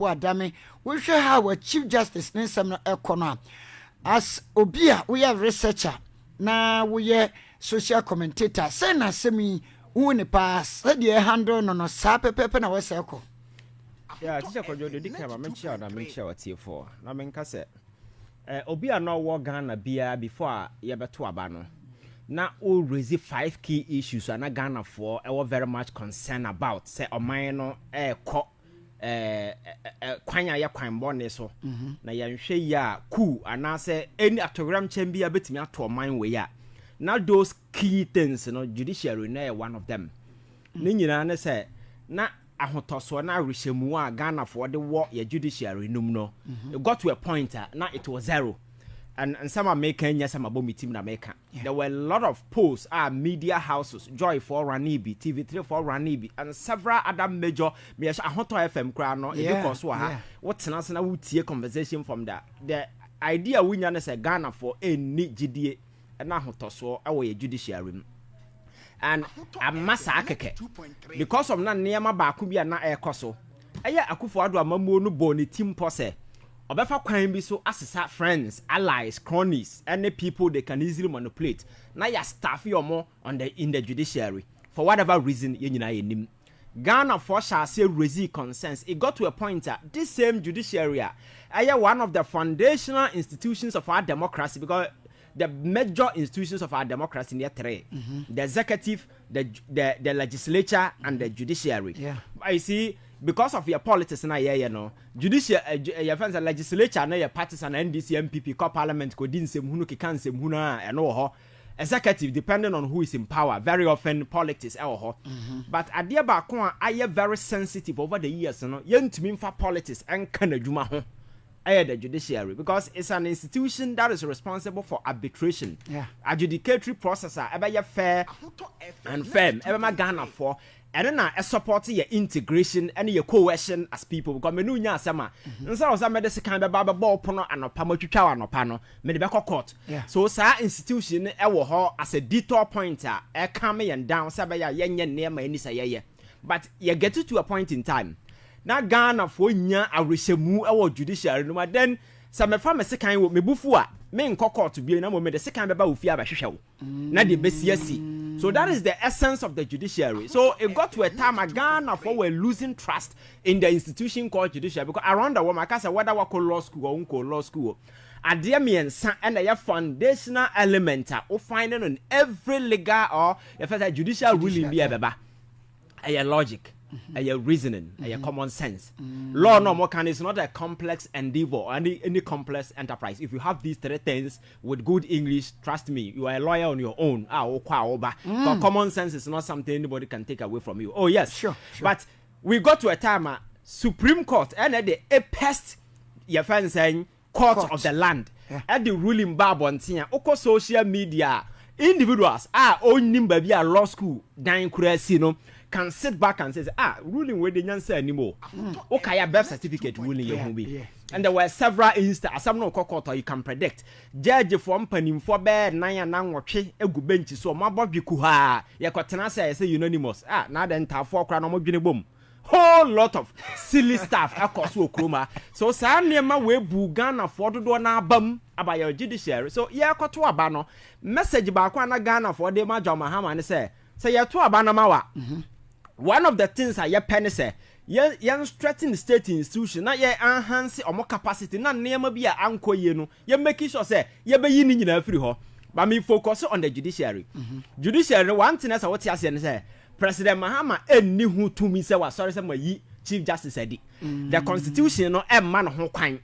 Wadame, we shall have a Chief Justice Ninsam Econo. As Obia, we are researcher. Now we are social commentator. Send us me who pass. Said you handle no sape pepe na weseko. Yeah, teacher Kojo de Dika mention na mention what here for. Na menka say Obia no work Ghana bia before ye beto aba no. Na all raise 5 key issues and Ghana for I was very much concerned about. Say oman no kwanya ya kwan bone so na yanhwe ya cool and I say any atogram chambia betimi ato man we ya now those key things judiciary na one of them ni nyina na say na ahotoso na rehemu a Ghana for the war ya judiciary num no it got to a point now it was zero. And some are making yes, I'm about meeting in America. There were a lot of posts, media houses, Joy for Ranibi, TV3 for Ranibi, and several other major Ahoto FM crowd. Because what's an I would see a conversation from that. The idea we know is a Ghana for a need GDA and Ahoto so away judiciary. And a massacre because of not near my back could be an air coso. Aya Akufo Addo Amammuo no boni team pose. Obefa kwan bi so asesa friends, allies, cronies, any people they can easily manipulate. Now ya staff your more in the judiciary for whatever reason you know. Ghana for shall say raise concerns. It got to a point that this same judiciary are one of the foundational institutions of our democracy because the major institutions of our democracy in the three: the executive, the legislature, and the judiciary. Yeah, I see. Because of your politics na you know judicial your friends and legislature na your parties and NDC MPP co parliament ko din sem hunu keka nsem hunu a eno ho executive depending on who is in power very often politics e ho but ade ba ko a aye very sensitive over the years no yentumi mfa politics enka na dwuma ho the judiciary because it's an institution that is responsible for arbitration adjudicatory process a fair and firm ma Ghana for and then I support your integration and your cohesion as people because me no nya asema nsa o sa me de sekan be ba ball pono anopa matwitwa anopa no me de be court so sa institution e wo ho as a detour point e come and down say be ya yenye nema ani say ye but you get to a point in time na Ghana for nya awrehemu e wo judiciary no then sa me fa me sekan wo me bufu a me nko court bi na mo me de sekan be ba ofi abahwehwe wo na de besiasi. So that is the essence of the judiciary. So it got to a time Ghana for we're losing trust in the institution called judiciary because around the world, I can't say whether we call law school or uncle law school. And a foundational element of finding on every legal or if it's a judicial ruling be a logic. A reasoning, a common sense. Law no more can is not a complex endeavor or any complex enterprise. If you have these three things with good English, trust me, you are a lawyer on your own. But common sense is not something anybody can take away from you. Oh yes, sure. But we got to a time Supreme Court and at the apex your friend saying court of the land at the ruling bar on social media individuals only baby a law school dying no can sit back and say, ruling where the nyansa anymore. Okay, a birth certificate ruling your home. And there were several instances, some no court you can predict. Judge from Panim for bed, nine and watch a good bench, so my Bobby Kuha, Yakotana say unanimous. Now then, 4 crown boom. Whole lot of silly stuff across Okroma. So, Sam Nema we Bugana for the door bum about your judiciary. So, yeah, got to a banner. Message back one Ghana for the Major Mahama and say, you're to a banner mawa. One of the things I penny say, young strengthening the state institution, not yet enhance or more capacity, not near be a uncle, you're making sure say, you're beginning in every hole. But me focus on the judiciary. Judiciary, one thing as I what you say, President Mahama, any who to me say, was sorry, some Chief Justice said it. The Constitution, no man who kind.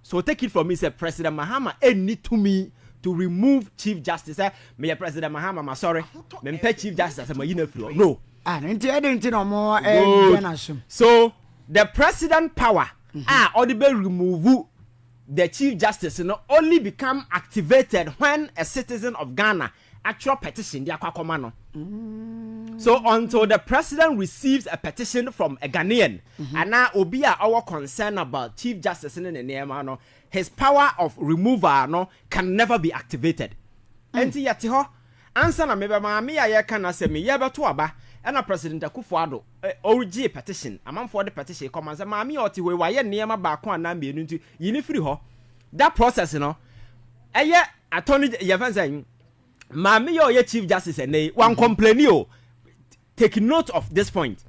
So take it from me, say President Mahama, any to me to remove Chief Justice. Me President Mahama, my sorry, me pay Chief Justice, my no. So the president power audible remove the Chief Justice only become activated when a citizen of Ghana actual petition so until the president receives a petition from a Ghanaian and now obia our concern about Chief Justice in the name his power of removal can never be activated. Enti yati ho answer na meba maami ya kana se me yeba to aba ɛna president Akufo-Addo origi petition among for the petition come and say maami oti we waye nneema baako ana mienu nti yini free ho that process no eye attorney ye fan say maami ye chief justice ene one complain o take note of this point.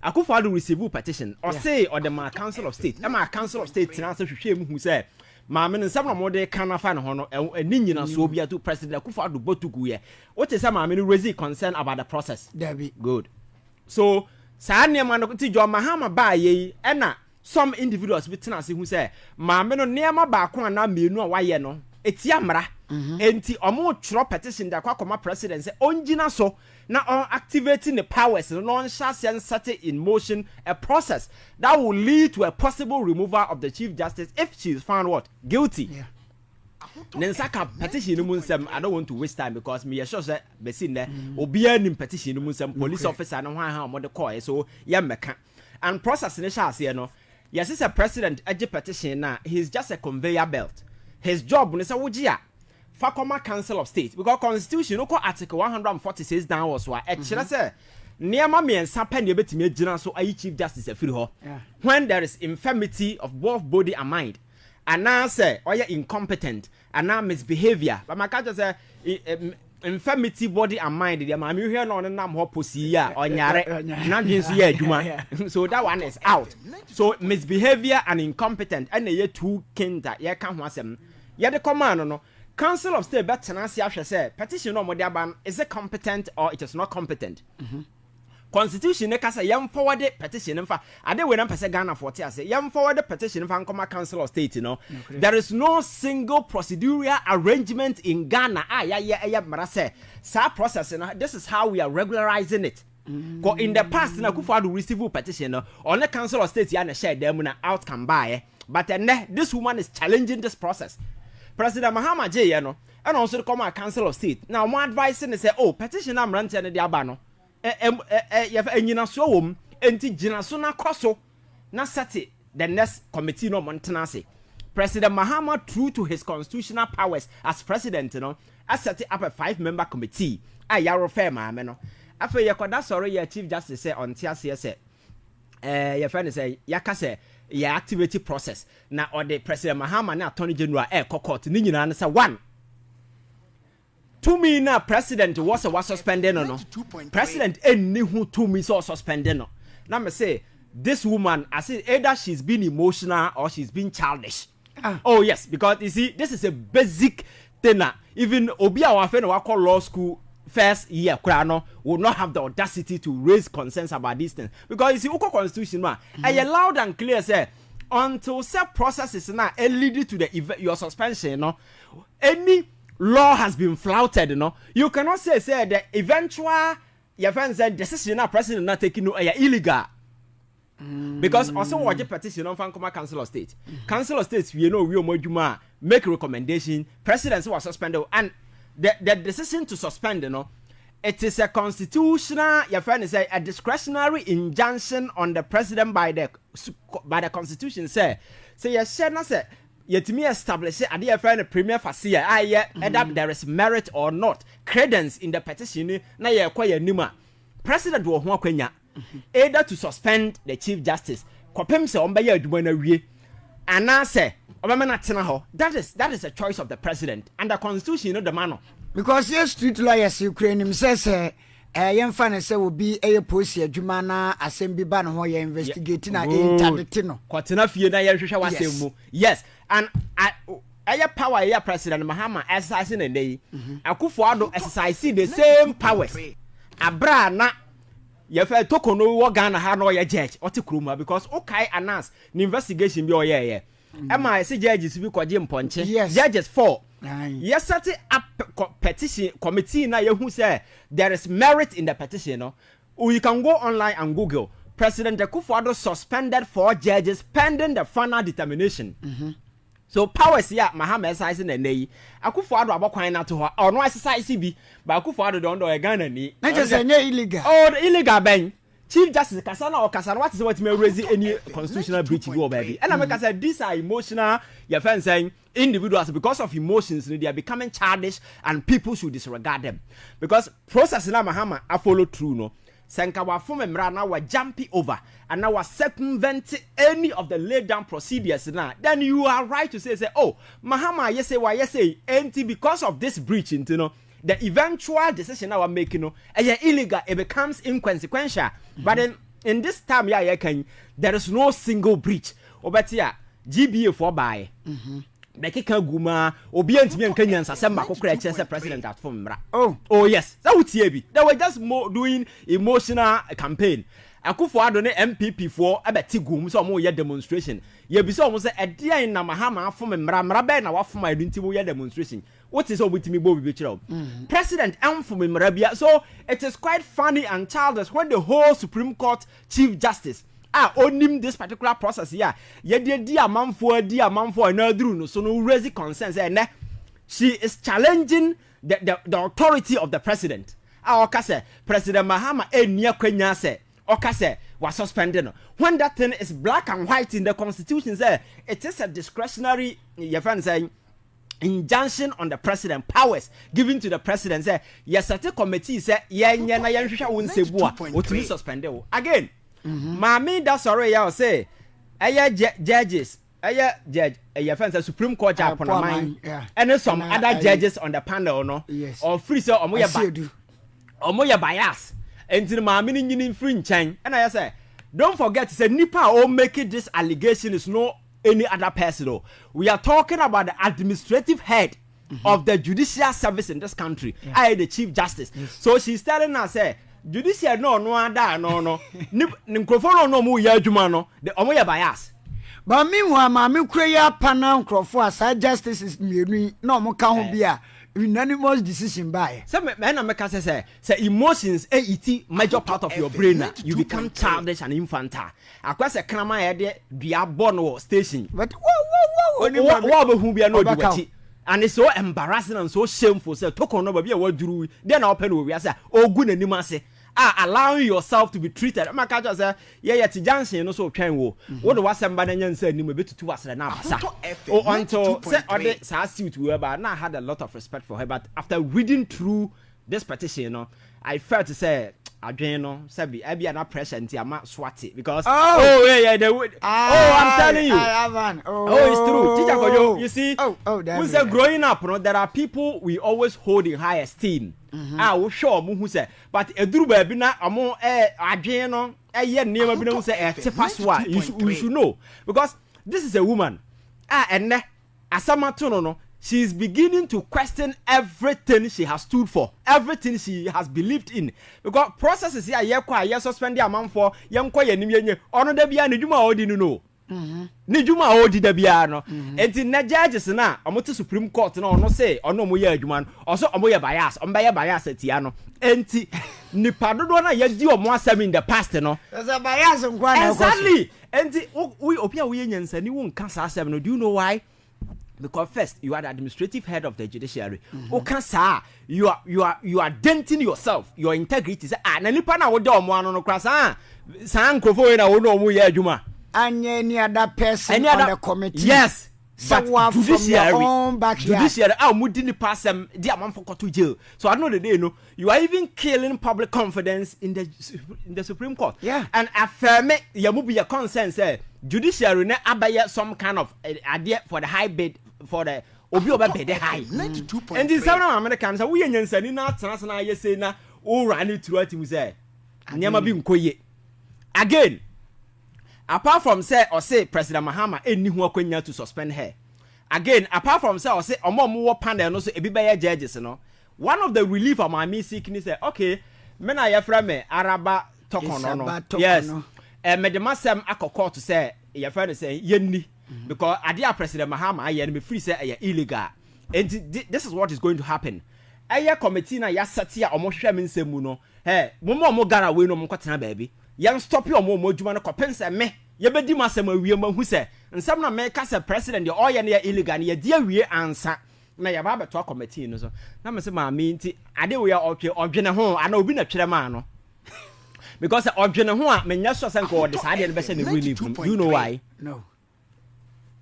Akufo-Addo receive petition or say or the council of state am council of state tina say hwehwe mu say maame no nsam na mo de kan afa ne ho no eni nyina so bia to president Akufo-Addo botugu ye what is say maame no raise concern about the process good so saa nneema no ti jo mahama ba ye na some individuals bi tina se hu say maame no nneema ba ko na mienu a waye no eti amra enti omo tro petition da kwakoma president say onjina so na on activating the powers no on shall set in motion a process that will lead to a possible removal of the chief justice if she is found what guilty. Nensaka petition no munsem I don't want to waste time because me sure say be seen there obia nim petition no munsem police officer no han mo de call so ya meka and process ne sha ase no yes is a president age petition na he's just a conveyor belt his job no say wogia Fakoma Council of State because Constitution no article 146 down was why actually say niema miensa pen ye betimi agina so ayi chief justice afiri ho when there is infirmity of both body and mind and now say or incompetent and now misbehavior but my catch say infirmity body and mind dey ma me hwe no nam ho posi ya onyare na dwensu ya adwuma so that one is out so misbehavior and incompetent and ye two kinda ye ka ho asem ye de command no Council of State betenancy ahwe say petition no mode aban is it competent or it is not competent. Constitution ne kasa yam forward petition mfa ade we na pese Ghana 40 ase yam forward petition mfa nkoma Council of State no there is no single procedural arrangement in Ghana ya mara say sa process no this is how we are regularizing it. Because in the past na Akufo-Addo receive petition no on the Council of State ya na share them na outcome by but this woman is challenging this process. President Mahama J no and also come a Council of State now one advice say oh petition am rant ne dia ba no enyina so wom enti gina so na koso na set the next committee no montana say President Mahama true to his constitutional powers as president no set up a 5-member committee ya refer ma me no afa ye koda sorry ya chief justice say on tia say your friend say yaka say ya activity process na or the President Mahama na Attorney General court ni nyina na say one to me na president was suspended no president any who to me so suspended no na me say this woman I say either she's been emotional or she's been childish. Oh yes, because you see this is a basic thing even obi a wa fe na wa call law school first year Kurano will not have the audacity to raise concerns about these things because you see Uko Constitution man I loud and clear say until set processes now lead to the your suspension no any law has been flouted no you cannot say the eventual your friend said decision now president not taking no illegal because also what the petition on Fankoma Council of State Council of State we know we omojuma make recommendation president was suspended and the decision to suspend it is a constitutional your friend say a discretionary injunction on the president by the constitution say you share na say yetimi establish ade your friend premier fasia either there is merit or not credence in the petition na ye kwa yanima president wo ho akwanya either to suspend the chief justice kopem say on be ya adwuma na wie ana say that is a choice of the president and the constitution the man because yes street lawyers Ukraine says yemfa say will be a post adwuma na assembly ban ho ye investigating na interdict no kwatena fie na ye hwehwe wasem mu yes and I power ya president Mahama exercising and day Akufo-Addo exercise the same powers abra na ye fe tokono wo Ghana ha no ye judge otikruma because okay announce the investigation bi oye I say judges be kwaje mponche judges 4 yes set up petition committee na ye hu say there is merit in the petition no or you can go online and Google President Akufo-Addo suspended 4 judges pending the final determination. So powers ya Mahama exercising na nei Akufo-Addo abokwan na to ho or no exercise bi but Akufo-Addo don do e Ghana ni na just illegal oh illegal ben Chief Justice Kasana or Kasana, what is what may raise any constitutional breach go baby. And I say these are emotional, your friend saying individuals because of emotions they are becoming childish and people should disregard them. Because process na Mahama I follow through no. senka wa fom mmra na wa jump over and now circumvent any of the laid down procedures now, then you are right to say oh Mahama yes say empty because of this breach, you know, the eventual decision now we're making, no, illegal, it becomes inconsequential. But then in this time, there is no single breach. Obetia GBA for buy. Bekeka guma obi antimi anka nyansasem makokra chese president at fomra. Oh yes, that would be. They were just doing emotional campaign. Akufo ado ne MPP for abeti gum so mo ye demonstration. Ye bi so mo say edian na Mahama afom mra be na wafom adunti mo ye demonstration. What is obitimi bo bi chiro? President amfom mra bia. So it is quite funny and childish when the whole Supreme Court Chief Justice onim this particular process here. Ye di amanfo na duru no so no raise concerns and she is challenging the authority of the president. Oka say President Mahama enia kwanya say oka say was suspended. When that thing is black and white in the constitution, say it is a discretionary your friend saying injunction on the president, powers given to the president. Say yes, certain committee say na yenhwehwa won sebua otumi suspended again. Mami that's already ya say judges judge friends Supreme Court upon a mind and some other judges on the panel no or free so omoya bias and the mami nyini free nchen and I say don't forget to say nipa o making this allegation is no any other person. We are talking about the administrative head of the judicial service in this country, the Chief Justice. So she's telling us say Judiciary no microphone no mu ya adwuma no the omoya bias. But meanwhile mami kura panel microphone as justices mienu na omo ka ho bia unanimous decision by. So me na make say emotions eat major part of your brain. You become childish and infantile. Akwa se krama ye de dua born station. But whoa. What who be no do and it's so embarrassing and so shameful. Say toko no baby what duru then open we say ogu nanim ase allowing yourself to be treated. Maka say yeah ti junction no so twen wo wo do wasamba na nyansa anim betutu wasre na abasa until say ode sa suit we ba na had a lot of respect for her, but after reading through this petition, you know, I felt to say adweno sabi I be an pressure nti ama swati because yeah they would I'm telling you it's true teacher Kojo, you see we say growing up, you know, there are people we always hold in high esteem we sure mu hu say but eduru ba bi na amo adweno ye niam bi na hu say tefaso you should know because this is a woman enne asamato no she is beginning to question everything she has stood for, everything she has believed in. Because processes here, ye suspend the amount for young koye nimye ono de bia nedwuma odi no. Nedwuma odi de bia no. Enti na judges na omote Supreme Court na ono say ono mo ye adwuma no. Also omo ye bias, omba ye bias atia no. Enti nipa dodo na ye di omo asem in the past no. There's a bias nkwa na. Exactly. Enti we opia we nyansa ni won kan sa asem no. Do you know why? Because first, you are the administrative head of the judiciary. You are denting yourself, your integrity. Nanipa na wodo omo no krasa. San krofo na wodo omo ye adwuma. Any other person on the committee. Yes. But judiciary, judiciary, mudi ni passem di amanfo koto jail. So I know the day no, you are even killing public confidence in the Supreme Court. Yeah. And affirm ya mu be your consent say judiciary na abaye some kind of idea for the high bid for the obi oba bid high. And in some Americans say we nyansani na atena na ye say na o run it through atimu say nyama bi nkoye. Again, apart from say or say President Mahama eni hu akwanya to suspend her. Again, apart from say or say omo panel no so ebi be judges no. One of the relief of my me seeking is say okay, me na ye fra me araba tokono no. Yes. Me de masem akoko to say ye fra say yenni because adia President Mahama aye me free say aye illegal. And this is what is going to happen. Aye committee na ya set ya omo hwehwe me nsemu no. Mo gara we no mo kwatena baby. Yan stop your mo adwuma no kopense me ye bedi masem awie mahu se nsem na me ka se president ye oye na illegal na ye di awie ansa na ye ba beto committee no so na me se ma me nti ade we ya odwene ho ana obi na twere ma no because odwene ho a me nya so se nko de sa de be se ne relief you know why no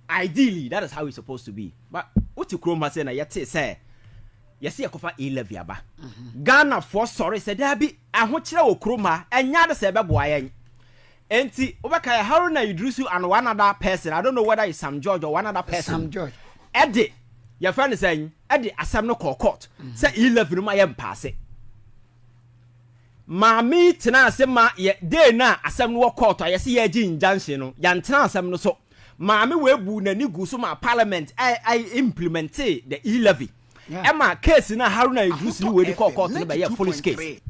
ideally that is how it's supposed to be but what you chroma say na ye te say ye se ye kofa 11 aba Ghana for sorry say there be ahokyere wo kroma enya de se beboa yen enti obeka Haruna Idrisu and one other person, I don't know whether it's Sam George or one other person. Sam George Eddie your friend is saying Eddie asem no court say 11 ma yem pass it Mami tena asem ma ye day na asem no court ayese ye gi injunction no ya tena asem no so Mami we bu na ni gu so ma parliament I implement the e-levy. Emma case na Haruna Idrisu we di court no be ye foolish case.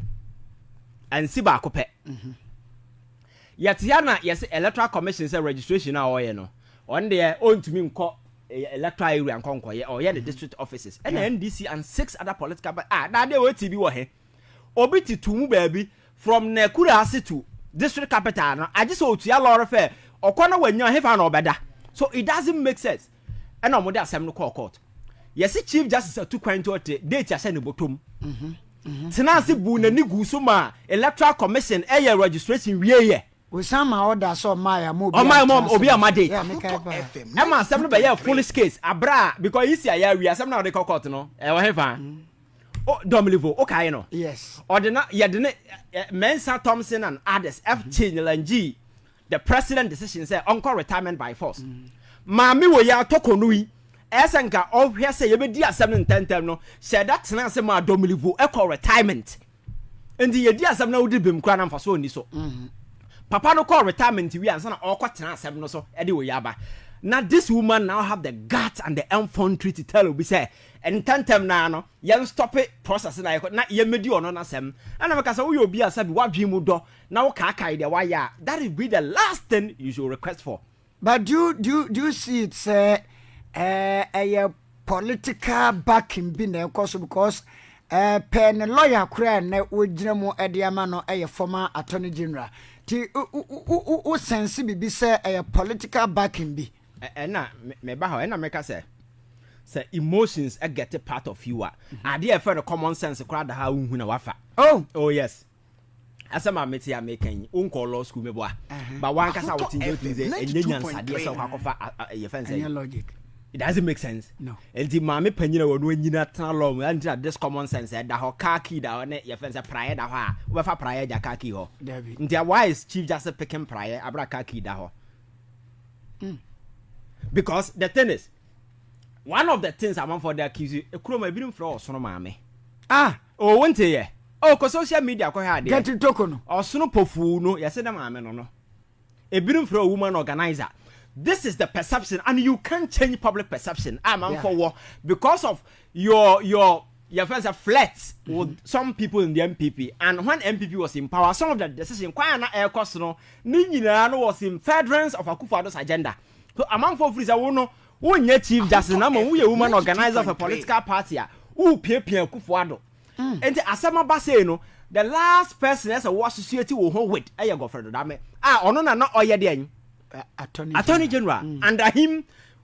And si ba ko pe. Yet yana yes electoral commission say registration na oye no. On there ontumi nko electoral area nkonko ye or the district offices. And NDC and 6 other political that dey we TB wo he. Obi titumu baby from Nekurasi to district capital no. I just otua law fair. Okwana wanya hefa na obeda. So it doesn't make sense. And no mo dey asem no court. Yes chief justice to kwanto date ase ne botom. Tenancy bu na ni gu so ma electoral commission registration wie ye. We some order so my mo obi amade. Yeah, make Emma asem no be ye foolish case abra because you see aya wi asem na dey court no. E wo hefa. Oh domlivo okay no. Yes. Ordina ye de ne Mensa Thompson and others FT Nilanji the president decision say on retirement by force. Maami wo ya tokonu yi esenka ohwe say ye be di asem ntentem no say that na asem ma domlivo e call retirement. Ndi ye di asem na wudi bem kra na mfa so oni so. Papa no call retirement we answer na okotena asem no so e de wo yaba. Now this woman now have the guts and the infantry to tell we say and tentem na no yen stop it process na ye medi ono na asem. And I say we obi asabi wadwe do na wo kai de wire. That will be the last thing you should request for. But do you see it's a political backing be na because pen lawyer kura na wojina mu ediama no former attorney general. Ti o sense bibi say a political backing be. Na me ba ho na make say emotions get a part of you are there for the common sense crowd da ha unhu na wafa. Oh yes. Asama meti ya making unko law school me boa. But one kasa what in the enyansa dey so kwakofa ye fence. Logic. It doesn't make sense. No. Enti maame panyina wo no anyina tan law and this common sense da ho car key da ne ye fence prayer da ho a wo fa prayer ja car key ho. Ntia why is chief just picking prayer abra car key da ho? Because the thing is one of the things I'm for the accuse you ekroma ebirim fra osono maame. Oh wonte ye. Oh, ko social media ko ha de. Get it tokono. Osono pofu no ye se da maame no no. Ebirim fra woman organizer. This is the perception and you can't change public perception. I'm for war because of your friends are flirts with some people in the NPP, and when NPP was in power, some of the decision quite air cost no was in furtherance of Akufo-Addo's agenda. So among for free who chief justice na mo we woman organizer of a political party who pay Akufo-Addo. And the asama ba say no the last person as a war society will hold with go for the dame ono na oye dey attorney general. Under him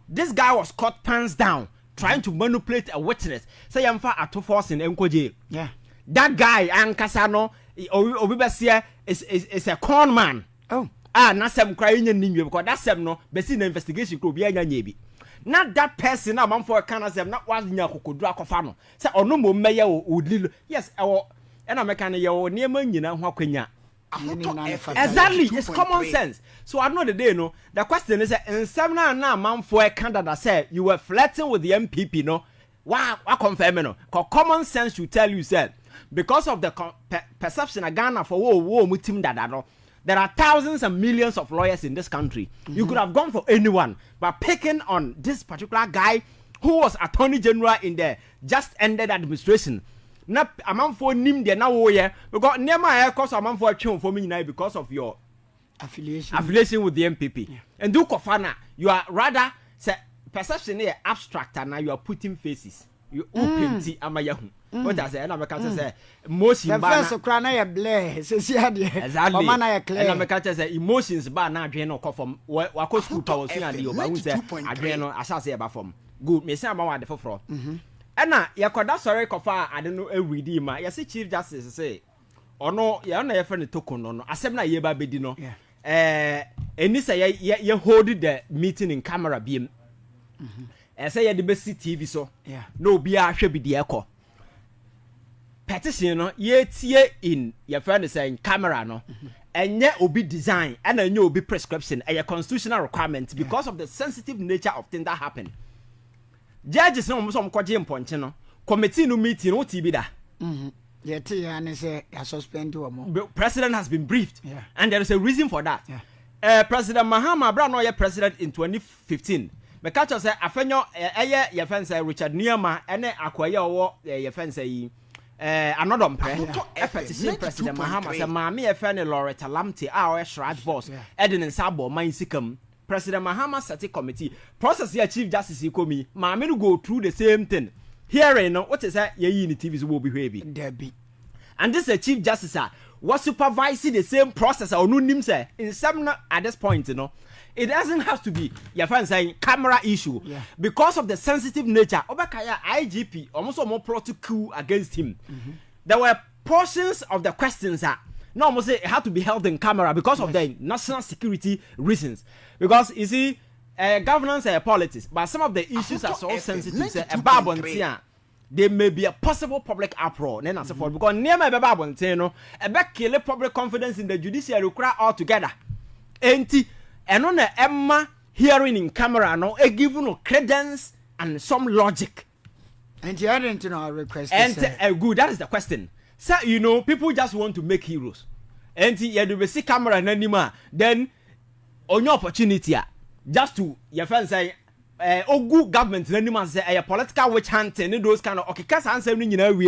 this guy was caught pants down trying to manipulate a witness. Say yamfa atofos in Nkoje. Yeah. That guy ankasa no obi besia is a con man. Na sem cry nya ninwe because that sem no besi na investigation ko obi anya nya bi. Not that person na man for kana sem na was nya kokodu akofa no. Say ono mo meye odilo. Yes, na meka na ye wo niema nyina ho akwanya. Exactly, it's common sense. So I know the day no. The question is in 7 na man for a candidate say you were flirting with the MPP no. Why confirm no? Cause common sense should tell you say because of the perception of Ghana for wo mutim dada no. There are thousands and millions of lawyers in this country. You could have gone for anyone, but picking on this particular guy who was Attorney General in the just ended administration. Na amount for nim de na wo ye because nema air cause amount for tune for me because of your affiliation with the MPP. Yeah. And do kofana you are rather say perception here abstract and now you are putting faces. You painting amayahu. What I say na make say emotions ba na first kra na ye blur say exactly. Mama na ye clear. Na make say emotions ba na adwen no from wa ko school power so na dey over who say adwen no asase e ba from good me say about the foforo. Ena yakoda sorry kofa ade no ewidi ma yesi chief justice say ono ya na ye friend tokono no asem na ye ba bedi no eni say ye hold the meeting in camera biem say ye de be see TV so no obi a hwe bidi ekọ petition no ye tie in your friend is saying camera no enye obi design and enye obi prescription a constitutional requirement because of the sensitive nature of things that happen. Judges no some kwaje mponche no committee no meeting no ti bi da. Yet and say suspend or more. President has been briefed, and there is a reason for that. President Mahama Brown was president in 2015. Me catch say afenyo your friend say Richard Niama ene akoye owo your friend say another petition President Mahama say maame your friend Loretta Lamte our shrad boss Edin Sabo man sikam. President Mahama set a committee process here Chief Justice Ikomi maame no go through the same thing. Hearing no what is that ye in the TVs will be baby. And this is Chief Justice was supervising the same process or no nim say in some at this point, it doesn't have to be your friend saying camera issue because of the sensitive nature. Obakaya IGP almost more plot to coup against him. There were portions of the questions that no almost say it had to be held in camera because of the national security reasons. Because you see governance and politics, but some of the issues are so sensitive. There may be a possible public uproar. Then as for because near my baby a back kill public confidence in the judiciary cry altogether. Enti and on the Emma hearing in camera no a given no credence and some logic. And you hadn't know request. And good, that is the question. So people just want to make heroes. And you do see camera and anymore. Then on your opportunity. Just to your friends say, good government, anyone say a political witch hunting, and those kind of okay, cause answer we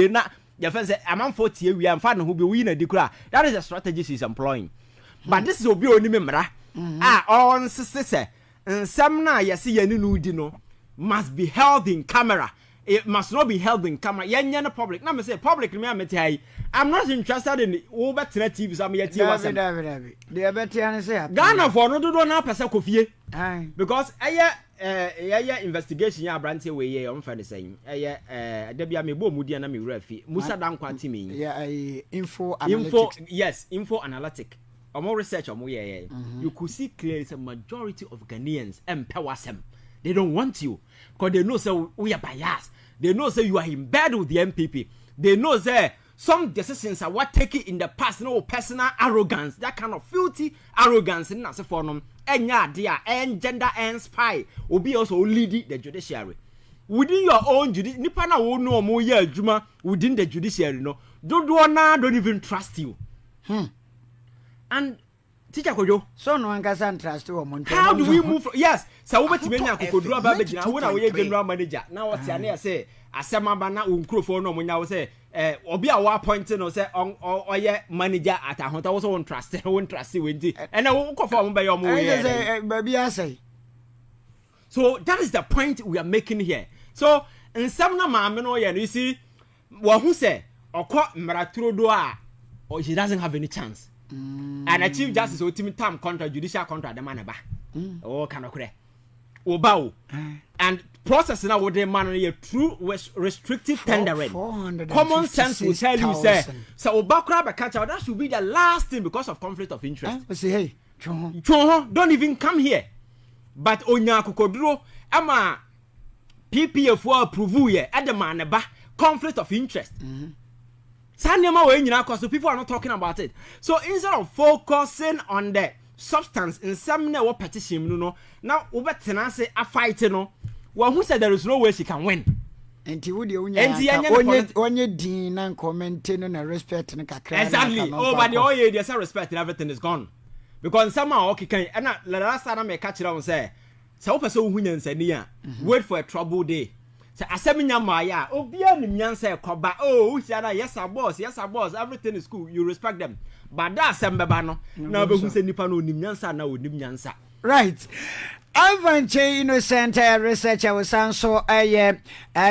not your friends say, I'm 40 we am fan who be winner declare. That is a strategy she's employing. But this is obi only member. On sister, and some na you see any new dino must be held in camera. It must not be held in camera. Yan public. Now me say public. I'm not interested in over TV. I'm yet David. The better say Ghana for no do na person kofie. Because investigation ya branch we ye on fan saying. There be me bo mudi na me refi. Musa dan kwati me. Yeah, info analytic. Or more research or more you could see clearly the majority of Ghanaians empower them. They don't want you because they know so we are biased. They know so you are in bed with the MPP. They know that some decisions are what taken in the past, no personal arrogance, that kind of filthy arrogance in as for them. And and gender and spy will be also leading the judiciary. Within your own judiciary, Nipana will know more year Juma within the judiciary. No, don't even trust you. And teacher Kojo, so no one can trust you. How do we move? Yes, so we to menya kokodru ababegina when we general manager. Now what you say? Asema bana unkro no munya say obi a wa appoint no say oye manager at a hotel also won't trust we and na wo ko for mo be your mo say baby I say. So that is the point we are making here. So in some na maame no ye no you see wo hu say okọ mraturo do a or she doesn't have any chance. And a Chief Justice ultimate time contract, judicial contract, the man oh, can okre. Obao. And process now with the man a true restrictive tendering. Common sense will tell you, say, so Obakra catch out that should be the last thing because of conflict of interest. Say, hey, don't even come here. But Onya Kukodro, Ama PPF will approve ye at the man conflict of interest. So people are not talking about it. So instead of focusing on the substance in some petition, now over tenase a fight, well, who said there is no way she can win? And you would only dean and commenting on a respect and exactly. Oh, but the oil there's a respect and everything is gone. Because somehow okay, and the last time I may catch it on say, so person who said, wait for a trouble day. So aseminya maya obia nimnyansa ekoba oh yes our boss everything is cool you respect them but that asembeba no na obehu se nipa no nimnyansa na onimnyansa right. Ivan Kyei innocent researcher was also a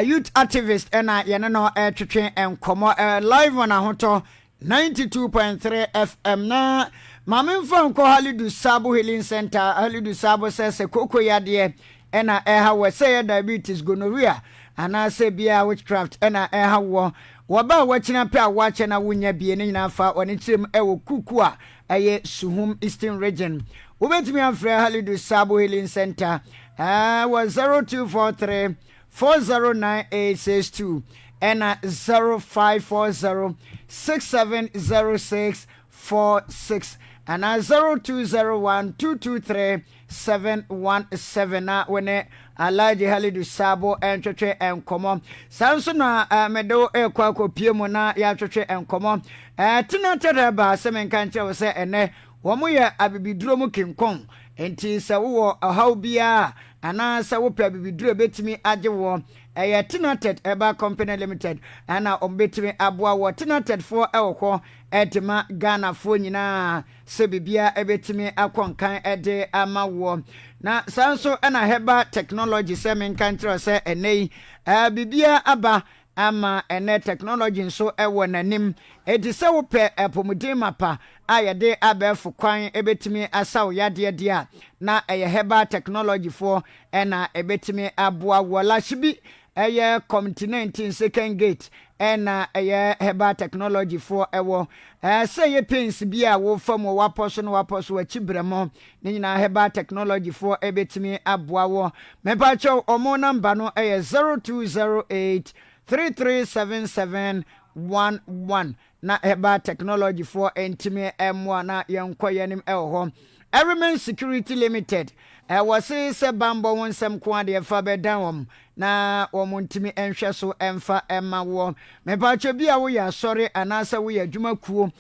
youth activist and no twetwe enkomo live on ahoto 92.3 FM na mamen fam ko Halidu Sabo Healing Center Halidu Sabo says Kocaine ena we say diabetes gonorrhea ana say bia witchcraft ena wo waba wachina pe awache na wunya bie ne nyina fa oni tirim wo kuku a Suhum Eastern Region ubetimi afre Halidu Sabo Healing Center was 0243 409862 ɛna 0540670646 ana 0201223717 na wone Alhaji Halidu Sabo entwetwe enkomo sanso na medo ekwa kopie mu na ya twetwe enkomo tina tereba semenka nche wo se ene wo mo ye abibiduro mu kinkon enti se wo haw bia ana se wo pra abibiduro betimi age wo Tinated Eba Company Limited ana ombetimi aboa wo Tinated for ewko etima Ghana fo nyina se bibia ebetimi akonkan ede ama wo na sanso ana Heba Technology se menkantre se enei bibia aba ama ene technology nso ewo nanim edi se wo pe apomuden mapa ayede abefo kwan ebetimi asaw yade dia na Heba Technology for ena ebetimi aboa wo lashibi continent second gate ena Heba Technology for ewo say ye pins bia wo fam wo waposo no waposo achibremo ni nyina Heba Technology for ebetimi aboa wo mepa cho omo number no 0208 337711 na Heba Technology for entimi emwa na yenko yenim ewo Everyman Security Limited wasi se bambo wonsem kwa de fa bedam na womuntimi enhwe so emfa emma wo mepacho bia wo ya sori anasa wo ya adwumakuo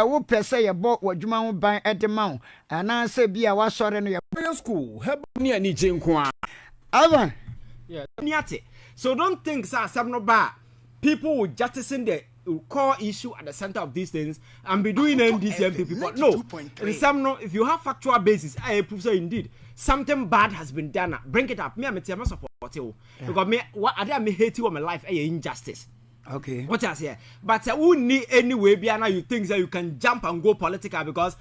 wo pese ye bo wadwuma ho ban edema anasa bia wa sori no ya school Heba ni ani jenkwa Ivan yeah niate so don't think say asem no ba people will jettison the core issue at the center of these things and be doing NDC MPP but no in some no if you have factual basis I prove so indeed something bad has been done bring it up me am support you because me what I me hate you on my life injustice okay what I say but who need anyway be now you think that you can jump and go political because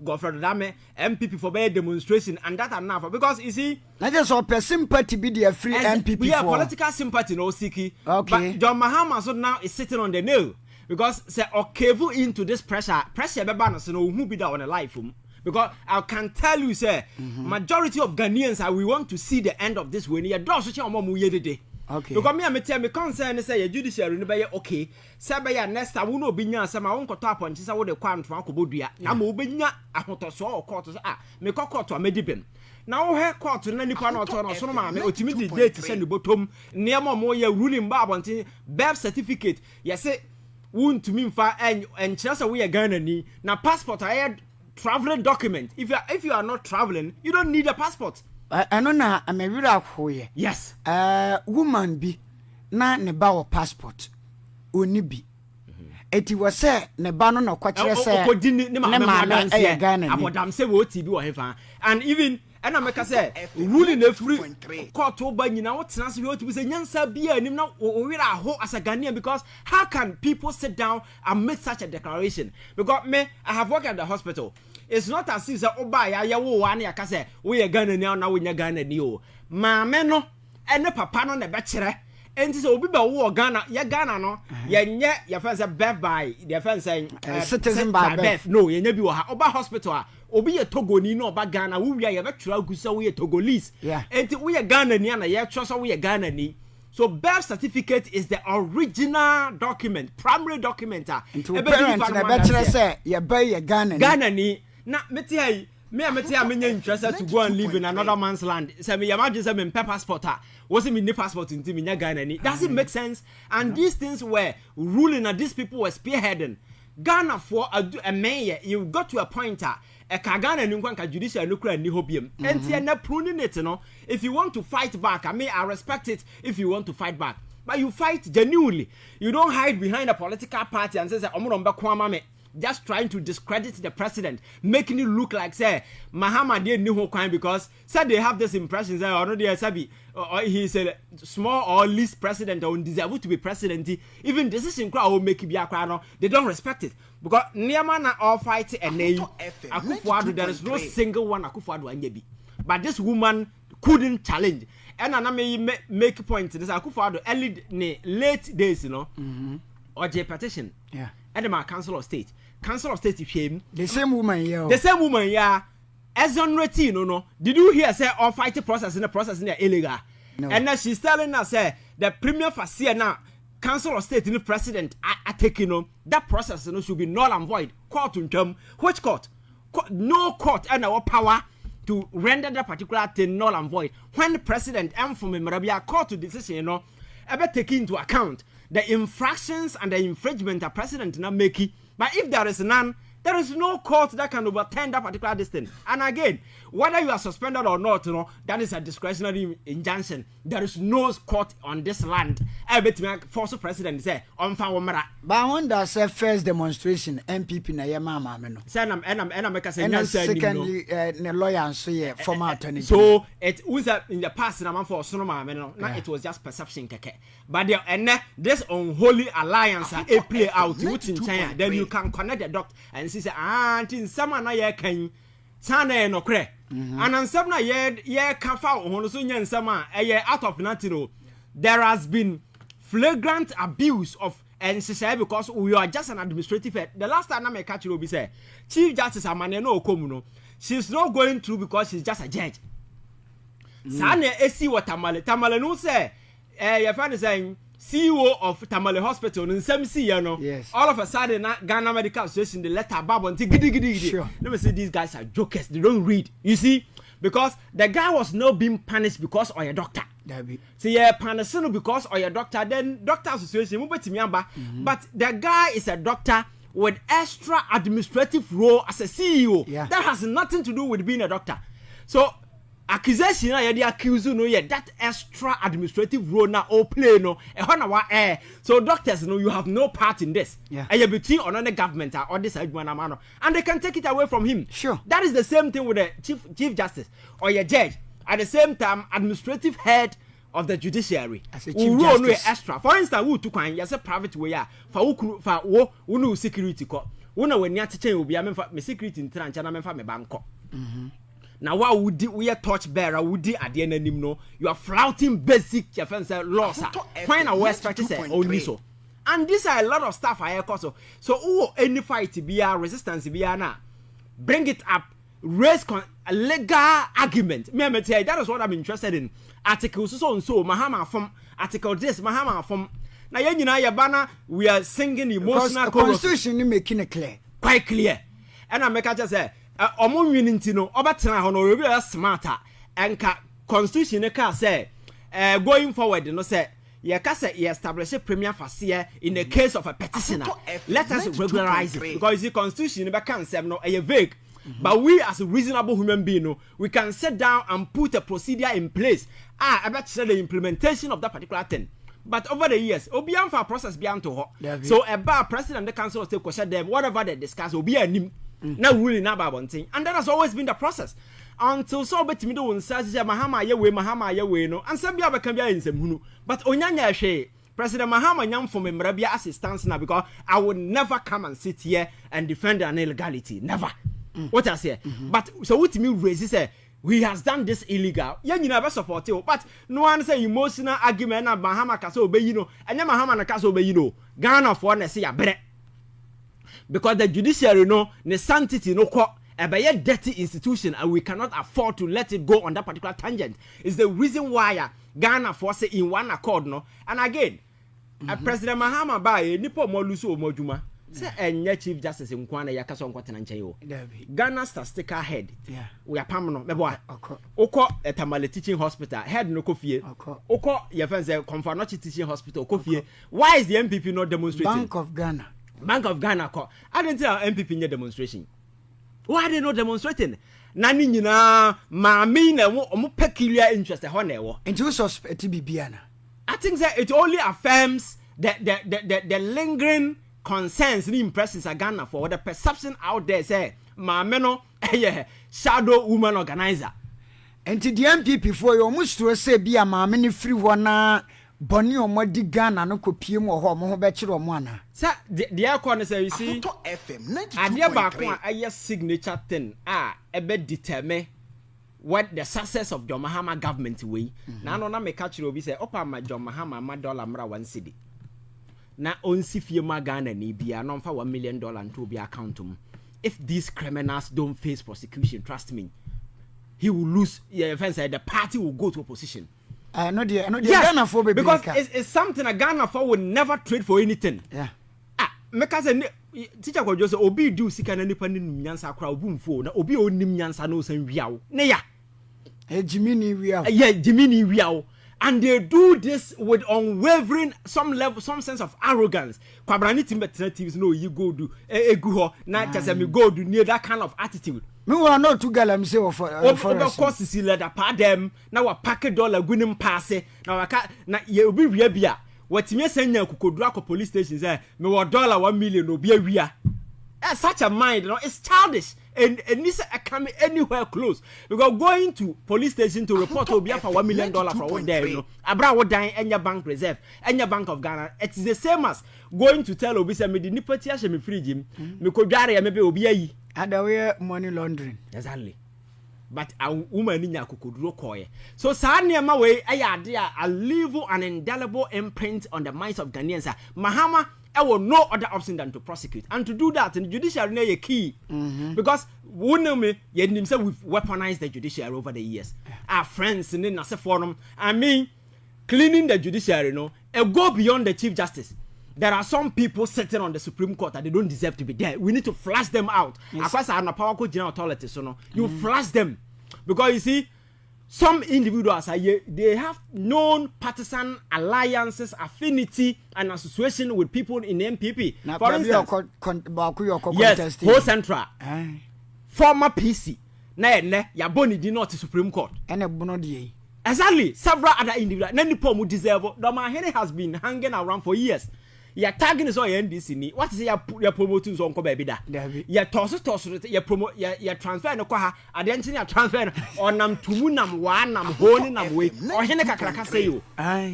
go for the MPP for better demonstration and that enough because you see na just so sympathy be the free MPP we have political sympathy no siki okay but John Mahama so now is sitting on the nail because say okay into this pressure beba no so no who be that on a life because I can tell you say majority of Ghanaians we want to see the end of this when you do so omo yedede okay because me concern say your judiciary no be okay say be ya next time we no be nya asema won koto aponche say wo de kwanto akobodua na ma obenya ahotoso o court so me court amedibem na wo he court na nipa na oto no so no ma me otimi di date say ne botom niam mo ye ruling ba abonte birth certificate yese wuntumi mfa enkyere say we ye Ghana ni na passport I traveling document if you are not traveling you don't need a passport I know na amewira khoye yes woman bi na ne ba wo passport oni bi eti wo se ne ba no na kwakire se ne ma na Ghana ni abodam se wo ti bi wo hefa and even and I make say ruling a free court over nyina what trans we to say nyansa bia nim na we ra ho as a Ghanaian because how can people sit down and make such a declaration because me I have worked at the hospital it's not as if say oba ya wo wa na ya say we ye Ghana ni na we nya Ghana ni o maame no ene papa no na be kire enti say obi be wo Ghana ya Ghana no ye nye ya fan say birth by the fan say citizen by birth no ye nya bi wo ha oba hospital obi ye Togoni no oba Ghana wo wia ye betwura gusa wo ye Togolese enti wo ye Ghana ni na ye twa so wo ye Ghana ni so birth certificate is the original document primary document ebe parent na betwura say ye ba ye Ghana ni na meti ai me menya interest to go and live in another man's land say me imagine say me passport was me passport in me Ghana ni does it make sense and these things were ruling and these people were spearheading Ghana for a mayor you got to a point a Ghana ni nkwanka judicial no kura ni hobiem enti na pruning it no if you want to fight back I respect it if you want to fight back but you fight genuinely you don't hide behind a political party and say omo mbe kwa mame just trying to discredit the president, making it look like say Mahama didn't know crime because said they have this impression that already he's a small or least president or deserve to be president. Even decision crowd will make it be a crowd. They don't respect it because Niamana all fight and Akufo-Addo there is no single one Akufo-Addo and but this woman couldn't challenge. And I may make a point this Akufo-Addo early late days, or J petition. Yeah. And my Council of State shame the same woman yeah exonerating no did you hear say all fighting process in the illegal And now she's telling us the premier for now Council of State in the president are taking that process should be null and void. Court in term, which court? No court and our power to render that particular thing null and void. When the president and from Marabia court to decision, ever take into account the infractions and the infringement the president now making. But if there is none, there is no court that can overturn that particular distance. And again, whether you are suspended or not, that is a discretionary injunction. There is no court on this land. I bet me force the president say on Fawamara. But I wonder say first demonstration MPP na yema mama Say and make us and secondly the lawyer and so yeah former attorney. So it was in the past na for sonoma now it was just perception keke. But this unholy alliance a play out which in China then you can connect the dot and see say in some na ye kan sana no kre. And on some na ye can found so yen sama out of nothing. There has been flagrant abuse of and because we are just an administrative head. The last time I catch you be say Chief Justice Amane no Komuno, she's not going through because she's just a judge. Sana esi what Tamale no say your friend is saying CEO of Tamale Hospital in SMC, yes. All of a sudden Ghana Medical Association the letter bab on gidi. Sure. Let me say these guys are jokers, they don't read. You see? Because the guy was not being punished because of a doctor. So yeah, punished because of your doctor, then doctor association but the guy is a doctor with extra administrative role as a CEO. Yeah. That has nothing to do with being a doctor. So accusation they accuse that extra administrative role now all play so doctors you have no part in this. Yeah. And you between another government or this and they can take it away from him. Sure. That is the same thing with the chief justice or your judge. At the same time, administrative head of the judiciary. As a chief justice. Extra. For instance, who took one, yes, a private way for wo security court. Una when you teach will be a me security in Tranch and I'm for me bank. Now, what would we a torch bearer would do at the end of no? You are flouting basic defense laws. Find a West practice only so. And these are a lot of stuff I also. So, any fight to be a resistance be now. Bring it up. Raise a legal argument. Me tell you, that is what I'm interested in. Article so and so, Mahama from article this, Mahama from. Now you know your banner. We are singing emotional. The constitution making it clear, quite clear. And I make just say, omo winning no, obatena ho no we smarter. And constitution can say, going forward, say. You can say you establish a premier facia in the case of a petitioner. Let us regularize it because the constitution can't say no a vague. But we as a reasonable human being, we can sit down and put a procedure in place. About the implementation of that particular thing. But over the years, obian for process beyond to her. So about president the council of state question them whatever they discuss will be a nim. Now ruling about one thing, and that has always been the process. Until so bet me do say Mahama ye we no, and some bia can be in some but onyanya she. President Mahama nyam for me mrabia assistance now because I would never come and sit here and defend an illegality. Never. What I say, but so what me raise say he has done this illegal. You never support it, but no one say emotional argument na Bahama kaso obey and Mahama na kaso obey Ghana for na say abre because the judiciary the sanctity a dirty institution and we cannot afford to let it go on that particular tangent. Is the reason why Ghana for say in one accord and again President Mahama by nipo mo lusu mo juma. Say enye chief justice in Kwana Yakaso Nkwatena ncheyo. Ghana statistical head. Yeah. We are permanent. Meboa. Oko Tamale teaching hospital head no kofie. Oko your friends say Konfanochi teaching hospital kofie. Why is the MPP not demonstrating? Bank of Ghana. I didn't tell MPP in demonstration. Why are they not demonstrating? Nani nyina maami na omo peculiar interest ho na ewo. Into suspect bibiana. I think that it only affirms the lingering concerns and impressions are Ghana for the perception out there say maameno shadow woman organizer. And to the MPP for you almost to say be a maameni free one Bonnie or Modi Ghana no copium or home bachelor one. Sir, the aircon say you see and dear back a signature thing a bit determine what the success of John Mahama government way. Now no make catch you be say opa my John Mahama my dollar mra 1 cedi. Na onsi firma Ghana ni bia no fa $1 million to be account him. If these criminals don't face prosecution, trust me, he will lose. The party will go to opposition. No, Ghana for baby. Because it's something a Ghana for would never trade for anything. Yeah. Because teacher could just obi do sika na nipa nim nyansa akra Otumfo na obi onim nyansa no san wiawo. Ne ya. Jimini wiawo. Yeah, Jimini wiawo. And they do this with unwavering some sense of arrogance. Kwabrani timbetatives no you go do egu ho na chase me go do near that kind of attitude. Me will not to gala me say of course is leather pa them na wa pack dollar gunim pass na waka na ye obi wia bia watime sanya kukodura ko police station say me wa dollar 1 million obi awia. Such a mind, it's childish and this can be anywhere close because going to police station to report will be for $1 million for one day, abra would die in your bank reserve and your Bank of Ghana. It is the same as going to tell Obi say me the nipotia me free Jim me could dare maybe obi ayi. Other money laundering. Exactly. But a woman in Yakukudro Koye. So Sanya way I leave an indelible imprint on the minds of Ghanaians. Mahama I will no other option than to prosecute. And to do that, in the judiciary is key. Because we've weaponized the judiciary over the years. Our friends in the forum, I mean, cleaning the judiciary, it go beyond the Chief Justice. There are some people sitting on the Supreme Court that they don't deserve to be there. We need to flush them out. Yes. As far as powerful general authority, you flush them. Because you see, some individuals they have known partisan alliances, affinity, and association with people in the NPP. Now, for instance, yes, whole central, former PC, ya boni di not Supreme Court, and a bonodi. Exactly, several other individuals. Nani pomu deserve. The man has been hanging around for years. Ya tagging is all NDC ni. What is ya promoting on baby da? Ya toss ya promote ya transfer no kwa identity ya transfer on nam tumu nam wa nam honi nam we or hene kakraka say you.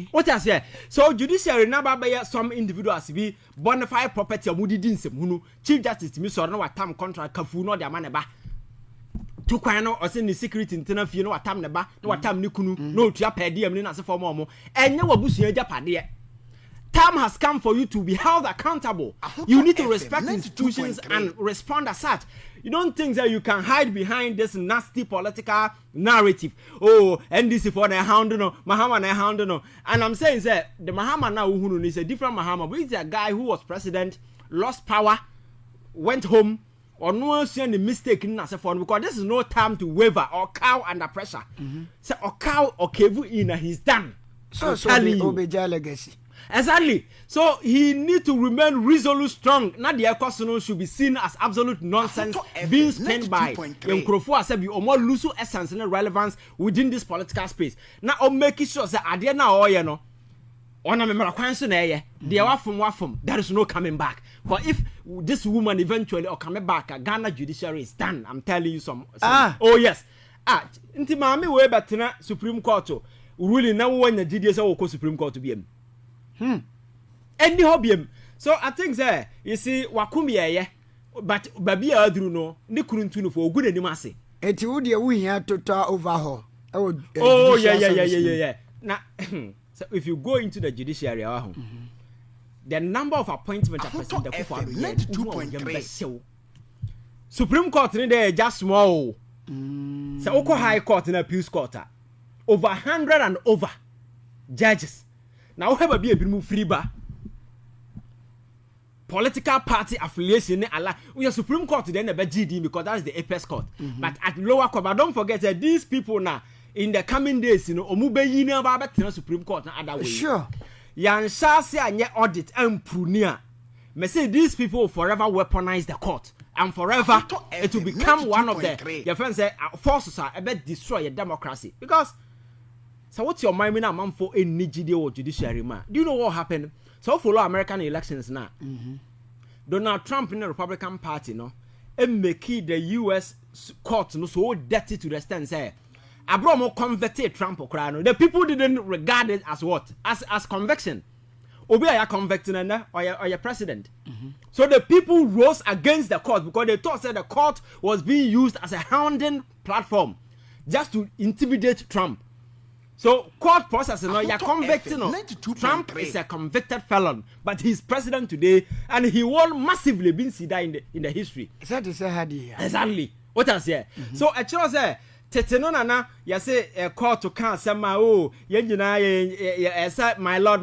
What I say? So judiciary na ba some individuals be bonafide property amudi dinsem hunu Chief Justice mi so no watam contract kafu no de amaneba. To kwan no ose ni security internal fee no watam ne ba no watam ni kunu no otua pediam ni na se form omo enye wabusua japade. Time has come for you to be held accountable. You need to respect institutions and respond as such. You don't think that you can hide behind this nasty political narrative. Oh, NDC for the hound no, Mahama na hound no. And I'm saying that the Mahama now who is a different Mahama, but it's a guy who was president, lost power, went home, or no any mistake in as a phone because this is no time to waver or cow under pressure. So or cow or kevu in he's done. So Obeja legacy. Exactly. So he need to remain resolute strong. Now the question should be seen as absolute nonsense being spent by Nkrofo Asebi or more loose essence and relevance within this political space. Now I'm making sure that at the end now on a member question they are from there is no coming back. But if this woman eventually or coming back, Ghana Judiciary is done. I'm telling you some. Oh yes. Ntimami we better Supreme Court ruling now when the Judicial will Supreme Court to be him. Any hobby. So I think that you see Wakumi but baby adru no ni kuruntu for good animasi. Eti wo de we here total overhaul. Oh yeah. Now so if you go into the judiciary the number of appointments are present the 2.3 Supreme Court in there just small. So Oko High Court and Appeals Court over 100 and over judges. Now have a be a free bar. Political party affiliation we are Supreme Court then about GD because that is the apex court. But at lower court, but don't forget that these people now in the coming days, omube yini ba Supreme Court na other way. Sure. Yan shase anye audit and prunia. Me say these people will forever weaponize the court and forever it will become one of the your friends say forces are about destroy your democracy because so what's your mind now man for any GD or judiciary man? Do you know what happened? So follow American elections now. Donald Trump in the Republican Party, and make the US court so dirty to the extent say Abramo converted Trump or crown. The people didn't regard it as what? As conviction. Obi are convicting or your president. So the people rose against the court because they thought that the court was being used as a hounding platform just to intimidate Trump. So court process, you're convicting. Trump is a convicted felon, but he's president today, and he won massively been seen in the history. Exactly. What I say. So actually, Teteno nana say a court to can sama oh yenjina my lord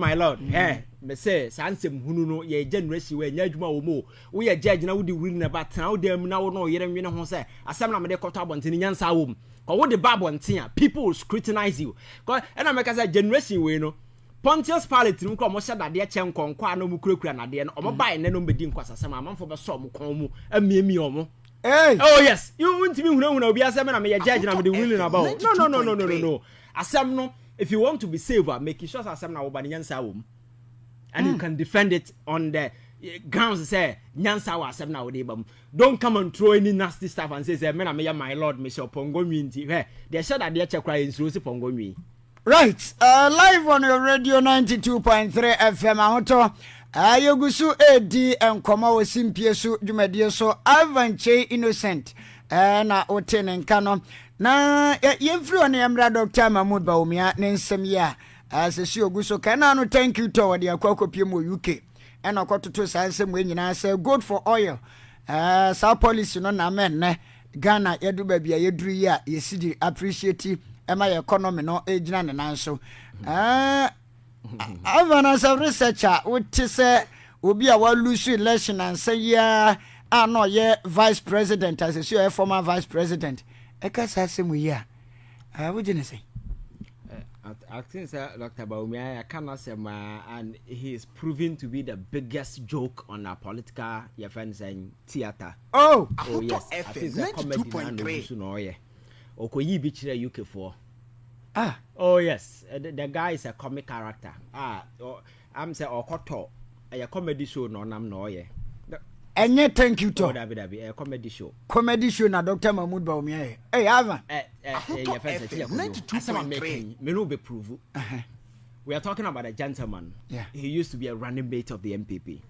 me say sansem hunu no ye generation we nya adwuma wo mo wo ye judge na wo di ruling na batena wo dem na wo no yere nwene ho say asem na me de koto abonten nyansa wo ko wo de babonten a people will scrutinize you ko e na me ka say generation we no Pontius Pilate nko mo hye dade che nkonko a no mu kurakura na de no omo bae ne no mbedi nkwasasem amanfo be so mo kon mu amiemi omo. Hey. Oh yes, you want to be huna obi asem na me judge na me the ruling about. No. Asem no, if you want to be safer, make sure asem na wo ba nyansa wo. And you can defend it on the grounds say nyansa wa asem na wo de bam. Don't come and throw any nasty stuff and say me na me my lord me shall pongo nti. Hey, they said that they check cry in so pongo nwi. Right, live on your radio 92.3 FM ahoto. Ayogusu edi enkoma wo simpie so dwumadie so Ivan Kyei innocent na otene nka no na yefri on emra Dr. Mahmoud Bawumia ne nsem ya asesi oguso kana no thank you to wode akokopie mo UK na okototo sansem we nyina say good for oil sa policy no na men ne Ghana yedu ba bia yeduru ya yesidi appreciate ema economy no ejina ne nanso Ivan as a researcher, what is obi a wa lose election and say yeah, no yeah vice president as a former vice president. Ekasa same we yeah. What do you say? I think Dr. Bawumia I cannot say and he is proving to be the biggest joke on our political theater. Oh yes. I think the comedy no yeah. Okoyi bi chire UK for. Oh yes, the guy is a comic character. I'm say Okoto, a comedy show no nam no ye. Enye thank you to. A comedy show. Comedy show na Dr. Mahmoud Bawumia. Hey Ivan. Me no be prove. We are talking about a gentleman. Yeah. He used to be a running mate of the NPP.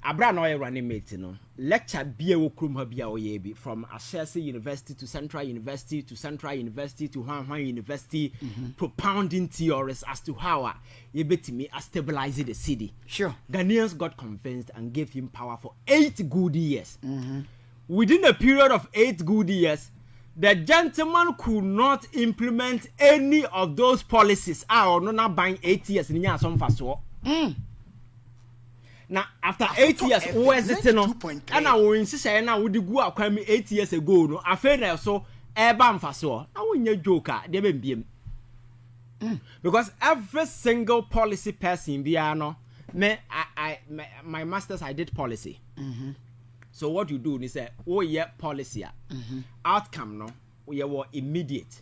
Abra no running mate no. Lecture bia wo krum ha bia oyebi from Asiedu University to Central University to Hwan University propounding theories as to how you betimi stabilize the city. Sure. Ghanaians got convinced and gave him power for 8 good years. Within a period of 8 good years, the gentleman could not implement any of those policies. Or not buying 8 years in some faso. Now after 8 years, where's it no? And I will insist na would go akwami 8 years ago no. Afraid so eba mfaso. I won your joker, they be because every single policy person biano my masters I did policy. So what you do is say oh yeah policy outcome no we are immediate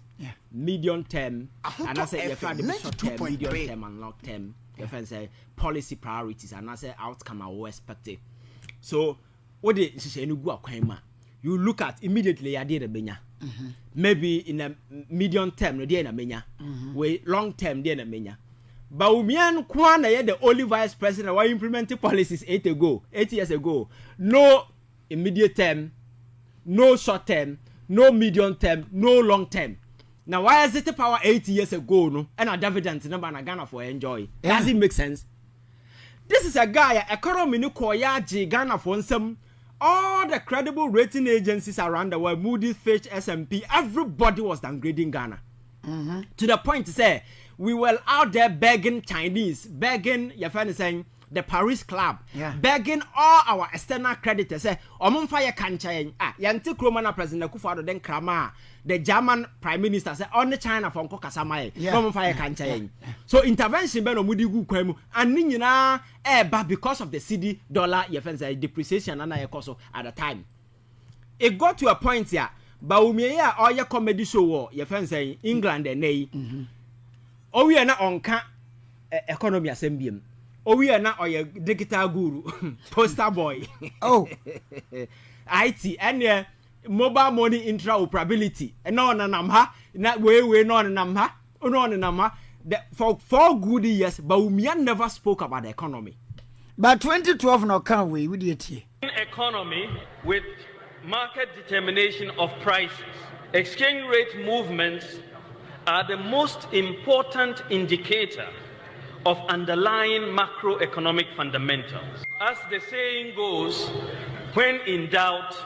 medium term and I say you find the short term medium term and long term. If I say policy priorities and I say outcome I will expect it. So what they say you look at immediately I did a benya. Maybe in a medium term no na menya. We long term na menya. But Umian Kwana the only vice president who implemented policies 8 years ago. No immediate term, no short term, no medium term, no long term. Now, why is it the power 8 years ago, no? And a dividend number and Ghana for enjoy. Does it make sense? This is a guy, economy no koyaji Ghana for some. All the credible rating agencies around the world, Moody's, Fitch, S&P, everybody was downgrading Ghana. To the point to say, we were out there begging Chinese, begging, your friend is saying, the Paris Club, begging all our external creditors, say, Otumfo kanchayen, yanti kromana President Akufo-Addo den krama, the German Prime Minister say, on the China from Kokasamaye, Otumfo kanchayen. So intervention be no mudi gu kwemu, and ni nyina because of the CD dollar, your friends say depreciation and ekoso at the time. It got to a point here, Bawumia all your comedy show, your friends say England and nay. Oh, we are not on economy assembly. Oh, we are not a digital guru, poster boy. Oh, IT and mobile money interoperability. And no, namha, not way, no, namha, no, namha. For 4 good years, Bawumia never spoke about the economy. But 2012 no can we with it. Economy with market determination of prices, exchange rate movements are the most important indicator of underlying macroeconomic fundamentals. As the saying goes, when in doubt,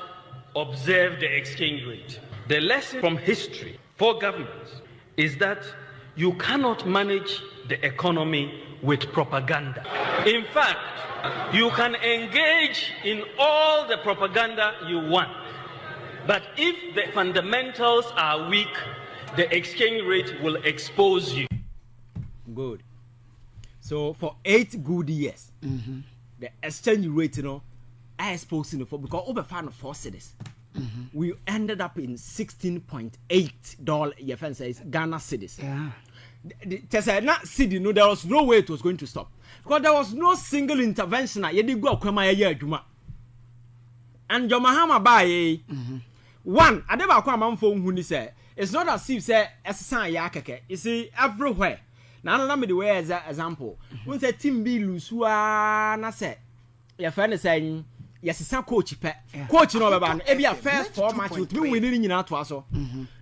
observe the exchange rate. The lesson from history for governments is that you cannot manage the economy with propaganda. In fact, you can engage in all the propaganda you want, but if the fundamentals are weak, the exchange rate will expose you. Good. So for 8 good years, the exchange rate, I exposed for because over 4 cities. We ended up in $16.8. Your friend says Ghana cedis. Yeah. Not city, there was no way it was going to stop because there was no single intervention. You did go Juma and your Mahama by one. I never come on phone who say it's not as if say SSI yakeke. You see everywhere. Now let me the way as an example. When the team be lusua na say your friend is saying. Yes, it's a coach. Coach, no, about every first 4 matches with me winning in our so.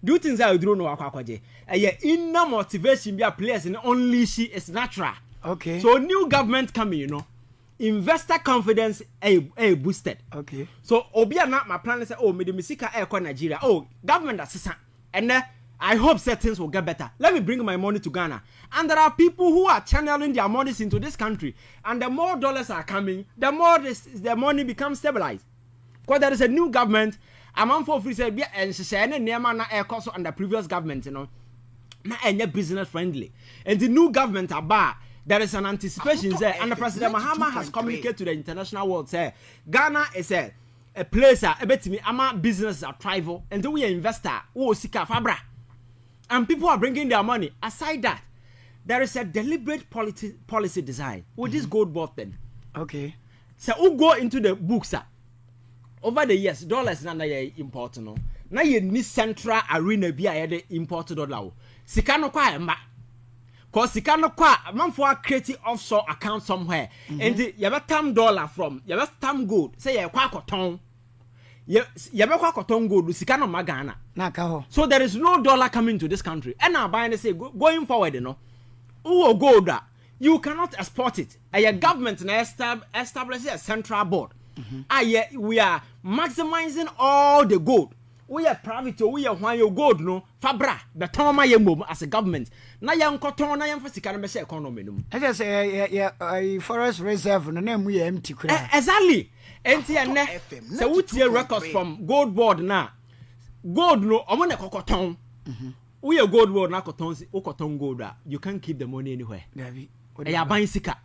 Do things I don't know. Aquaje. Inner motivation be a players and only she is natural. Okay. So new government coming, investor confidence a boosted. Okay. So Obia not my plan is oh, me the Misika air Nigeria. Oh, government assistant. And I hope things will get better. Let me bring my money to Ghana. And there are people who are channeling their monies into this country. And the more dollars are coming, the more the money becomes stabilized. Because there is a new government. I'm for free said, and she said, air cost under previous government, not any business friendly. And the new government are bad. There is an anticipation there. And the President Mahama has communicated to the international world, say, Ghana is a place, a bit me, ama business are tribal. And then we are investor, oh, Sika Fabra. And people are bringing their money. Aside that, there is a deliberate policy design with this gold board thing. Okay. So we go into the books. Over the years, dollars na important. Now you need central arena be a imported dollar. Sikano kwa emba. Cause sikano kwa man for create offshore account somewhere. And you have a dollar from you have a gold. Say you kwa cotton. You have a cotton gold. Sikano magana. So there is no dollar coming to this country. And now buying say going forward, who gold you cannot export it. A government establishes a central board. We are maximizing all the gold. We are private. We are why your gold fabra. The toma yemo as a government. Na yang cotton na yang fasikana mese economy no. I just say forest reserve no name we empty. Exactly. Empty and so we see records from gold board now. Gold no omone cotton. We are gold board na cotton gold. You can't keep the money anywhere. They are buying sika,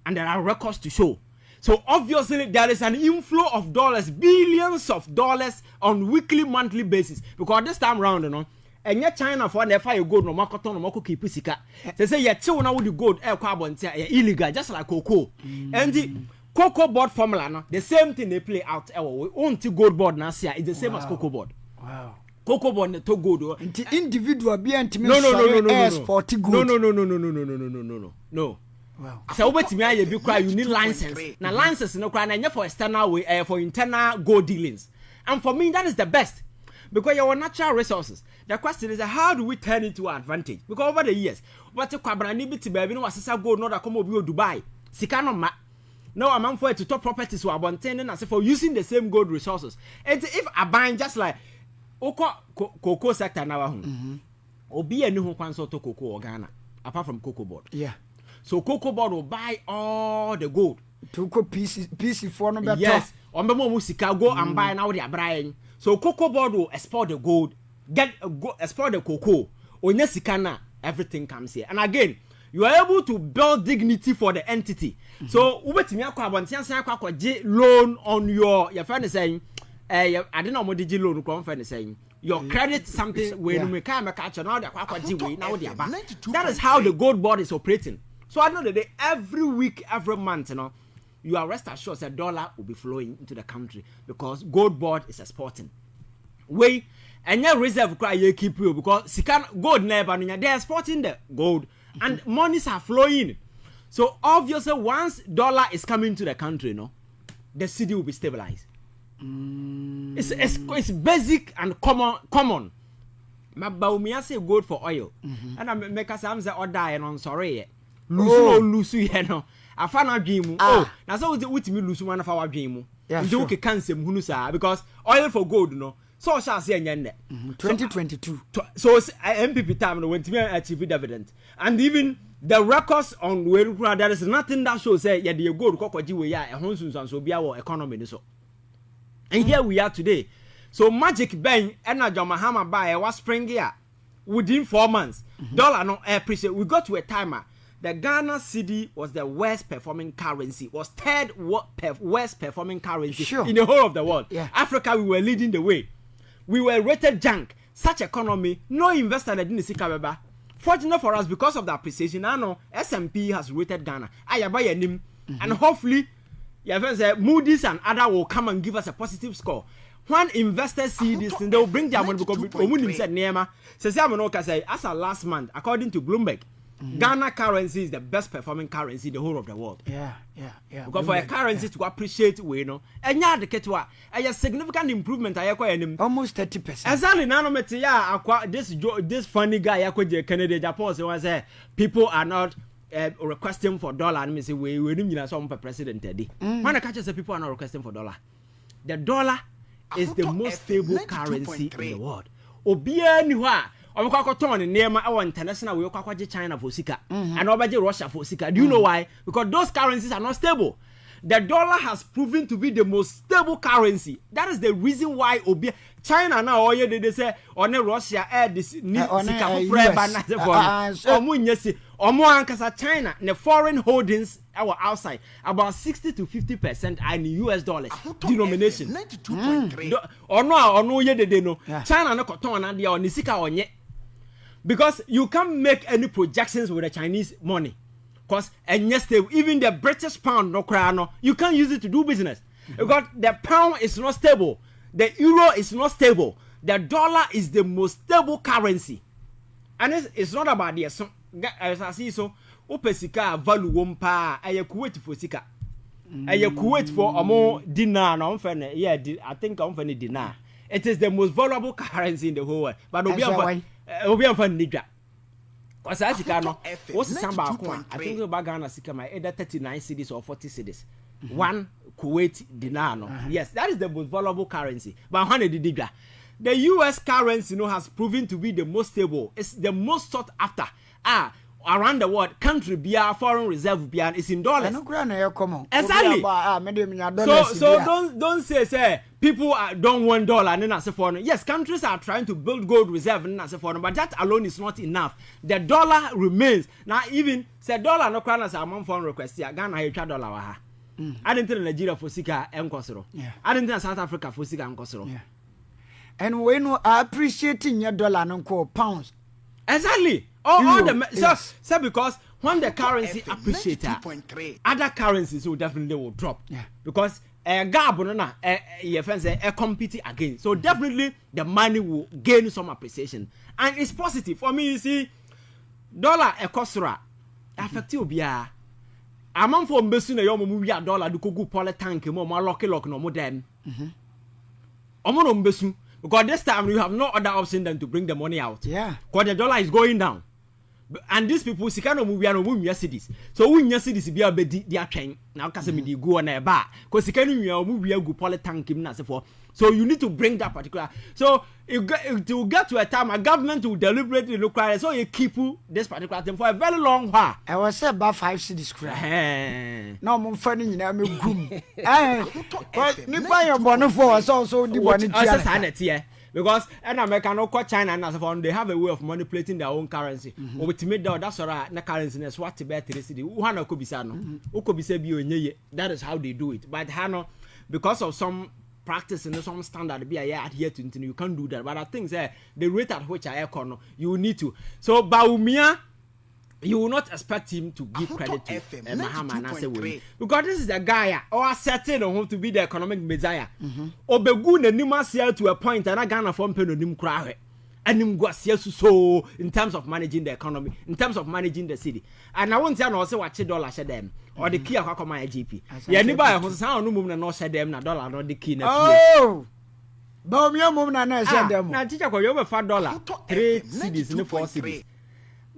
and there are records to show. So obviously there is an inflow of dollars, billions of dollars on weekly, monthly basis. Because this time round, and yet China for the fire gold no market no more keep sika. They say chill now with the gold air carbon illegal, just like cocoa. And the cocoa board formula, the same thing they play out. We own the gold board now. It's the same as cocoa board. Wow. Cocoa board to gold. Individual be No. Wow. So what me you need license. Now license no cry for external way for internal gold dealings. And for me that is the best. Because your natural resources. The question is how do we turn it to our advantage? Because over the years, what the kwabrani bit baby no asesa gold no da come obi Dubai. Sika no ma. Now I'm for it to top properties who are maintaining as for using the same gold resources. And if I buy just like cocoa sector now obi eni ho kwan so to cocoa or Ghana apart from cocoa board. Yeah. So cocoa board will buy all the gold. To go PC for no better. Yes. On the musika go and buy now they are buying. So cocoa board will export the gold, export the cocoa. On sikana, everything comes here. And again, you are able to build dignity for the entity. So ubetimi akwa abontiansan akwa loan on your friend is saying I don't know what digi loan ko friend is saying. Your credit something when we can catch now the akwa way now they are back. That is how the gold board is operating. So I know that every week, every month, you are rest assured that dollar will be flowing into the country because gold board is exporting. And your reserve cry you keep you because gold never they are exporting the gold and monies are flowing. So obviously once dollar is coming to the country, the city will be stabilized. It's basic and common. But say gold for oil. And I make us say order and on sorry. Lose afana dream na so with me lose one of our dream nti we can say hunu sa because oil for gold So shall say yen 2022. So MPP time no when to achieve dividend. And even the records on where there is nothing that shows say yeah the gold kokoji we ya e honsun so be our economy so. And here we are today. So magic bang and na John Mahama buy was spring here within 4 months. Dollar no appreciate. We got to a timer. The Ghana cedi was the worst performing currency, was third worst performing currency in the whole of the world. Yeah. Africa, we were leading the way. We were rated junk. Such economy, no investor didn't see Kabeba. Fortunate for us because of the appreciation. I know S&P has rated Ghana. I buy a name, and hopefully, Moody's and other will come and give us a positive score. When investors see this, they will bring their money because Omunim said Nema. Says as of last month, according to Bloomberg, Ghana currency is the best performing currency in the whole of the world. Yeah. Because Bloomberg, for a currency to appreciate, we know, and yeah, the ketwa, a significant improvement. I acquire almost 30%. Exactly. Now, this funny guy, I could Canada, Japan, so I say people are not requesting for dollar. And me say we need some president Teddy. When I catch say people are not requesting for dollar, the dollar is the most stable currency in the world. Obia niwa. Turn in near our international we China for Sika and over Russia for Sika. Do you know why? Because those currencies are not stable. The dollar has proven to be the most stable currency. That is the reason why China now all year they say on Russia this China the foreign holdings our outside about 60 to 50% are in US dollars denomination. 92.3 or no year they know China no cotton and they on Sika on yet. Because you can't make any projections with the Chinese money. Because and yes, even the British pound no crown, you can't use it to do business. Because the pound is not stable, the euro is not stable, the dollar is the most stable currency. And it's not about the as I see so opesika value wompa aye Kuwait for sika. Aye Kuwait for omo dinar no mfene yeah I think mfene dinar. It is the most valuable currency in the whole world. But obi amfan nidwa. Because as you can know, what's the samba? I think the Ghana sika my either 39 cedis or 40 cedis. One Kuwait dinar. No? Yes, that is the most valuable currency. But the US currency has proven to be the most stable. It's the most sought after. Around the world, country beer, foreign reserve beer is in dollars. Exactly. So don't say people don't want dollar and then foreign. Yes, countries are trying to build gold reserve and as foreign, but that alone is not enough. The dollar remains. Now even say dollar no crown as a month foreign request here. Ghana $1 I didn't tell Nigeria for sika enkosoro. I didn't tell South Africa for sika enkosoro. And when we are appreciating your dollar no pounds. Exactly. All the so because when the currency appreciates, other currencies will definitely drop. Yeah. Because gap your friends compete again. So definitely the money will gain some appreciation. And it's positive. For me, you see, dollar ekosura affected obia. Among for mbesuna yo mo wi dollar du kogu pole tank mo lock no mo dem. Omo no mbesu. Because this time you have no other option than to bring the money out. Yeah. Because the dollar is going down. And these people sikano mu wi no mu cities. So we nya cities bi abedi dia twen. Now kase me di go na eba. Because sikano wi mu wi agu pole tank na se for. So you need to bring that particular. So it will get to a time a government will deliberately look at it. So you keep this particular thing for a very long while. I was say about 5 cities cry. No more funny in me gum. But you buy your bonnet for us also the bonnet. Because and America no China and as they have a way of manipulating their own currency. Or with me that's all na currency is what better city. Uhana could be sano. Uko be say bi that is how they do it. But Hano because of some practice and some standard be adhere to you can't do that. But I think the rate at which I econo you need to. So Baumia you will not expect him to give credit to Mahama because this is the guy or certain on him to be the economic messiah. Obegu na nimasia to a point and I Ghana from penonim cry and him go so in terms of managing the economy, in terms of managing the city. And I won't say also watch $1 share them or the key of my GP. Yeah, anybody who sound no movement no share them na dollar no the key. Oh, Baumia movement na share them. Now teacher go over $5 3 cities in the 4 cities.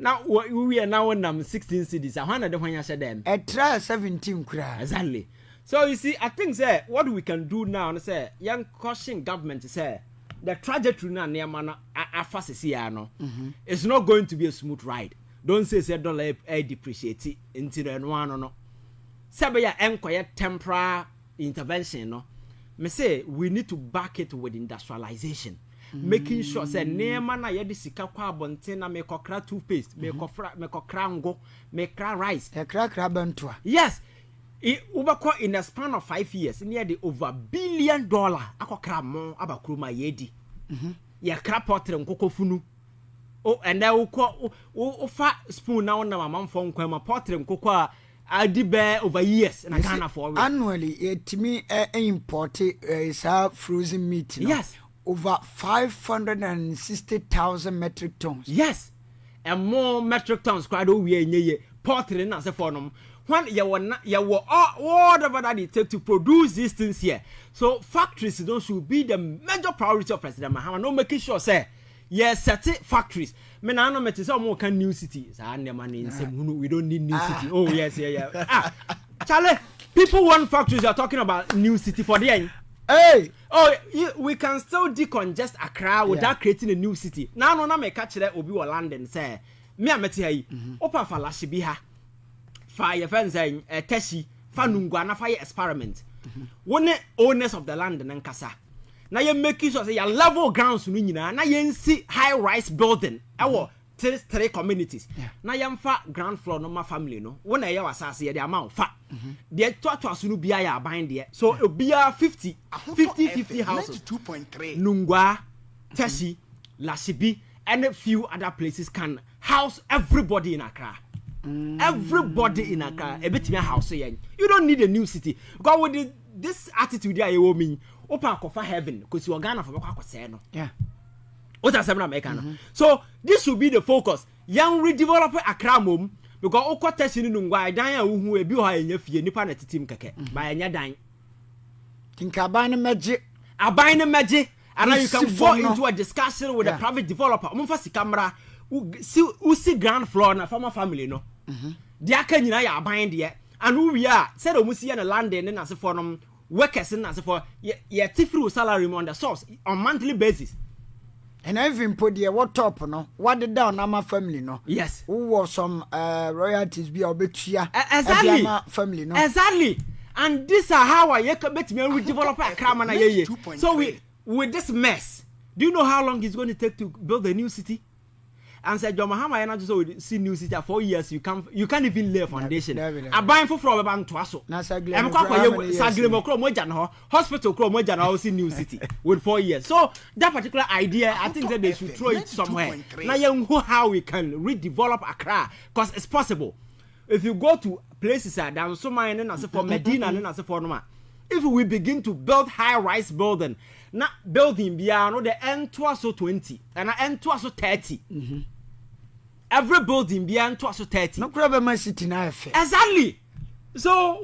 Now we are now on 16 cities. I wonder when you said them. A try 17 cry. Exactly. So you see, I think what we can do now is say young caution government say the trajectory na neema na afasisi ya no it's not going to be a smooth ride. Don't say dollar depreciate into no sabe ya enkoye temporary intervention no me say we need to back it with industrialization, making sure say neema na ye de sika kwa abonten na me kokra toothpaste me kokra ngo me kra rice e kra bantua. Yes, ubako in a span of 5 years near the over $1 billion akokra mo abakroma yedi ya kra potre nkoko funu. Oh, and then we fat spoon now na mama phone kwema potre nkoko a adibe over years na Ghana for annually it me import is frozen meat, no? Yes, over 560,000 metric tons. Yes, and more metric tons quite we nye potre na se for no when you were whatever that it take to produce these things here. So factories don't should be the major priority of President Mahama. No making sure say yes, certain factories. Me na no meti say o can new city. We don't need new city. Oh yes, yeah. Charlie, people want factories. You are talking about new city for the end. Hey, we can still decongest Accra without creating a new city. Now no na me catch that obi wa London say me ameti hai. Opa fa lashibi ha. Fire fence teshi fanungwa na fire experiment. One owners of the land and kasa. Na ye make sure say ya level grounds no nyina na ye nsi high rise building. Ewo three communities. Na ye mfa ground floor no ma family no. Wona ye wasase ye de amount fa. De to aso no bia ya aban de. So obia 50 houses. 2.3. Nungwa, Teshi, Lashibi and a few other places can house everybody in Accra. Everybody in Accra, a bit in a house. You don't need a new city. Because with this attitude, you mean open for heaven because you are Ghana for Kocaine. Yeah. What are some American? So this will be the focus. Young redevelop Accra mum because Oko Teshi Nungwa, Danya who will be high in your fear, Nipan at Team Keke by a dying. Think abine magic. Abine magic, and now you can fall into a discussion with a private developer. Mumfasi camera. Who see ground floor na former family no dia kan nyina ya aban de and who we are said o musi na land na se for no workers na se for ye tifru salary on the source on monthly basis and even put the what top no what the down na my family no. Yes, who was some royalties be obetua exactly family no exactly, and this are how I bet me we develop a crama na ye. So we with this mess, do you know how long it's going to take to build a new city? And said John Mahama and I just see new city 4 years you can't even lay a foundation. A buying for from bank to aso. I'm hospital see new city with 4 years. So that particular idea, I think that they should throw it somewhere. Now you know how we can redevelop Accra because it's possible. If you go to places down so many and for Medina and for Noma, if we begin to build high-rise building, not building beyond the N2 20 and N2 30. Every building beyond 30. No problem, my city now. Exactly. So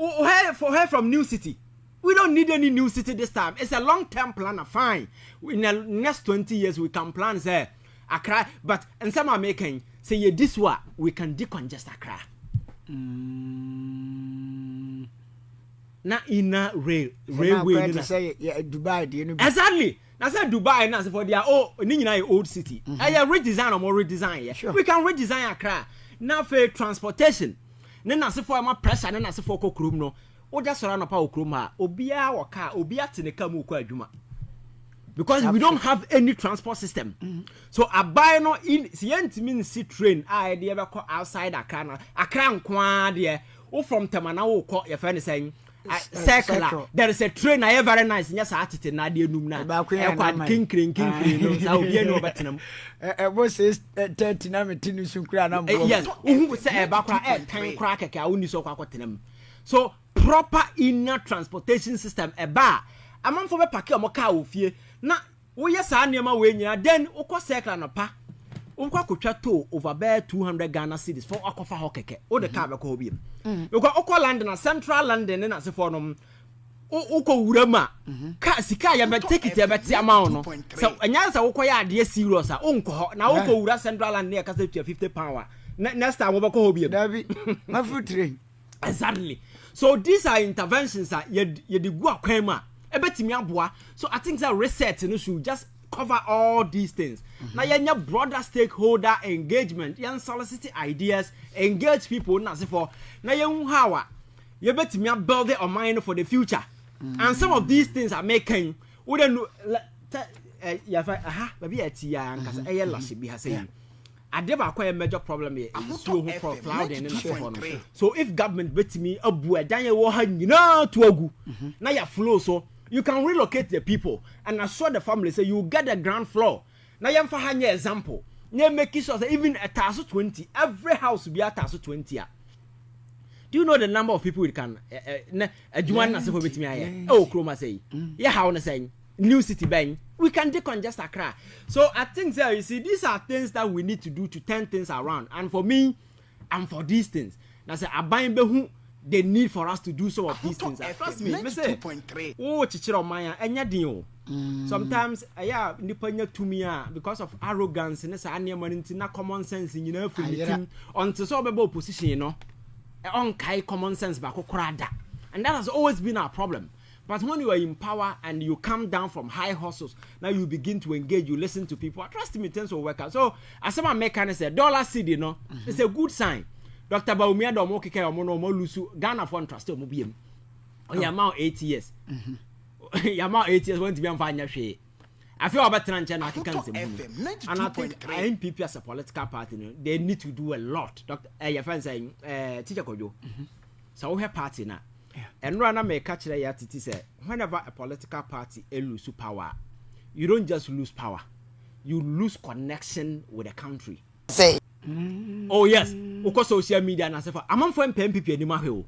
for her from new city, we don't need any new city this time. It's a long-term plan. Fine. In the next 20 years, we can plan there. Accra, but and some are making say this one we can decongest Accra. Na ina railway to say Dubai, do you know? Exactly. I said Dubai na for their old city. I redesign or more redesign. Sure. We can redesign Accra. Now for transportation. Then as for my pressure, then as for Kokrum no. O just surround up our Kruma. Obia or car, Obia Tinekamu Kwajuma. Because we don't have any transport system. So I buy no in Ntim see train. I the ever call outside Accra. Accra Nkwa there. O from Temana call your friend saying circular. There is a train I very nice. Yes, I at it na de num na. King no. Sa obi no betenam. What says 30 na metinu sunkra na mbo. Yes, who say e ba kwa e tan kra keke a woni so kwa kwatenam. So proper inner transportation system e ba amanfo be park o car ofie na wo yes anema we nyina then ukọ circular no pa. Unkwa kotwa to over bare 200 Ghana cedis for akofa ho keke o de car be ko obi because ukọ land na central London na se for no ukọ wurama ka sika ya be take it be ti amount no so anyansa ukọ ya ade serious a unkọ ho na ukọ wura central London na ka say £50 next time we be ko obi David my food train exactly. So these are interventions that ye de gu akwan ma e betimi aboa. So I think that research no should just cover all these things. Now you broader stakeholder engagement, you solicit ideas, engage people. Now you how you bet me build it on mind for the future. And some of these things are making wouldn't maybe a tia and cause a lassie be saying. I never quite a major problem here. For flooding and so if government bet me a boy, Daniel Wahan, you know, to a goo. Now you flow so you can relocate the people and assure the family say you get the ground floor. Now you have for example. You make sure that even a 20, every house will be a 20. Do you know the number of people we can oh Chroma say yeah how on saying new city bank we can decongest Accra. So I think you see these are things that we need to do to turn things around, and for me and for these things now say aban behu the need for us to do some of these things. Trust me, me say oh chichiro maya enya din o. Sometimes yeah nipa to me because of arrogance and say anya na common sense you know from until so be opposition you know on common sense back and that has always been our problem. But when you are in power and you come down from high hustles, now you begin to engage, you listen to people. Trust me, things will work out. So as someone make kind of say $1 you know, it's a good sign. Dr. Baumia Domo Kike Omono Molusu Ghana for trust to Mubium. Oh yeah, now 8 years. Yeah, now 8 years went to be on fine share. I feel about Tranchana and I think NPP as a political party, they need to do a lot. Dr. Your friend saying, Teacher Kojo. So we have party now. And Rana may catch the yatiti say, whenever a political party loses power, you don't just lose power, you lose connection with the country. Say, oh yes, because social media and stuff. I'm on for MPP anymore.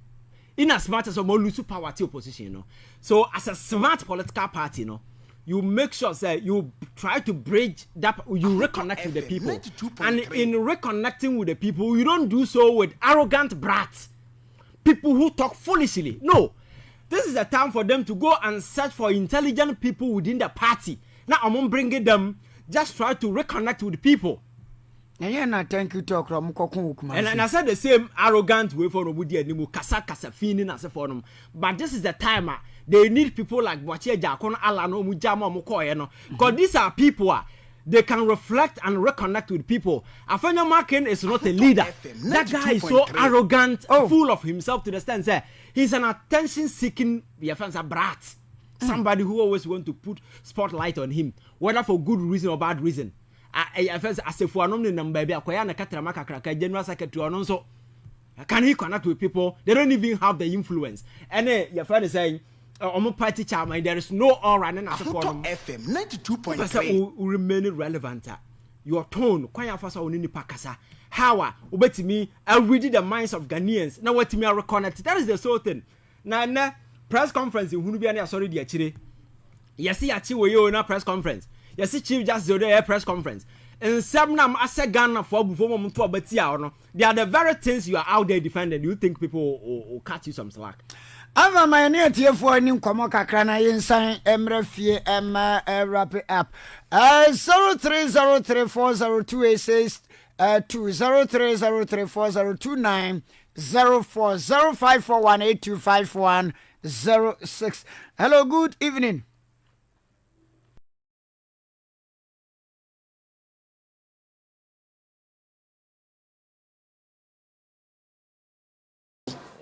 In as much as more lose power to opposition, you know. So as a smart political party, you know, you make sure that you try to bridge that, you reconnect with the people, and in reconnecting with the people, you don't do so with arrogant brats. People who talk foolishly. No, this is a time for them to go and search for intelligent people within the party. Now I'm bringing them. Just try to reconnect with people. And thank you talk from and I said the same arrogant way for nobody anymore. Kasa feeling as a forum. But this is the time they need people like Boachie Jakon Alano Mujama Mukoyeno. Because these are people. They can reflect and reconnect with people. Afenya Markin is not a leader. That guy is so arrogant, full of himself to the extent that he's an attention-seeking brat. Somebody who always wants to put spotlight on him, whether for good reason or bad reason. Can he connect with people? They don't even have the influence. And your friend is saying, party chairman, there is no aura and FM 92.3 will remain relevant. Your tone, kwanya fasa onini pakasa. How obeti me, I read the minds of Ghanaians. Now what me are reconnect. That is the sort thing. Na press conference in Hunubiani sorry di achire. Yesi achiwe yo na press conference. Yesi chief just the press conference. And some nam ase Ghana for before mum to obeti no. They are the very things you are out there defending. You think people will cut you some slack. Ava my near tier for any Komo Kakrana insign Emrefie Emma wrap it up. 03034028 203034029040 0541825106. Hello, good evening.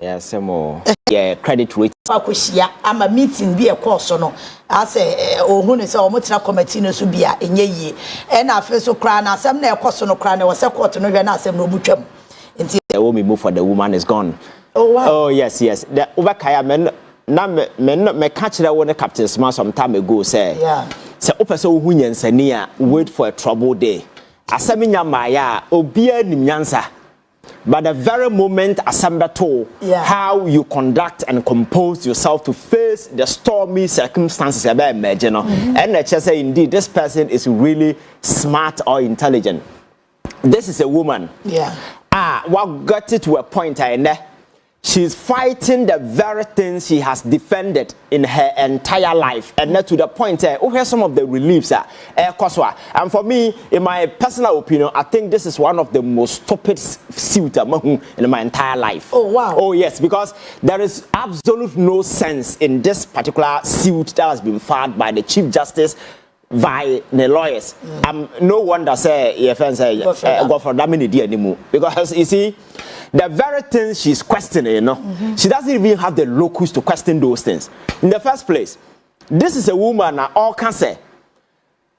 Yeah, some more. Yeah, credit rate. I'm a meeting be a course or no. I say, oh, who is our much committee no subia in ye. And I feel so crying. I some near course no crying. Was a quarter no, and I say no muchum. The woman move for the woman is gone. Oh, wow. Oh, yes. The Ubakaya men, me catch that one CaptainSmart some time ago, say. Yeah. Say, Opeso Hunyan Sania, wait for a trouble day. Asaminya Maya, Obia Nimyansa. But the very moment Asamba how you conduct and compose yourself to face the stormy circumstances about imagine, and I just say indeed this person is really smart or intelligent. This is a woman. Yeah. What got it to a point she's fighting the very things she has defended in her entire life, and to the point here's some of the reliefs and for me, in my personal opinion, I think this is one of the most stupid suit in my entire life. Oh wow. Oh yes, because there is absolute no sense in this particular suit that has been filed by the Chief Justice by the lawyers. No wonder say your friend say go for that many anymore, because you see the very things she's questioning, you know, she doesn't even have the locus to question those things. In the first place, this is a woman that all can say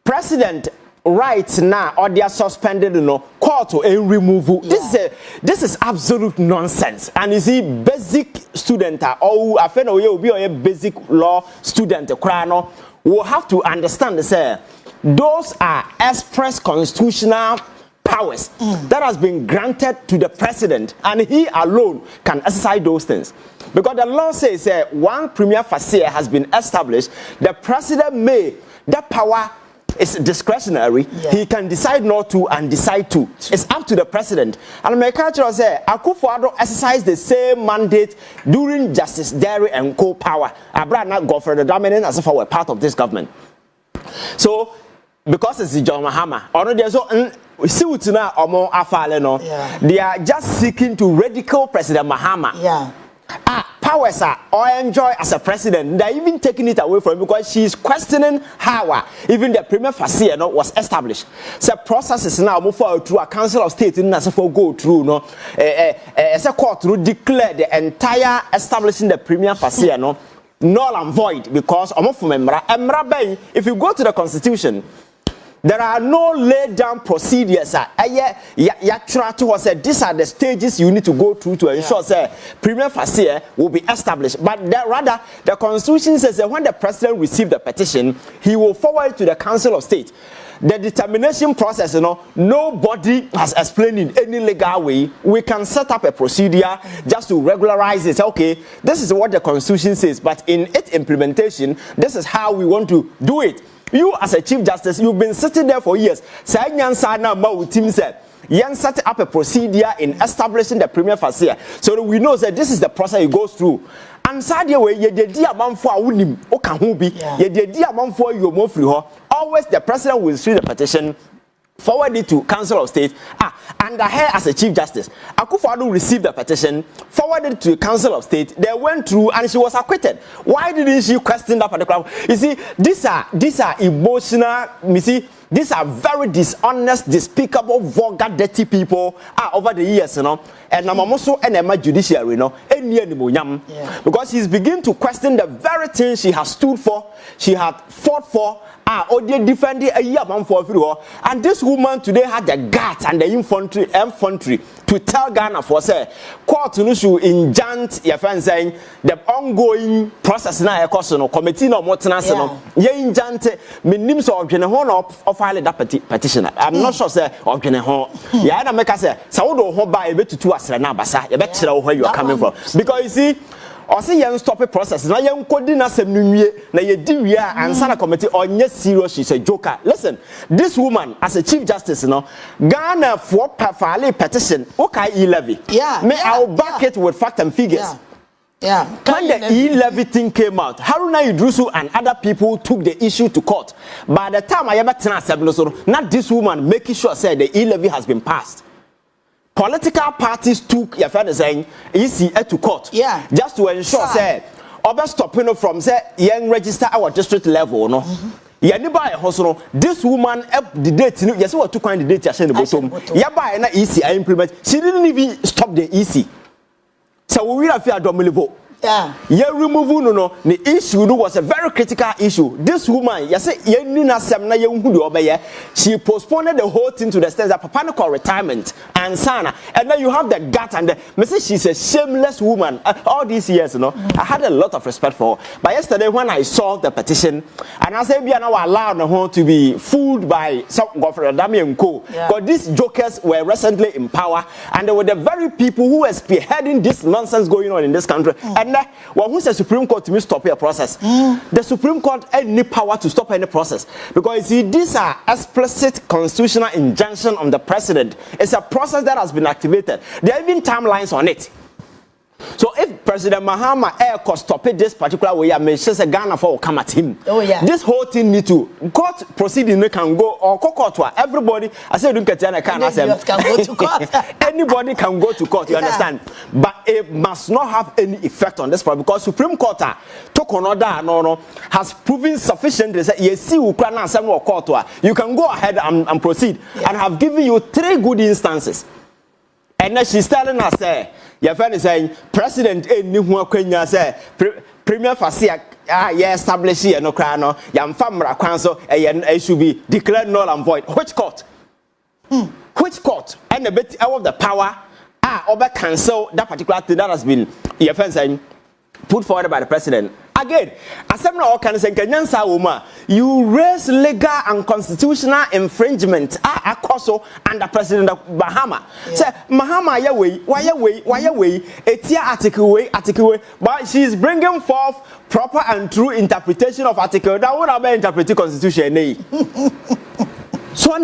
president right now or they are suspended, you know, court to removal. This is absolute nonsense. And you see, basic student or I feel you will be a basic law student will have to understand say those are express constitutional powers that has been granted to the president, and he alone can exercise those things. Because the law says one premier facie has been established, the president may, that power is discretionary. He can decide not to and decide to. It's up to the president. And my culture say Akufo-Addo exercised the same mandate during Justice Derry and Co power. Abraham not go for the dominant as if I were part of this government. So because it's John Mahama, they are just seeking to ridicule President Mahama. Powers are or enjoy as a president. They're even taking it away from him because she's questioning how even the premier facie was established. So processes now move forward through a council of state in as for go through as a court to declare the entire establishing the premier facie null and void, because if you go to the constitution, there are no laid down procedures. These are the stages you need to go through to ensure premier facie will be established. But rather, the constitution says that when the president receives the petition, he will forward it to the Council of State. The determination process, nobody has explained in any legal way. We can set up a procedure just to regularize it. Okay, this is what the constitution says, but in its implementation, this is how we want to do it. You as a Chief Justice, you've been sitting there for years. Set up a procedure in establishing the premier facie, so that we know that this is the process it goes through. And sadly, always the president will receive the petition, forward it to Council of State. And her as a Chief Justice, Akufo-Addo received the petition, forwarded it to the Council of State. They went through and she was acquitted. Why didn't she question that particular? You see, these are emotional. You see, these are very dishonest, despicable, vulgar, dirty people over the years, And I'm also an Judiciary, because she's beginning to question the very thing she has stood for, she had fought for. Or they defended a year for everyone. And this woman today had the guts and the infantry to tell Ghana for say court to injant your friend saying the ongoing process now committee no more ye injant names of of file that petition. I'm not sure say of yeah na make say do ho ba e betutu asre na basa ye be kire where you are coming from, because you see or say you stop a process now you coding na sem nwie na ye di wi a ansa na committee onye serious, she's a joker. Listen, this woman as a Chief Justice Ghana for file petition okay e-levy, I'll back it with fact and figures. When the e-levy thing came out, Haruna Idrisu and other people took the issue to court. By the time I ever not this woman making sure say the e-levy has been passed. Political parties took your friend saying ECA to court, just to ensure say over stopping from say young register our district level, this woman the date, yes, what to find the date the bottom. Na ECA implement. She didn't even stop the EC. So we have fear domilivo. Removal the issue was a very critical issue. This woman, she postponed the whole thing to the extent that Papa called retirement and sana. And then you have the gut and the message. She's a shameless woman. All these years, I had a lot of respect for her. But yesterday when I saw the petition, and I said, we are now allowed her to be fooled by some government and Co. Because these jokers were recently in power, and they were the very people who were spearheading this nonsense going on in this country. And well, who's the Supreme Court to stop a process? The Supreme Court had no power to stop any process, because you see, these are explicit constitutional injunction on the president. It's a process that has been activated. There are even timelines on it. So if President Mahama could stop it this particular way, I may say Ghana for come at him. Oh yeah. This whole thing need to court proceeding can go or court. Everybody, Asiedu Nketia can go to court. Anybody can go to court. You understand? But it must not have any effect on this problem because Supreme Court took another no has proven sufficiently that you see Ukraine some court. You can go ahead and proceed and have given you 3 good instances. And then she's telling us, your friend is saying, President say, Premier Fasia, establish here no crano, Yam Famra Council, it should be declared null and void. Which court? Which court? And a bit out of the power, over cancel that particular thing that has been, your friend saying, put forward by the president. Again, as some now can say, you raise legal and constitutional infringement under President Mahama. Say, Mahama, why away, article way, but she is bringing forth proper and true interpretation of article that would have interpreted constitution. So,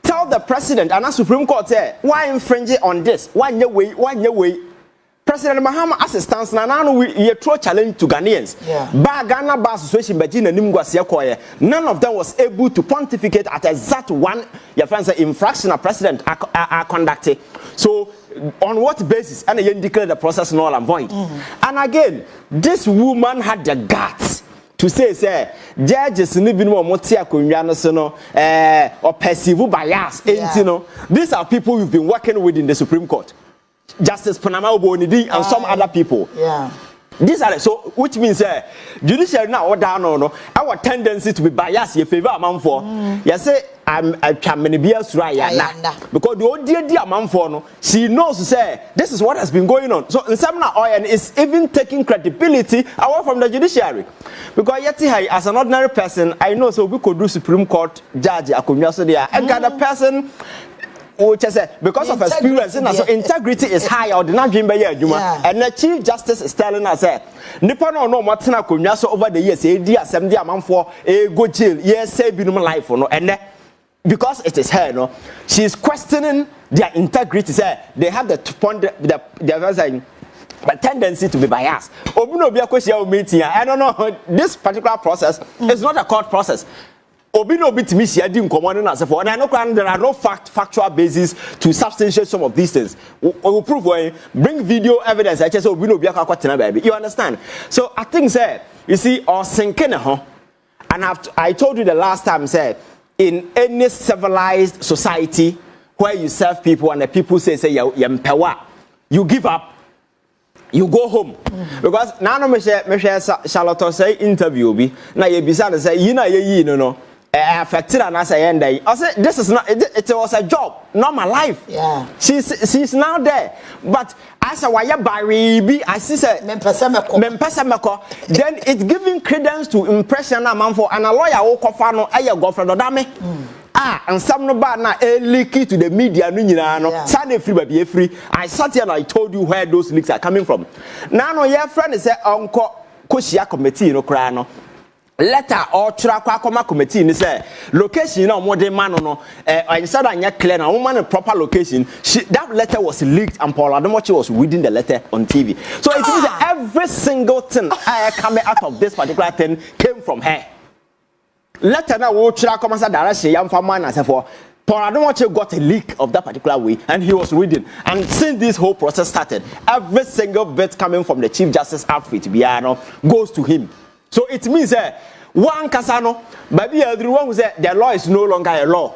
tell the president and the Supreme Court, why infringe on this? Why way? President Mahama assistance now we throw challenge to Ghanaians. Ba Ghana Bar Association Bajina Nimgwasia Koye. None of them was able to pontificate at exact one your friends infraction a president are conducted. So on what basis? And they declare the process null and void. And again, this woman had the guts to say judges ni bi no mote akonwa no so no or perceive bias. These are people you've been working with in the Supreme Court. Justice Panama Obonidi and some other people. These are so, which means judiciary now or down no our tendency to be biased in favor of man for. Yes, say I can many beers right because the old dear man for no she knows say this is what has been going on. So in some ON is even taking credibility away from the judiciary because yet as an ordinary person I know so we could do Supreme Court judge akonwa so there and the person. Which I said, because of experience, so integrity is high or the not dream by and the Chief Justice is telling us Nippon no Martina Kunyaso over the years, a dear 70 a month for a good jail, yes, say minimum life for no, and because it is her, no, she's questioning their integrity. They have the tendency to be biased. I don't know, this particular process is not a court process. Obino bit me she didn't come on and as for and I know there are no factual basis to substantiate some of these things. We will prove why bring video evidence. I just say Obino Biaka Kwatina baby. You understand? So I think you see or sinking and I told you the last time in any civilized society where you serve people and the people say you give up. You go home because now me share Charlotte say interview bi na ye bisa say you know affected and as I end I say this is not it was a job not my life. She's now there but as a wire baby I see say mempesemeko then it's giving credence to impression man for and a lawyer who kofa no e girlfriend odame and some no bad na leaky to the media no nyina no say free baby free. I sat here and I told you where those leaks are coming from. Now no your friend say onko koshia committee no kra no letter or trakwa committee ni say location na omode man no instead anya clear na woman proper location that letter was leaked and Paul Ademochi was reading the letter on TV. So it means that every single thing coming out of this particular thing came from her. Letter now wo trakwa masa direction yam fa man as for Paul Ademochi got a leak of that particular way and he was reading. And since this whole process started, every single bit coming from the Chief Justice outfit Biano goes to him. So it means one Casano, baby everyone who said the law is no longer a law.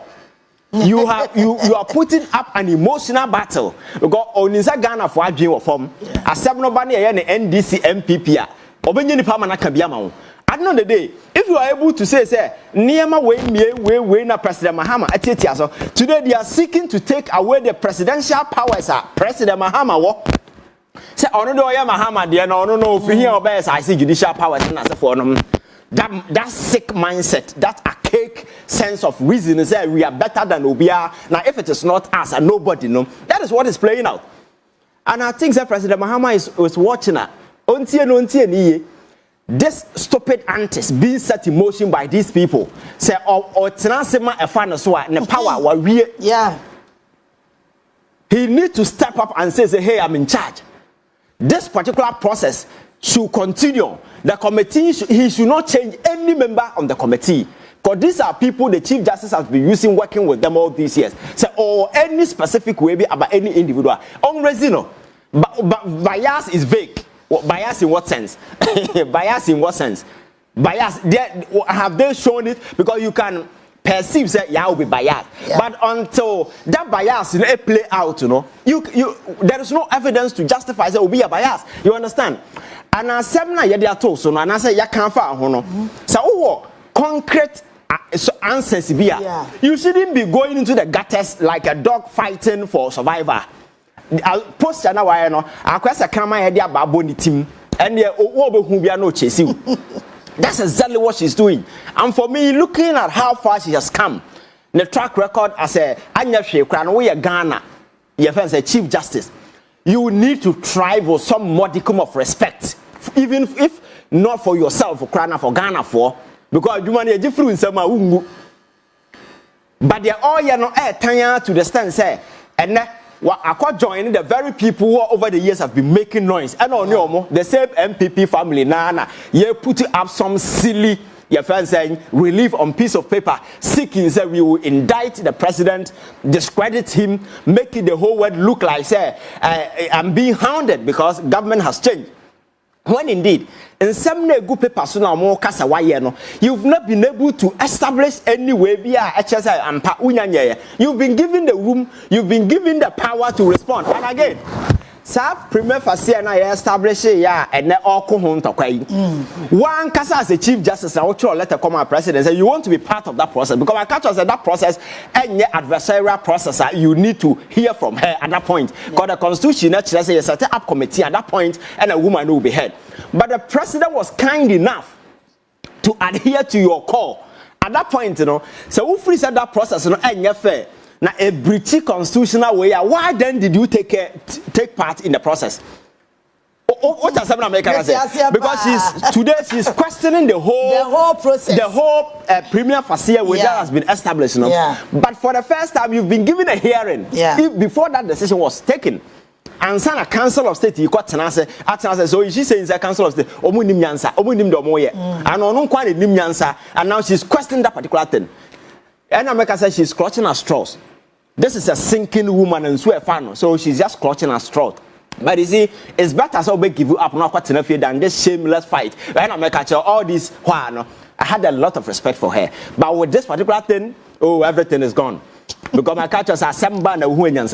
You are putting up an emotional battle because onisa Ghana for a form. As seven nobody NDC MPP obenye ni pama na kabiama. At the end of the day, if you are able to say Niema way na President Mahama atiatia so today they are seeking to take away the presidential powers. President Mahama wo say ono do ya Mahama de na ono no fi here obey I see judicial powers na say for no that sick mindset, that archaic sense of reason is that we are better than Obia. Now if it is not us and nobody no, that is what is playing out. And I think that President Mahama is watching her. This stupid antics being set in motion by these people say or tenasema e fa no so a ne power wa wie. He need to step up and say hey I'm in charge. this particular process should continue. The committee, he should not change any member on the committee. Because these are people the Chief Justice has been using, working with them all these years. So, or any specific way about any individual. On Resino, bias is vague. Bias in what sense? Bias in what sense? Bias, have they shown it? Because you can perceive that yeah, will be biased. Yeah. But until that bias play out, there is no evidence to justify that will be a bias. You understand? And I said, and I say, you can't find so concrete answers here. Yeah. You shouldn't be going into the gutters like a dog fighting for survivor. I'll post now, I know. I quest a camera idea about Bonnie team, and yeah, who be no chasing. That's exactly what she's doing. And for me, looking at how far she has come, the track record as a Anya Shekran, we are Ghana, your friends, a Chief Justice, you need to try for some modicum of respect, even if not for yourself, for Ghana, for Ghana, for because you want a different some. But they're all to the stand, say, and I could join the very people who over the years have been making noise. And on your the same MPP family, Nana, you put up some silly, your friend saying, relief on piece of paper, seeking that we will indict the president, discredit him, making the whole world look like, say, I'm being hounded because government has changed. When indeed, in some good papers, you've not been able to establish any way via HSI and Paunyanya. You've been given the room, you've been given the power to respond. And again, Sir Premier Fasiana established and they all come home to one Casa as a Chief Justice, I will throw a letter come our president and you want to be part of that process because I catch us at that process and your adversarial process you need to hear from her at that point. Because the Constitution actually says set up committee at that point and a woman will be heard. But the president was kind enough to adhere to your call at that point, so who free said that process and fair. Now, a British constitutional way, why then did you take part in the process? What does America say? Because she's questioning the whole process, the whole premier facia way that has been established. But for the first time, you've been given a hearing before that decision was taken. And son a council of state, you got Tanase, so she says a council of state, Omunim Yansa, Omunim Domoye, and on quite Nim Yansa, and now she's questioning that particular thing. And America says she's clutching her straws. This is a sinking woman and swear fan, so she's just clutching her straws. But you see, it's better so we give you up not quite enough than this shameless fight. When America all this I had a lot of respect for her. But with this particular thing, everything is gone. Because my catchers are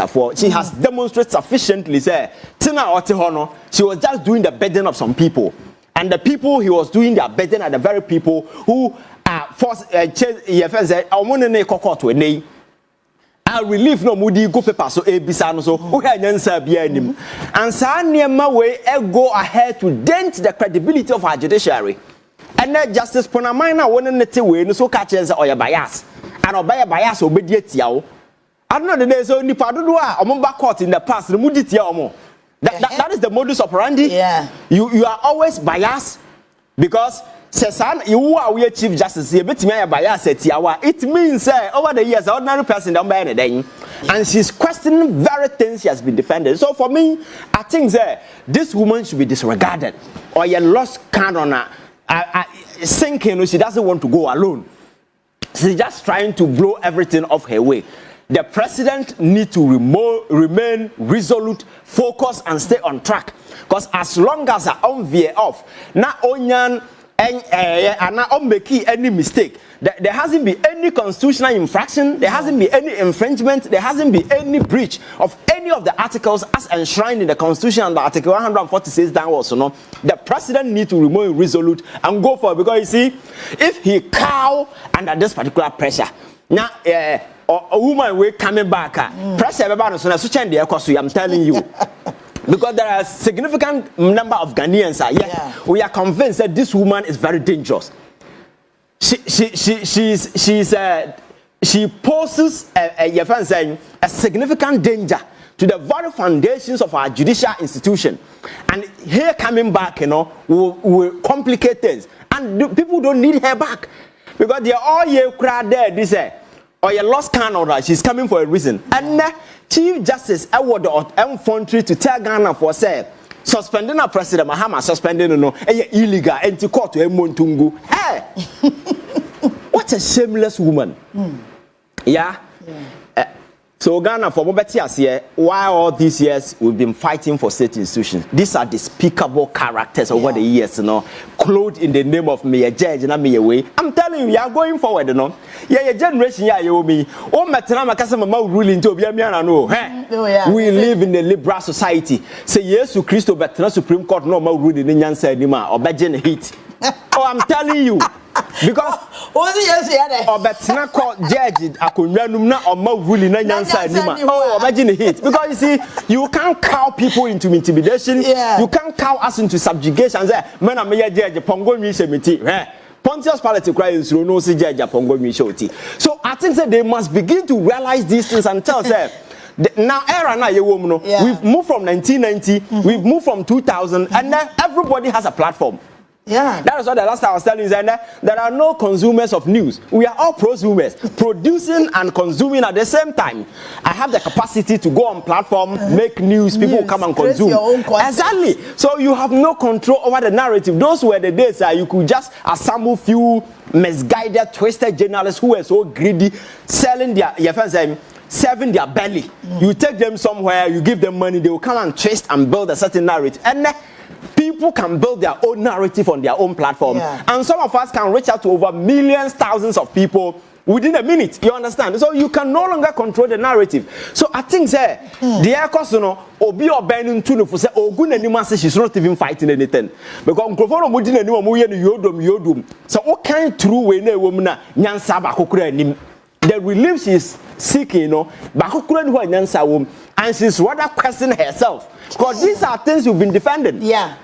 for she has demonstrated sufficiently say Tina Otihono, she was just doing the burden of some people. And the people he was doing their burden are the very people who force I relieve no moody go paper so ebisa so who nyansa bia nim and sa niema we go ahead to dent the credibility of our judiciary and that justice ponamina won nete we no so catch say oya bias and obey bias obedi atia wo I don't know the day so nipa dodo a omba court in the past no mudi tia omo that is the modus operandi. You are always biased because Sesan, you are we Chief Justice, you bet me a bias at Yawa. It means over the years, ordinary person don't buy anything. And she's questioning very things she has been defending. So for me, I think this woman should be disregarded. Or you lost count on her sinking, she doesn't want to go alone. She's just trying to blow everything off her way. The president needs to remain resolute, focused, and stay on track. Because as long as I on veer off, not onyan and not making any mistake. There hasn't been any constitutional infraction, there hasn't been any infringement, there hasn't been any breach of any of the articles as enshrined in the Constitution under Article 146 downwards. The president needs to remain resolute and go for it because you see, if he cow under this particular pressure, now a woman will coming back, pressure about so I'm telling you. Because there are a significant number of Ghanaians we are convinced that this woman is very dangerous. She poses a significant danger to the very foundations of our judicial institution. And here coming back, will complicate things. And people don't need her back because they are all here crowd there. This or you lost Canada, she's coming for a reason. And Chief Justice Award of Mfontri to tell Ghana for say suspending a president Mahama suspending no illegal anti court e montungu. Hey. What a shameless woman. Yeah. So Ghana for Mobetias here, why all these years we've been fighting for state institutions. These are despicable characters over the years, clothed in the name of me a judge and me away. I'm telling you, you are going forward, Yeah, generation you me. Oh Matanama Kasama ruling to be a no. We live in a liberal society. Say yes to Christo, but not Supreme Court no more ruling in Yansa anymore or Bajan heat. Oh, I'm telling you. Because Obetina court judge akunyanum na omo ruling na nyansa anima. Oh, imagine the hate. Because you see, you can't cow people into intimidation. You can't cow us into subjugation. Say, man, I'm a judge. Pongo mi semiti. Pontius Pilate cries, no see judge. Pongo mi shoti. So I think that they must begin to realize these things and tell them. Now, era na ye woman. We've moved from 1990. We've moved from 2000, and then everybody has a platform. Yeah. That is what the last time I was telling you, there are no consumers of news. We are all prosumers, producing and consuming at the same time. I have the capacity to go on platform, make news, people come and consume. Exactly. So you have no control over the narrative. Those were the days you could just assemble few misguided, twisted journalists who were so greedy, selling serving their belly. You take them somewhere, you give them money, they will come and twist and build a certain narrative. And people can build their own narrative on their own platform. And some of us can reach out to over millions, thousands of people within a minute. You understand? So you can no longer control the narrative. So I think the air obi obenu tunu for say ogun anima say she's not even fighting anything. Because microphone mudin anima mu ye no yodom. So what kind true way na ewom na nyansa ba kokura anim. The relief she's seeking, bakokura ni ho nyansa wom, and she's rather questioning herself. Because these are things you've been defending. Yeah.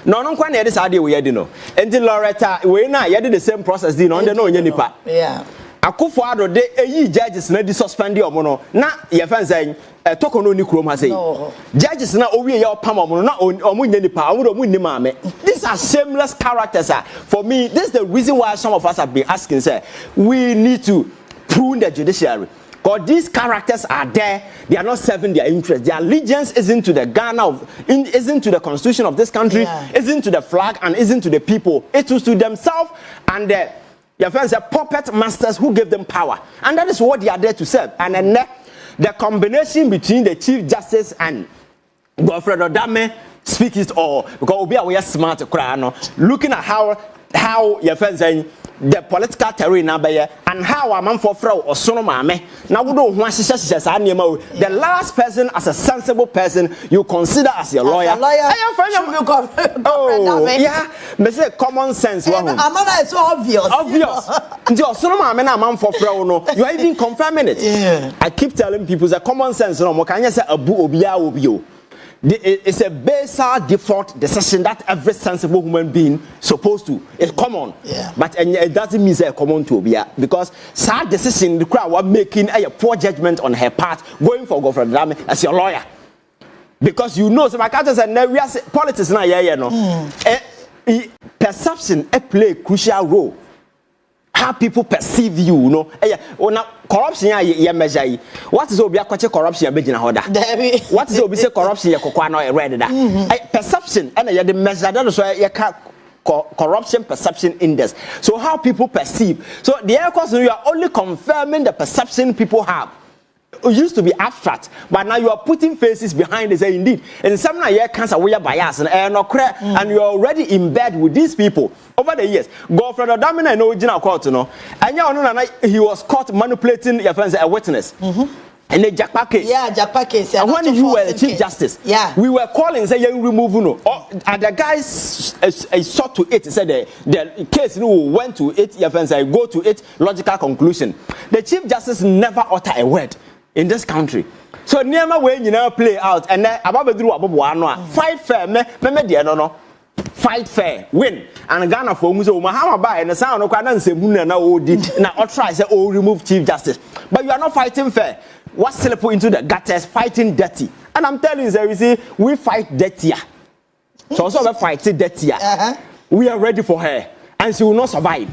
No, no, quite this idea we had, And the Loretta, we now you did the same process, no, nipa. Yeah. Akufo-Addo de judges na di suspend your mono. Na your fans saying, toko no ni krom has say. Judges na owie your pam mono na omu nipa, omu ni mame. These are shameless characters. For me, this is the reason why some of us have been asking, sir, we need to prune the judiciary. Because these characters are there, they are not serving their interest. Their allegiance isn't to the Ghana, isn't to the constitution of this country, isn't to the flag, and isn't to the people. It is to themselves and your friends are puppet masters who gave them power. And that is what they are there to serve. And then the combination between the Chief Justice and Godfred Odame speaks it all. Because we are smart, looking at how your friends saying, the political terrain and how a man for fraud or son mame. Now we don't want the last person as a sensible person you consider as your lawyer. Oh, yeah, me say common sense. Amana is so obvious. You are even confirming it. Yeah. I keep telling people that common sense. No, can you say abu obia obio? It's a basal default decision that every sensible human being supposed to. It's common, but it doesn't mean it's common to be because sad decision the crowd were making a poor judgment on her part, going for Godfred Odame as your lawyer, because you know some characters and we are politics now. Perception play a crucial role. How people perceive you, corruption measure. What is obi akwache corruption be gina hoda? What is obi say corruption ye kokwa na read that? Perception and the measure that is why you corruption perception index. So how people perceive. So the air course you are only confirming the perception people have. It used to be abstract, but now you are putting faces behind it. Say indeed, and some now you cancer we are bias and and you are already in bed with these people over the years. Godfred Odame and original court, and he was caught manipulating your friends a witness. And the Jackpa case. Yeah, Jackpa case. And when you were the Chief Justice, we were calling say you remove and the guys sought to it. Said the case went to it. Your friends go to it. Logical conclusion. The Chief Justice never uttered a word in this country. So never when you now play out and then fight fair, fight fair, win. And Ghana for Muzo Mahama by and the sound of Kanan say Muna now did now try say remove Chief Justice. But you are not fighting fair. What's slip into the gutters fighting dirty? And I'm telling you, you see, we fight dirtier. So also we fight dirtier. We are ready for her, and she will not survive.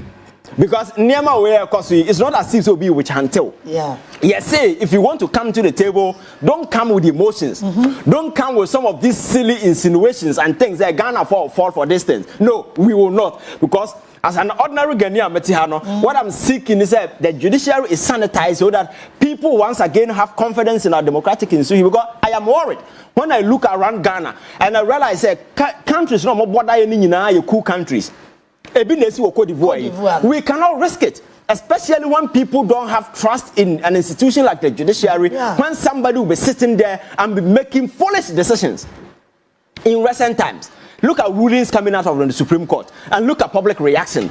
Because Niama where it's not as if so be which until. Yeah. Yes, say if you want to come to the table, don't come with emotions. Don't come with some of these silly insinuations and things that Ghana fall for this thing. No, we will not. Because as an ordinary Ghanaian Metihano, what I'm seeking is that the judiciary is sanitized so that people once again have confidence in our democratic institution. Because I am worried when I look around Ghana and I realize that countries no more border any cool countries. We cannot risk it, especially when people don't have trust in an institution like the judiciary. Yeah. When somebody will be sitting there and be making foolish decisions. In recent times, look at rulings coming out of the Supreme Court and look at public reaction.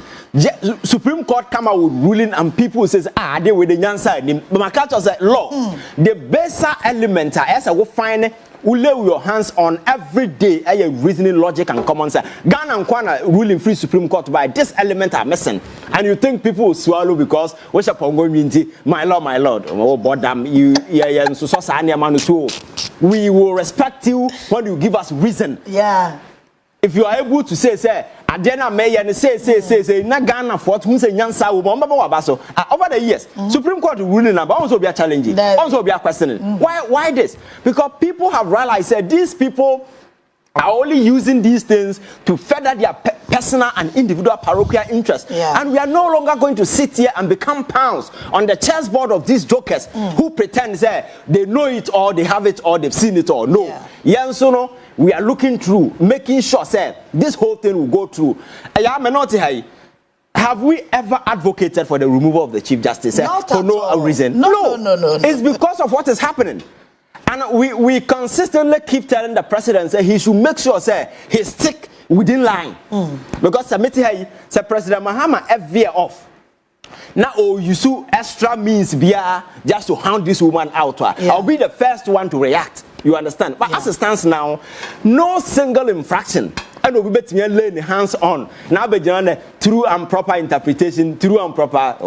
Supreme Court come out with ruling and people says, they with the answer. But my culture said, law, the baser element as I will find. We lay your hands on every day a reasoning, logic, and common sense. Ghana and Kwana ruling free Supreme Court by this element are missing. And you think people will swallow because what's up on going my lord, oh bodam, we will respect you when you give us reason. Yeah. If you are able to say, Adena May and say, na Ghana for who say Nyansa over the years, Supreme Court ruling about also be a challenging, also be a questioning. Why this? Because people have realized that these people are only using these things to further their personal and individual parochial interests. Yeah. And we are no longer going to sit here and become pawns on the chessboard of these jokers who pretend they know it all, they have it all, they've seen it all. No. Yeah. No, we are looking through, making sure this whole thing will go through. Have we ever advocated for the removal of the Chief Justice for no reason? No. It's because of what is happening. And we consistently keep telling the president he should make sure he stick within line. Because President Mahama veer off. Now you see extra means just to hound this woman out. Yeah. I'll be the first one to react. You understand? But as it stands now, no single infraction. And we bet me lay the hands on. Now be through improper interpretation, through improper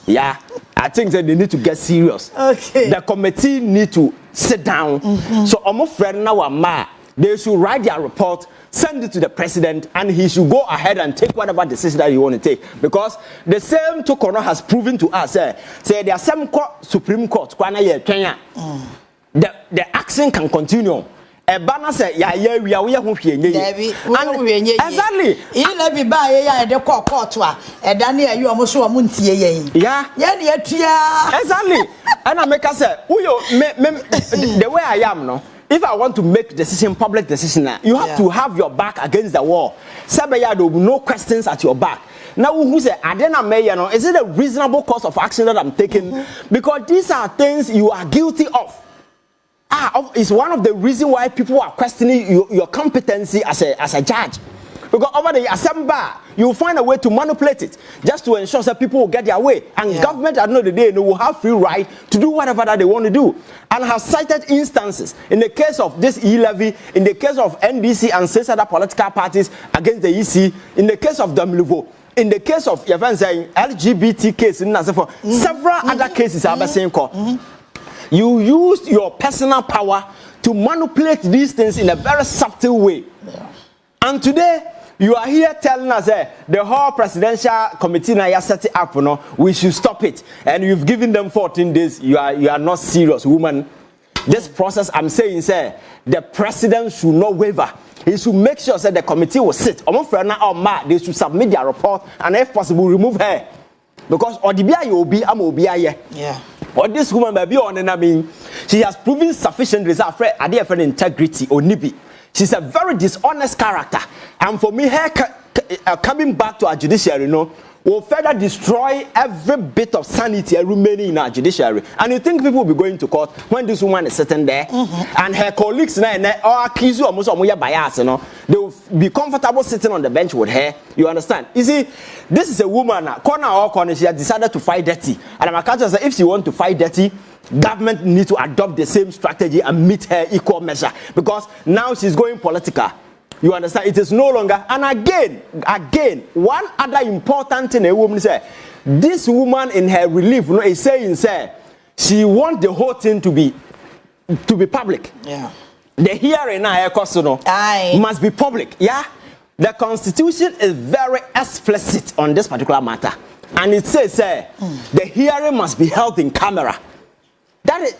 yeah. I think that they need to get serious. Okay. The committee need to sit down. So I'm afraid now they should write their report, send it to the president, and he should go ahead and take whatever decision that you want to take. Because the same Tokono has proven to us, say there are some Supreme Court, the action can continue. A banner say, we are exactly. Be by the court, and Daniel, you almost so munti. Yeah, exactly. And I make us say, the way I am, no. If I want to make decision, public decision, you have to have your back against the wall. There will be no questions at your back. Now, who say, Adena Mayor, is it a reasonable course of action that I'm taking? Because these are things you are guilty of. It's one of the reasons why people are questioning your competency as a judge. Because over the assembly, you will find a way to manipulate it just to ensure that people will get their way. And government at the end of the day, they will have free right to do whatever that they want to do. And have cited instances in the case of this e-levy, in the case of NDC and 6 other political parties against the EC, in the case of Damlivo, in the case of LGBT case, several other cases are saying you used your personal power to manipulate these things in a very subtle way. Yeah. And today, you are here telling us the whole presidential committee now set it up, we should stop it. And you've given them 14 days. You are not serious, woman. This process, I'm saying, the president should not waver. He should make sure that the committee will sit. They should submit their report and, if possible, remove her. Because or this woman may be on, and I mean, she has proven sufficient reserve for integrity or nibi. She's a very dishonest character, and for me, her coming back to our judiciary, will further destroy every bit of sanity remaining in our judiciary. And you think people will be going to court when this woman is sitting there, and her colleagues or accuse you almost bias, they will be comfortable sitting on the bench with her. You understand? You see, this is a woman, corner, she has decided to fight dirty. And I'm a say if she wants to fight dirty, government needs to adopt the same strategy and meet her equal measure. Because now she's going political. You understand? It is no longer. And again, one other important thing a woman say, this woman in her relief is saying, she wants the whole thing to be public. Yeah. The hearing now must be public. Yeah. The Constitution is very explicit on this particular matter. And it says the hearing must be held in camera.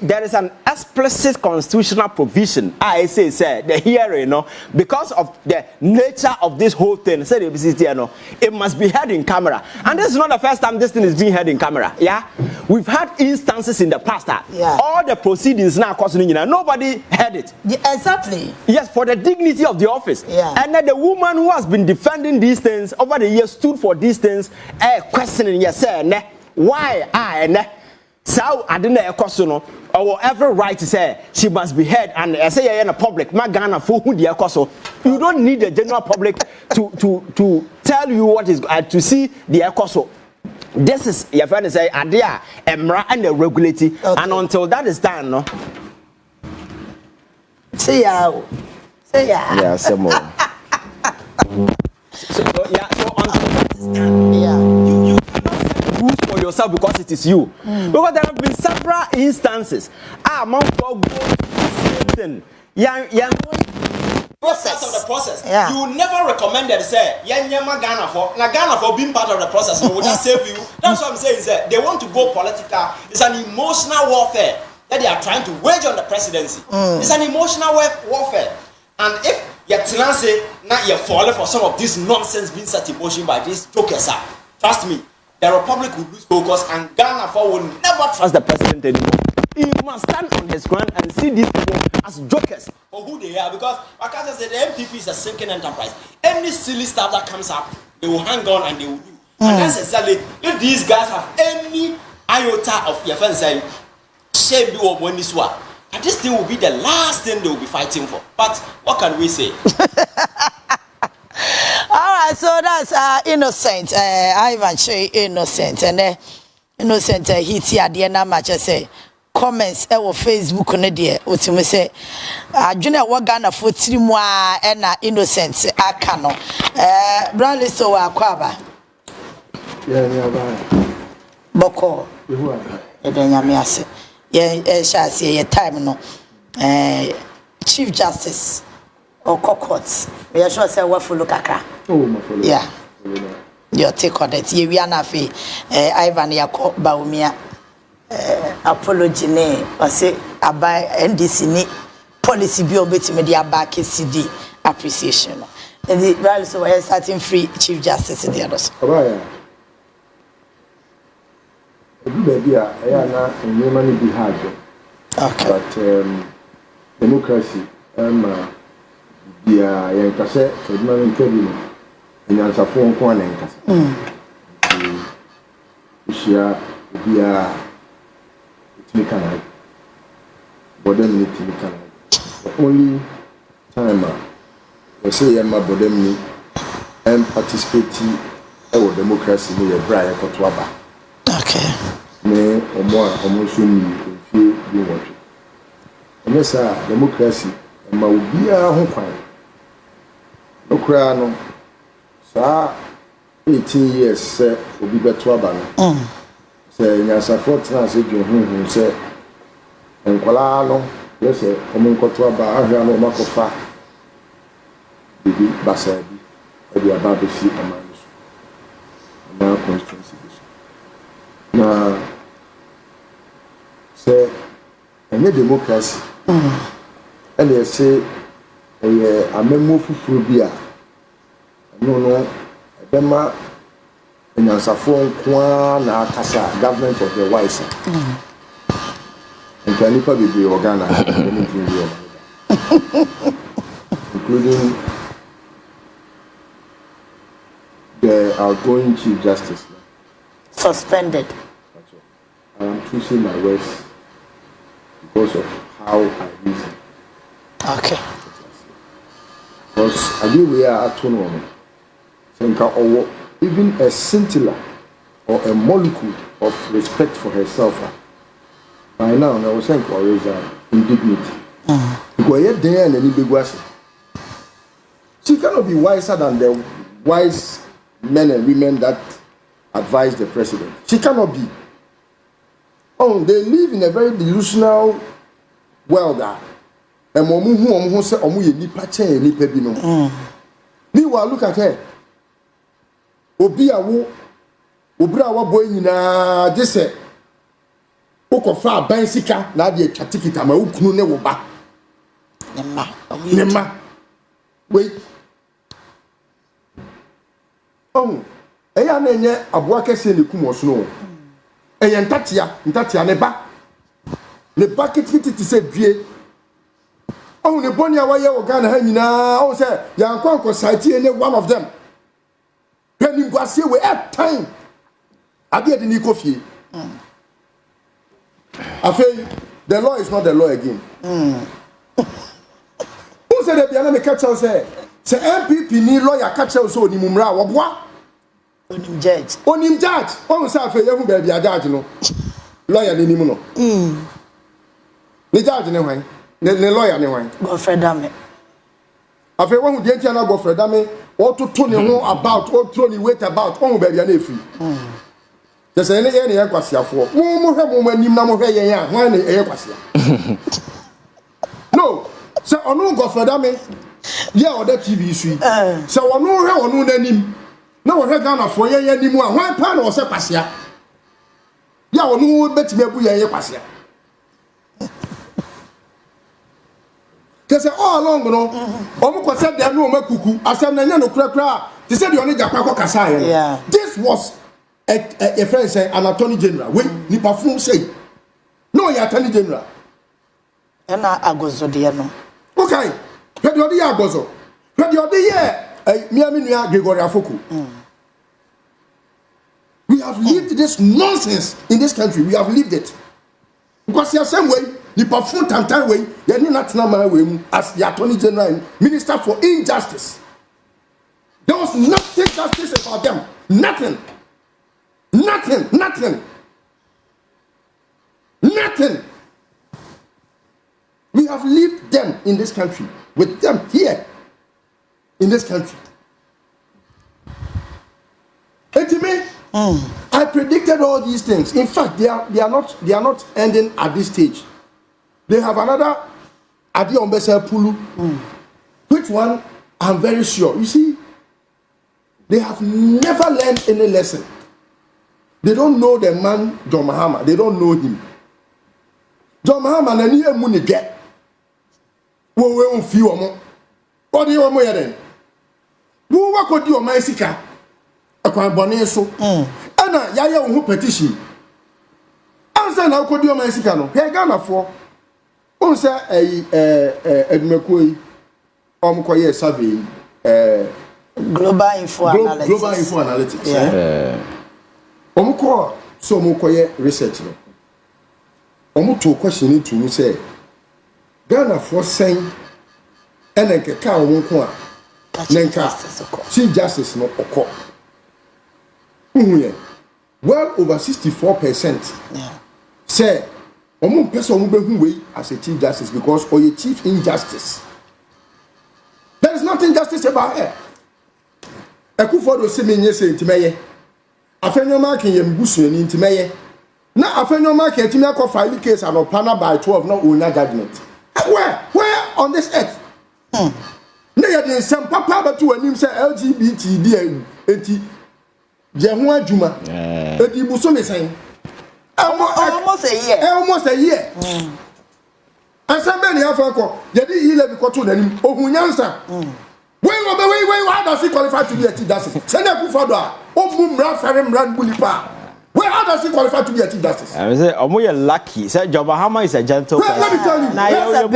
There is an explicit constitutional provision. I say the hearing, because of the nature of this whole thing, it must be held in camera. And this is not the first time this thing is being held in camera. Yeah, we've had instances in the past that all the proceedings now nobody heard it. Yeah, exactly. Yes, for the dignity of the office. Yeah. And then the woman who has been defending these things over the years stood for these things, questioning why so I didn't know question or every right to say she must be heard and I say in the public Magana for who the question. You don't need the general public to tell you what is to see the question. This is your friend say idea emra and the regulatory and until that is done no. Say Yeah, some more. So until that is done, you rules for yourself because it is you. Because there have been several instances. Among process of the process. Yeah. You never recommended say Ghana for being part of the process. Would that save you? That's what I'm saying is that they want to go political. It's an emotional warfare that they are trying to wage on the presidency. It's an emotional warfare. And if you're say now you're falling for some of this nonsense being set in motion by these jokers, trust me, the Republic will lose focus and Ghana will never trust the president anymore. He must stand on his ground and see these people as jokers for who they are, because like I said, the MPP is a sinking enterprise. Any silly stuff that comes up, they will hang on and they will do. And that's exactly, if these guys have any iota of your friends saying, shame you when this one, and this thing will be the last thing they will be fighting for. But what can we say? All right, so that's innocent. Ivan Kyei innocent, and innocent. He here the na match say comments on Facebook ne de otimi say adwene wa Ghana for tirimu a na innocent aka no. Brand Listowel akwaba. Yeah, Boko. Nyame ase. Ye time no. Chief Justice or courts. We are sure say what follow kakra. Oh, my follow. Yeah. Your take on it. Ye we are na fe Ivan Yako Baumia apology ne or say abai NDC ni policy bi obetime dia back CD appreciation. And the well so we are starting free Chief Justice the others. Abaya. Baby I na enema be hard. Okay. But democracy dia yen kase sedima nkebi no enyansafo nko ana nkasa ishia bia itnikana bodem ni itnikana the only time we say yema bodem ni participate in democracy ni bra ya koto aba. Okay. Me omo so ni fie bi wotwe emesa democracy ma ubia ho kwan okra no sa 18 years se obi beto aba no se nyasa fortuna se dwo hunhun se enkwala no yese omo nkoto aba ahwa no makofa bibi basabi ebi aba be si amano so na constituency na se ene democracy and they say amemo fufuro bia no ebema enyansafo nkoa na akasa government of the wise and can nipa be organa including the outgoing Chief Justice Suspended. I am choosing my words because of how I reason. Okay. Because I we are at home. Or even a scintilla or a molecule of respect for herself. By now, I was saying always indignity. Because yet there and any big was. She cannot be wiser than the wise men and women that advise the president. She cannot be. Oh, they live in a very delusional world. And momu say omu ye nipa chen nipa bi no. Meanwhile, look at her. Obra wa boy nyina je se ukofa ban sika na de twa ticket ama ukunu ne wo ba. Nema. Wait. Eya na enye aboa kese ne kum oso no. Eye ntatia ne ba. Ne ba kititi se due. Ne boni a waye wo Ghana ha nyina se yankwanko site ene one of them. When you see we at time, I get the coffee. I feel the law is not the law again. Who said that the enemy catcher say NPP ni lawyer catcher so ni mumra wabwa? Onim judge. Onim judge. On say afi yehu baby a judge no. Lawyer ni nimu no. Ni judge ne hwan? Ne lawyer ne hwan? Go Fredame. Afi won hu die ntia na go Fredame. Or to turn about, or throw the weight about, oh, baby, and free. There's any aquasia for. Who have woman, you know, when aquasia. No, so on no go for them, yeah, or that TV suite. So on no name. No one had gone for ye anymore. Why pan or sepasia? Yeah, or no bet me a aquasia. They say all along, no. Omo said they no make kuku. I said na no kra. They said you only ga kwa kasa. Yeah. This was a friend say an attorney general. When ni perform say no, you attorney general. Na agozo de no. Okay. Where the other agozo. Where the other year Miami Nua Gregory Afoku. We have lived this nonsense in this country. We have lived it. Because the same way the perform time way, you need not know as the attorney general and minister for injustice. There was nothing justice about them. Nothing. We have lived them in this country, with them here in this country. And to me, I predicted all these things. In fact, they are not ending at this stage. They have another Adi Ombesa Pulu, which one I'm very sure. You see, they have never learned any lesson. They don't know the man John Mahama. They don't know him. John Mahama na niye muni get. We on fi omo. What do you want more then? Who work with you on my sika? Akwan bone so. Ana yaya who petition. Answer na ko di o my sika no. He Ghana for. On say Edmekoi koye survey Global Info Analytics. So koye research no. To question it to say Ghana for saying enenke ka omo nenka Chief Justice no oko. Well over 64%. Yeah. Say omo person omo behu we as a Chief Justice because or a chief injustice. There is nothing justice about her. Ekufodo se menye se ntimeye. Afenyo mark yem busu ni ntimeye. Na afenyo mark yetimi akọ file case and panel by 12 no Onua judgment. Where on this earth? Na ya den sem papa batu anim se LGBT dia enti je ho adwuma. Edi buso me sen. Almost a year. Almost a year. And somebody have a Yadi 11 to the Ohunyansa. Wait, how does he qualify to be a Chief Justice? Send a Fordjour. Mumra Farim Rand Bulipa. How does he qualify to be a Chief Justice? I say, you're lucky. Say, John Mahama is a gentle person. Let me tell you. Now you're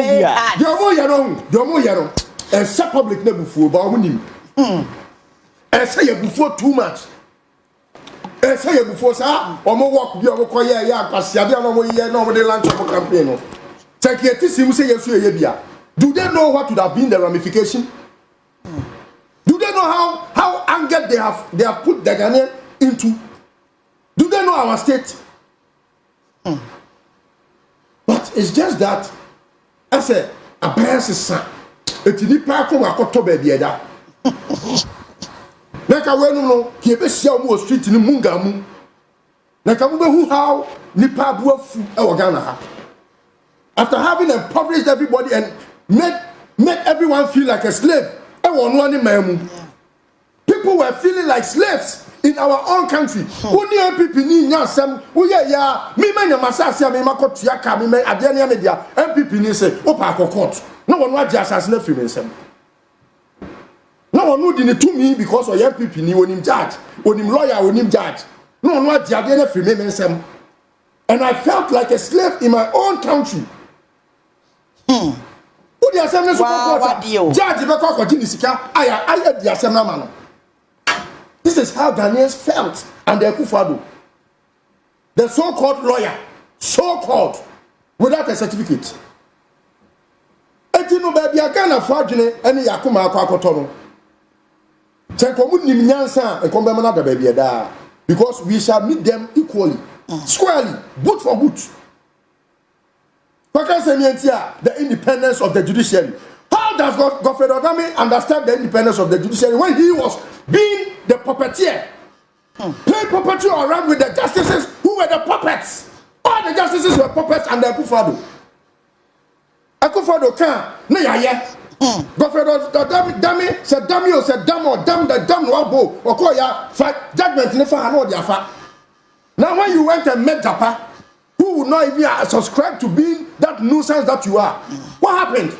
Yomo Yaron. And some public name before Baunim. And say before too much. And say before, sir, or more work, you are quiet, Pasiabia, no, the lunch of a campaign. Psychiatrists who say yes, do they know what would have been the ramification? Do they know how angered they have put the Ghanaian into? Do they know our state? But it's just that I say a bias is son. It's the park of a baby. Like I no Kiebe Siamu street in Mungamu. Like I who how Nipa Buafu Ghana. After having impoverished everybody and made everyone feel like a slave, I want one in my people were feeling like slaves in our own country. Only NPP ni nyasem. Ya me manya masasi me makotua ka me ade na media NPP ni say opa court. No one wa asase na free nsem. No one would in to me because of NPP ni onim judge, onim lawyer, onim judge. No one wa ade na free nsem. And I felt like a slave in my own country. Who the assembly judge beko kwati ni sika aya the assembly man. This is how Ghanaians felt and the Akufo-Addo. The so-called lawyer, so-called, without a certificate. Eti no baby Ghana for adwene ene yakoma akwakoto no. Chenkomu nim nyansa e kombe mana da baby da because we shall meet them equally, squarely, boot for boot. The independence of the judiciary. How does Godfrey Odame understand the independence of the judiciary when he was being the puppeteer? Playing puppeteer around with the justices who were the puppets. All the justices were puppets and the Akufo-Addo. Akufo-Addo can't. No, yeah. Godfrey Odame said, damn you, said, damn or damn the damn no bo. Or call ya fight judgment in the far and all the affair. Now, when you went and met Japa, who would not even subscribe to being that nuisance that you are? What happened?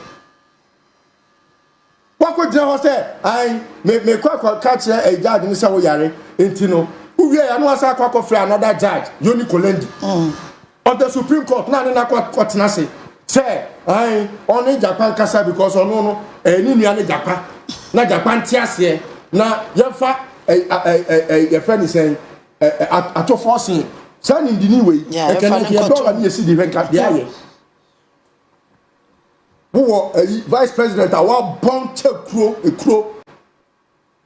What could you say? I may quite catch a judge in Sawo Yare, Intino. Who we are no Saka for another judge, Yoni Kolendi. Of the Supreme Court, not in a court, Nasi. Say, I only Japan Casa because on no, any Japan, not Japan Tiasie, na Yafa, a friend is saying, at your forcing. Son in the new way, I can hear dollar near city record the air. Who was vice president? I want bomb a crow.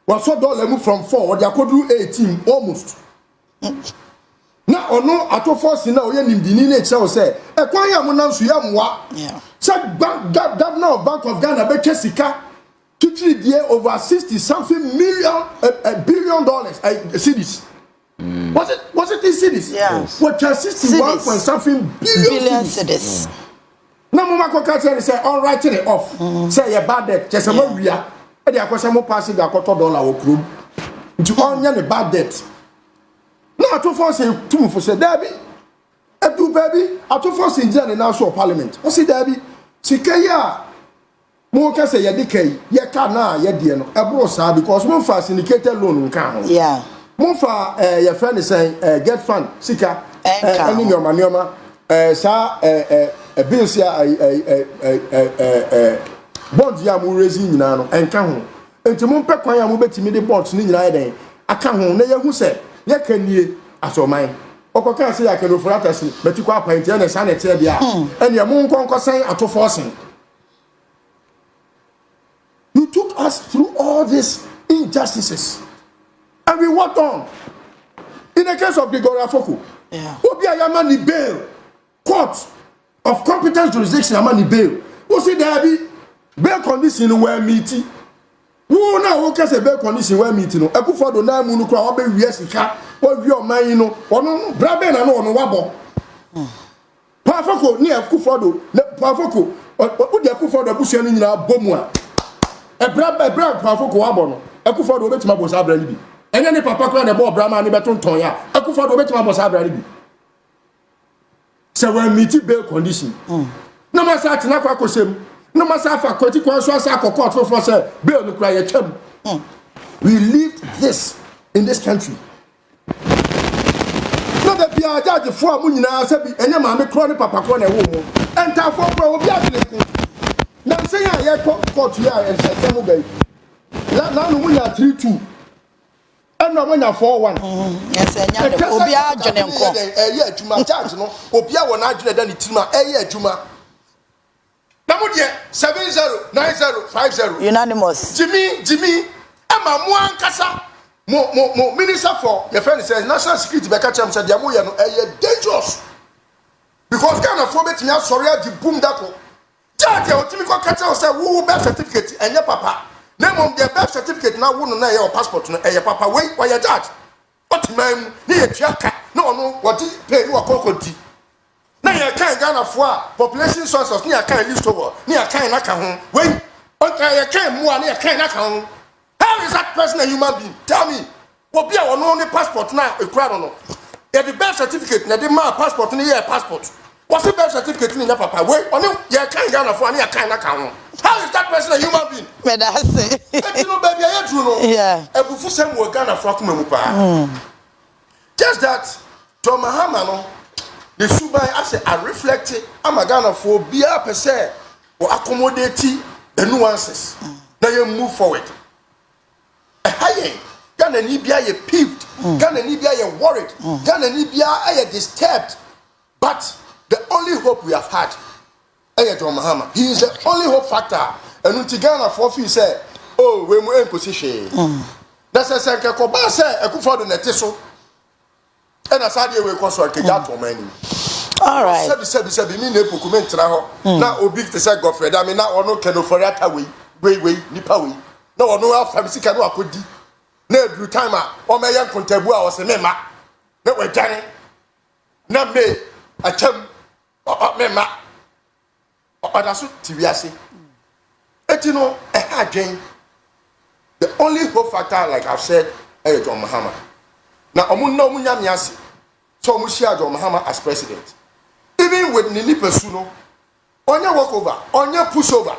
Was so dollar move from 4, they could do 18 almost. Now, or no, at all force in now, in the Nine itself say, a quiet monansu yamwa. Said governor of Bank of Ghana, but Jessica, to treat the over 60 something million, $1 billion cities. Was it in cities? Yeah. What 61 point something billion cities. No mama Kocaine say all writing it off. Say a bad debt. Just a more we are. And the question passing the $2 or crew. To on the bad debt. Now to force to for say Debbie. I do baby. I to force in the national parliament. What's it Debbie? Sikaya. Mo ka say ya decay. Ya kana ya die no. E bro sa because one for syndicated loan nka ho. Yeah. Monfa your friend is saying get fund sika any nyoma sa bills ya bonds ya mu raising nyina no enka ho enti mo pɛ kwan ya mo betimi de bonds ni nyina den aka ho na yehu se ye kanie asoman okoka se ya kano fratasi betiko appoint ya na sa na tie bia ene mo nkonko sen atoforcing. You took us through all these injustices. And we walked on. In the case of Gregoria Foku, Obi Ayamani bail, court of competence jurisdiction Amani bail. Who say there be bail condition where meeting? Who now who can say bail condition where meeting? Akufo-Addo na mu no kra obe wiye sika, o wi o man no, ono brabe na no ono wabo. Pafoko ni Akufo-Addo, Pafoko, o di Akufo-Addo abusia ni nyina bomu a. Ebra Pafoko wabo no. Akufo-Addo obetima bo sa abra ni bi. Enya ni papa kwa na bo brahma ni beton ton ya Akufo-Addo betima bo sa abra ni bi se we meet bail condition no ma sa tina kwa kosem no ma sa fa kwati kwa so asa court for say bail no kra ye twam. We lived this in this country. No the bia judge for amu nyina say bi enya ma me kro ni papa kwa na wo mu enta for bro obi adeleku na say ya ye court ya en say mo bai na no mu nya 32 and no when 4-1. Yes, and Obi adwene nko. Eh adwuma charge no Obi a wona adwene da ni tima adwuma. Na mo de 709050 unanimous. Jimmy ama mo ankasa mo minister for your friend says national security be catch am say dia mo ye no dangerous. Because Ghana for betimi asori adi boom dako. Charge o timi ko catch am say wo birth certificate enye papa. Name of the birth certificate now wouldn't know your passport no papa wait why you judge what man near Tiaka no what pay you a cocoti now you can't Ghana for population sources near kind Listowel near kind naka home wait okay you can't more near kind naka home how How is that person a human being? Tell me. What be our only passport now? A crowd or no? Yeah, the birth certificate. Now the man passport in the passport. What's the birth certificate in your papa? Wait, on you. Yeah, can't get for any kind of account. How is that person a human being? But I say, you know, baby, I do know. yeah. A bufu sem wo Ghana for PokuMugabi. Just that, to Mahama no, the subai I say I reflect it. I'm a Ghana for be a per se or accommodate the nuances. Now you move forward. Hey, Ghana Nibia you peeved. Ghana Nibia you worried. Ghana Nibia you disturbed. But the only hope we have had, John Mahama, he is the only hope factor. And when Ghana for fee say, oh, we are in position. That's a second Koba say, I could follow the Netiso. And as I did, we consult Kejato many. All right. Sabi me ne PokuMugabi traho. Na obi te say Godfrey. I mean, na ono keno for that way. Nipa way. Na ono afa bi sika no akodi. Na edru time a o me yan kontabu a o se mema. Na we dane. Na me acham mema. Odaso tiwiase. Etino adwen. The only hope factor, like I've said, is John Mahama. Now, omunya miasi. So we share John Mahama as president. Even with Nini Pesuno, on your walkover, on your pushover,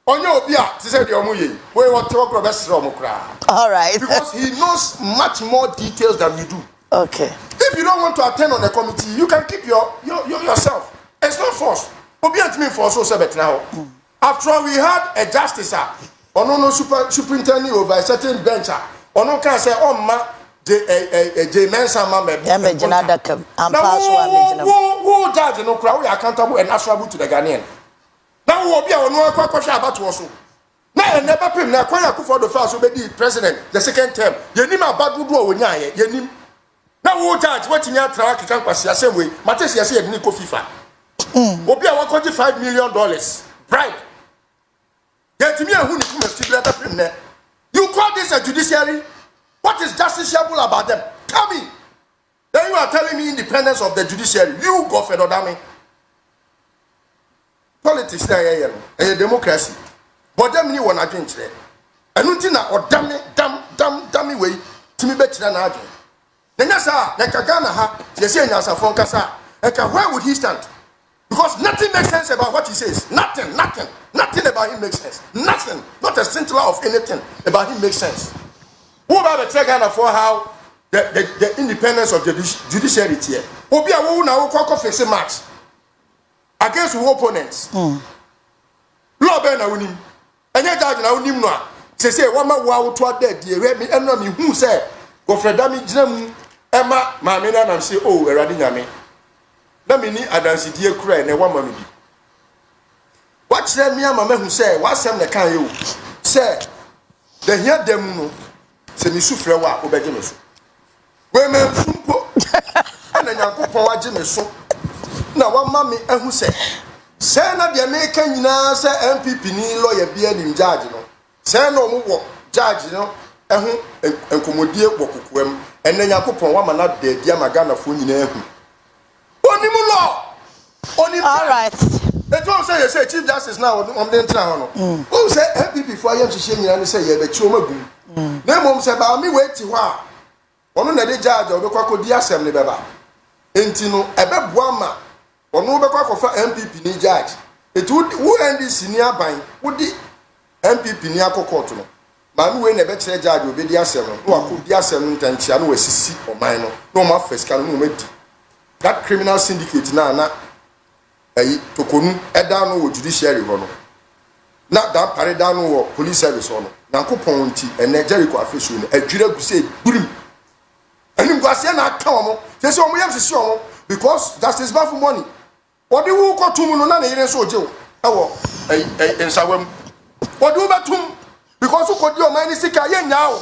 on your obia, to say the omuye, we want to talk about Romokra. All right. Because he knows much more details than you do. Okay. If you don't want to attend on the committee, you can keep yourself. It's not force. Obia to me for so sabet now. After all, we had a justice, no superintendent over a certain bench, no can say, oh ma. The mensa mama who judge no crowd accountable and answerable to the Ghanaian. Now we will be on one question about also. Now I never pay na kwanya ku for the first obedi president the second term. Yenim about do o nya ye yenim. Now we judge what in your track can kwasi same way. Matesi say ye ni ko FIFA. Obi a 1.5 million bribe. Yet me who ni kuma still better pay na. You call this a judiciary? What is justiciable about them? Tell me. Then you are telling me independence of the judiciary. You go for Odame. Politics na a democracy. But them ni wanna change there. And until now, damn way to me better than arguing. Then yasa, like a Ghana ha, they say yasa from Kasa. Where would he stand? Because nothing makes sense about what he says. Nothing about him makes sense. Nothing. Not a scintilla of anything about him makes sense. Who about the Ghana for how the independence of the judiciary here? Who be a woman now who face a match against who opponents? Law Ben Awunim. And yet I know no. Say one man wow to a dead dear me and no me who say go for Dami Jim Emma Mamina and say oh Eradiname. Let me need a dance dear cry and a woman. What's that me mamma who say what's them the can you say the here them se mi sufre wa obeje me so we me sumpo ana Nyankopon waje me so na wa ma me ehu se na de me ka nyina se NPP ni lawyer bia ni judge no se na omo wo judge no ehu enkomodie wo kokoam ena Nyankopon wa ma na de dia magana fo nyina ehu onimu law onim all right it won't say Chief Justice now on the entire who say NPP for yam hihye nyina ni say ye be chi o magum na mom se ba mi wait ho a ono na de judge obekwa kodi asem ne beba enti no ebeboa ma ono obekwa kofa MPP ni judge it would who end this senior ban wodi MPP ni akokot no ma mi we na be kire judge obedi asem no akodi asem no ntanchia no wasisi oman no ma first kan no medi that criminal syndicate na tokonu eda no wo judiciary ho no na da pare da no wo police service ho no Nyankopon nti ene Jericho afesu no adwira guse burim anim gwase na aka omo se se omo yam sisi omo because justice ba for money odi wo kotum no na ne yire so ojewo ewo ensawam odi wo batum because wo kodi o man sika ye nya o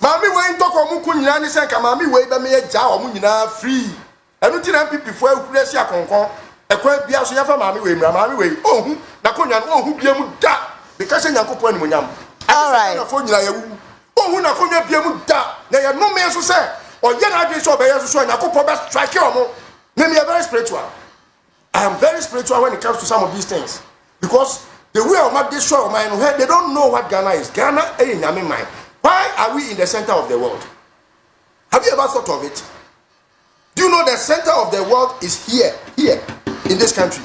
maami we ntoko mu kunyina ni se ka maami we be me ye ja o mu nyina free enu ti na MPP fo akure si akonkon ekwa bia so yafa maami we mra maami we ohun na konya no ohun bia mu da because Nyankopon ani monyam all right na fo nyina ye wu ohun na konya bia mu da na ye no me so se o ye na adwe so be ye so Nyankopon be strike omo me very spiritual. I am very spiritual when it comes to some of these things because The way of destroy mind, they don't know what Ghana is. Ghana ain't Nyame mind. Why are we in the center of the world? Have you ever thought of it? Do you know the center of the world is here in this country?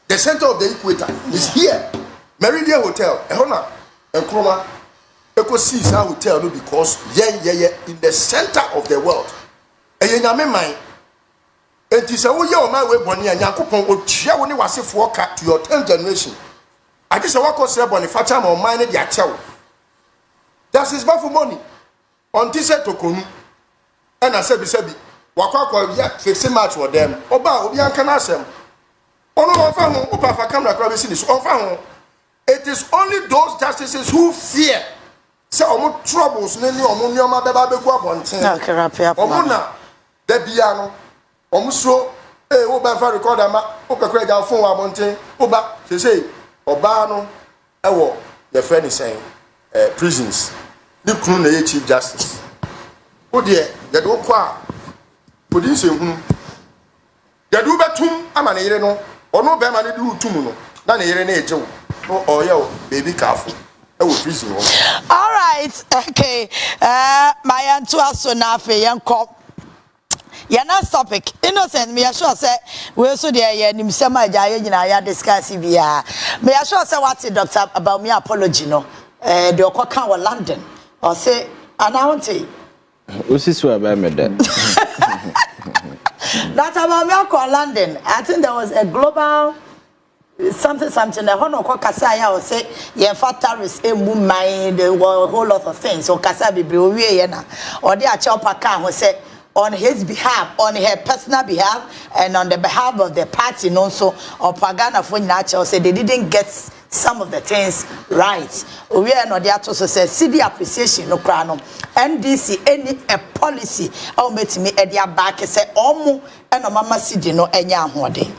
The center of the equator is here. Meridian Hotel, Ehona, Nkrumah, Eko sees our hotel because in the center of the world. And you Nyame mind. It is a way of my way bonny and Yakupon will share when you was a forecast to your 10th generation. I just walk on Sebon if I tell my mind at Yachel. That's his buffer money. On this set to come. And I said, Waka, fixing match for them. Oba, Obian Canasem. It is only those justices who fear. Say, Omo troubles, Nini, Omunyama, Baba, Bontin. Omuna, Debiano, Omuso, Oba, record a map, Oka Craig, Alphon, Monte, Oba, they say. Obano, Ewo, the friend is saying, prisons. You couldn't the Chief Justice. Oh dear, the do qua. Put in some the do betum, I'm an ereno, or no better do tumuno, than a rene joe. Oh, yo, baby, careful. I will prison. All right, okay. My aunt was so naffy, young cop. You're not topic. Innocent, me sure say we so there ye nim sema jaye nyina ya discuss bia. Me sure say what doctor about me apology no. The okoka wa London. Or say anawunti. Usi so about me that. That about me call London. I think there was a global something the hono ko kasa ya o say ye factories emu mind the whole lot of things. So kasa be we ye na. Or dey a chopper can ho say on his behalf, on her personal behalf, and on the behalf of the party, also, or Pagana for Natural said they didn't get some of the things right. We are not there to say, see the appreciation, no crown. NDC, any a policy, I'll make me at your back and say, Omu, and a mama city, no, any day.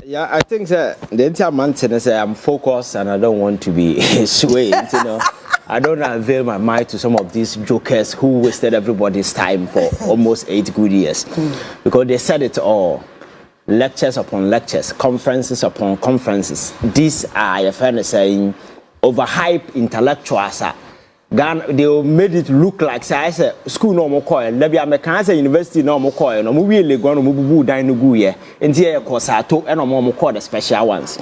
Yeah, I think that the entire mountain I'm focused and I don't want to be swayed, you know. I don't avail my mind to some of these jokers who wasted everybody's time for almost 8 good years. Because they said it all. Lectures upon lectures, conferences upon conferences. These are, your friend is saying, overhyped intellectuals. They made it look like, say, I said, school no more coil, maybe American university no more coil, no more really going to move down the guye, and here, of course, I took and no more call the special ones.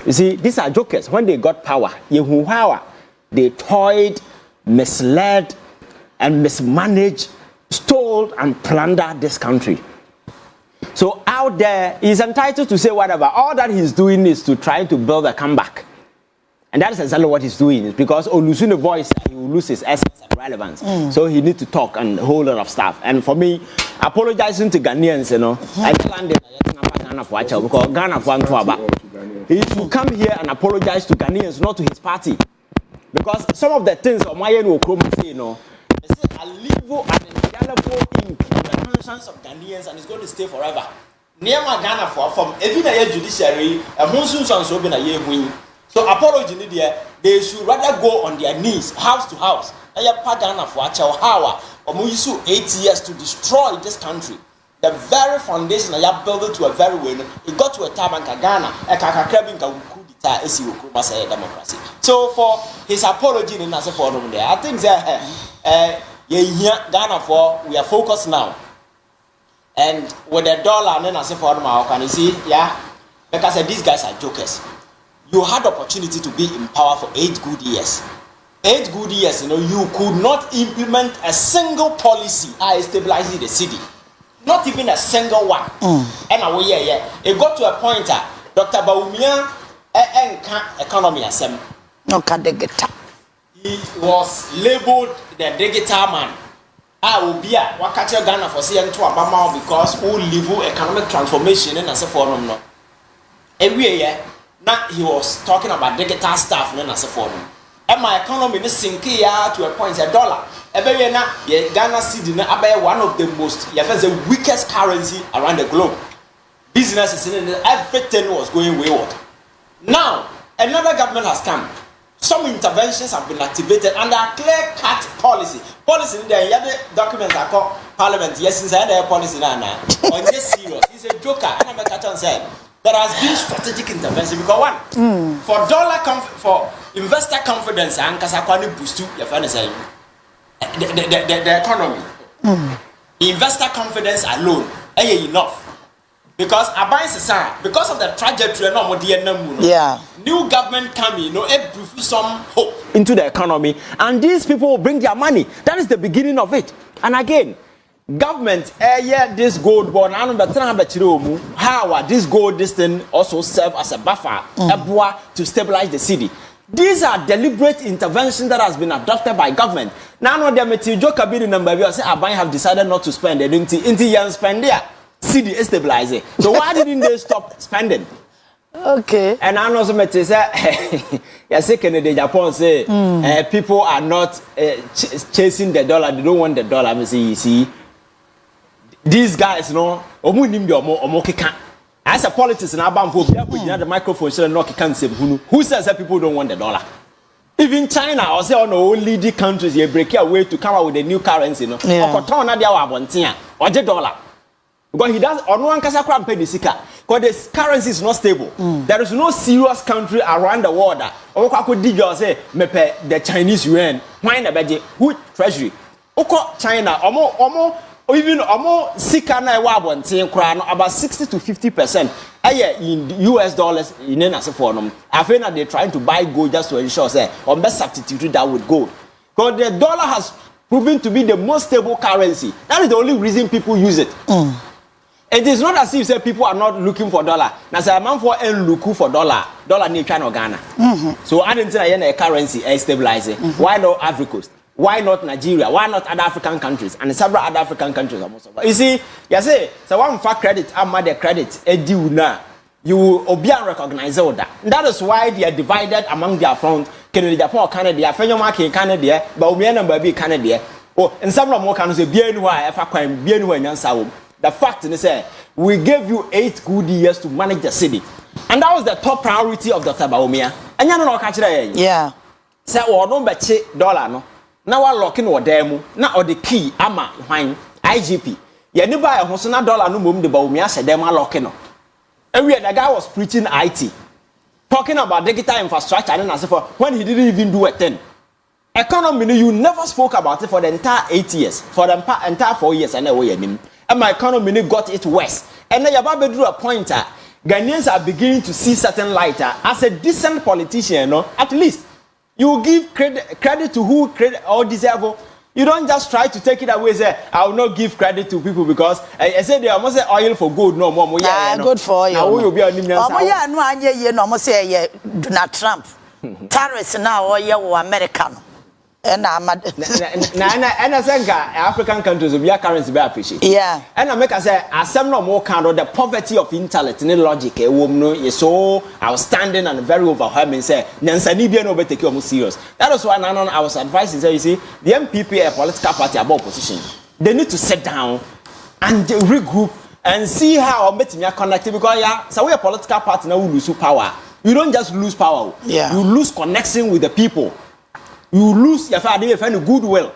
You see, these are jokers. When they got power, they toyed, misled, and mismanaged, stole, and plundered this country. So out there, he's entitled to say whatever. All that he's doing is to try to build a comeback. And that is exactly what he's doing. Because losing the voice, he will lose his essence and relevance. So he needs to talk and a whole lot of stuff. And for me, apologizing to Ghanaians, you know, I landed Ghana for because Ghana for he should come here and apologize to Ghanaians, not to his party. Because some of the things on my end will come and say, you know, they say a level and indelible ink in the conscience of Ghanaians and it's going to stay forever. Near my Ghana from even a judiciary, a monsoon sounds so been a year win. So apology they should rather go on their knees, house to house. And you Ghana for how or 8 years to destroy this country. The very foundation I have built it to a very way. It got to a time in Ghana, a kakakrabin democracy. So for his apology in as a forum there, I think that Ghana for we are focused now. And with the dollar and then as a forum, how can you see? Yeah, because these guys are jokers. You had the opportunity to be in power for 8 good years. 8 good years, you know, you could not implement a single policy stabilizing the city. Not even a single one. And it got to a point that Dr. Bawumia economy assem. He was labeled the digital man. Ubia wakacha Ghana for saying to Obama because who live economic transformation and as a forum no. Every year, now he was talking about digital stuff and as a forum. And my economy is sinking to a point $1. Every now Ghana cedi na one of the most the weakest currency around the globe. Businesses in everything was going wayward. Now another government has come. Some interventions have been activated under a clear-cut policy. Policy in the documents are called Parliament. Yes, inside the policy now. On this serious, he's a joker. And I'm a catch on saying, there has been strategic intervention because one, for for investor confidence, and Kasakwane boost to your friend say the economy. Investor confidence alone, enough. Because because of the trajectory, new government coming, it brings some hope into the economy, and these people will bring their money. That is the beginning of it. And again, government, this gold bond, how this gold, this thing also serve as a buffer, to stabilize the city. These are deliberate interventions that has been adopted by government. Now, no, the joke the number we say Aban have decided not to spend it into young spend there. City is stabilizing. So why didn't they stop spending? Okay. And I know some say, yes, Kennedy Japan say people are not chasing the dollar. They don't want the dollar. I say, you see, these guys, as a politician, the microphone who says that people don't want the dollar? Even China, or say on all leading countries, they break away to come out with a new currency. Or the dollar. Because he does on one Kasakram pay the sika. Because the currency is not stable. There is no serious country around the world that could say the Chinese yuan, why the budget, who treasury. Oko China, even sika na wabon about 60 to 50% in US dollars in an for them. I feel that they're trying to buy gold just to ensure say or best substitute that with gold. Because the dollar has proven to be the most stable currency. That is the only reason people use it. It is not as if say people are not looking for dollar. Now say a man for look for dollar near China or Ghana. So I didn't say a currency is stabilizing. Why not Africa Coast? Why not Nigeria? Why not other African countries? And several other African countries are most of it. You see, you say, so one for credit, I'm the credit, due now. You will be recognized all that. That is why they are divided among their front. Canada, Japan, Canada, Fenyomark in Canada, but we are number be Canada. Oh, and some more can say, be anywhere, if I can be anywhere in Yansawum. The fact is, we gave you 8 good years to manage the city. And that was the top priority of Dr. Bawumia. And you know, catch that. Yeah. Say, oh, don't bet $1 no. Now we're locking or demo. Now or the key, ama, wine, IGP. You never buy a $1 no mum the Bawumia said them are locking up. And the guy was preaching IT. Talking about digital infrastructure and as for when he didn't even do a thing. Economy, you never spoke about it for the entire 8 years. For the entire 4 years, and away him. And my economy got it worse. And then Yababe drew a pointer. Ghanaians are beginning to see certain light. As a decent politician, at least you give credit to who credit or deserve. You don't just try to take it away. Say I will not give credit to people because I said they almost say oil for good. No more. Good for you. Now we will be on no almost say Donald Trump. Tariffs now or American. And I'm and I think African countries will be a currency very appreciated. Yeah. And I make us say as some no more kind of the poverty of intellect and logic is so outstanding and very overwhelming. Say Nansani be no better take you serious. That is why I was advising say you see the MPP a political party about opposition. They need to sit down and regroup and see how me connected because so we a political party now we lose power. You don't just lose power. Yeah. You lose connection with the people. You lose your goodwill.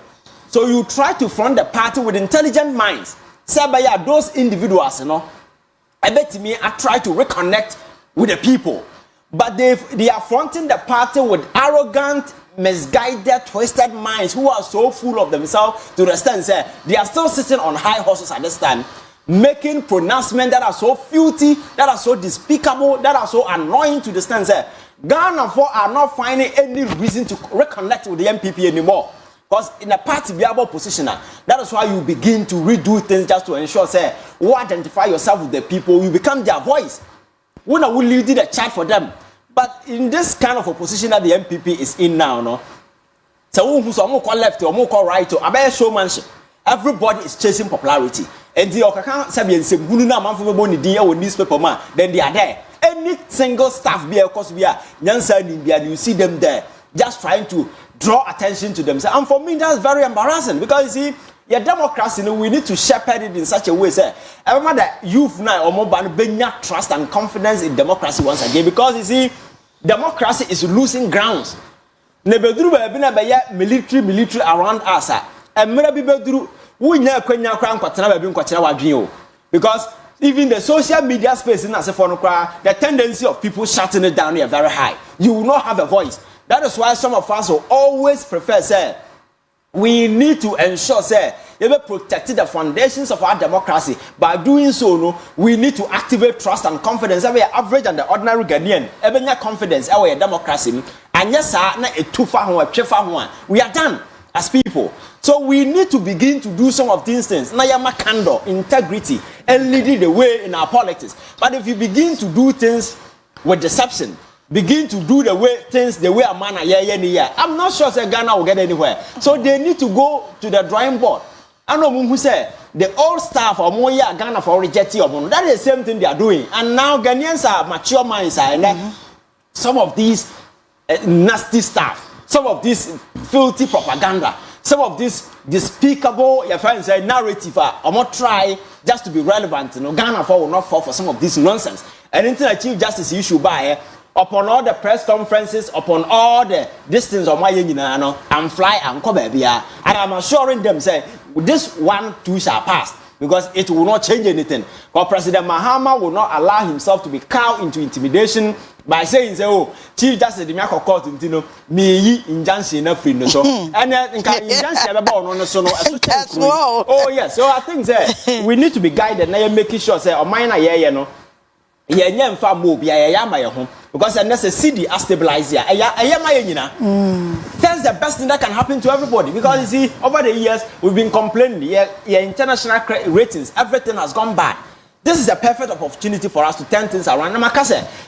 So you try to front the party with intelligent minds. Say by those individuals, I bet me I try to reconnect with the people. But they are fronting the party with arrogant, misguided, twisted minds who are so full of themselves to the extent say they are still sitting on high horses at this time, making pronouncements that are so filthy, that are so despicable, that are so annoying to the extent say Ghana are not finding any reason to reconnect with the MPP anymore. Because in a party viable position, that is why you begin to redo things just to ensure, say, you identify yourself with the people, you become their voice. When I will lead the chat for them. But in this kind of a position that the MPP is in now, so who's more left or more right or about showmanship, everybody is chasing popularity. And the Okaka Sabian Sebuna man for the deal with newspaper man, then they are there. Any single staff be because we are Nyansa in India, you see them there just trying to draw attention to themselves. And for me, that's very embarrassing because you see, your democracy, we need to shepherd it in such a way. Say, I remember that youth now or more banya trust and confidence in democracy once again because you see, democracy is losing grounds. Nebedru military around us. And maybe bedru we never kwenya kran kwatena ba bi nkwatena wadwen o because even the social media space in Asiedu, the tendency of people shutting it down here very high. You will not have a voice. That is why some of us will always prefer, say, we need to ensure, say, we protect the foundations of our democracy. By doing so, no, we need to activate trust and confidence. We are average and the ordinary Ghanaian. Even your confidence, our democracy. And yes, we are done as people. So we need to begin to do some of these things. Nayama candor, integrity, and leading the way in our politics. But if you begin to do things with deception, begin to do the way a man I'm not sure that Ghana will get anywhere. So they need to go to the drawing board. I know who say the old staff or more Ghana for rejecting or that is the same thing they are doing. And now Ghanaians are mature minds and some of these nasty stuff, some of this filthy propaganda, some of this despicable your friends say narrative or more try just to be relevant. Ghana will not fall for some of this nonsense. And until the Chief Justice issue by upon all the press conferences, upon all the distance of my and fly and come baby. And I'm assuring them, say, this 1 2 shall pass because it will not change anything. But President Mahama will not allow himself to be cowed into intimidation by saying, say, oh, Chief Justice Dimiako Court, me injunction na free no so. And injunction about no so no. Oh yes, so I think that we need to be guided. Now you're making sure, say, oh, mine no. Because unless a city are stabilized here, that's the best thing that can happen to everybody. Because you see, over the years we've been complaining, your international ratings, everything has gone bad. This is a perfect opportunity for us to turn things around.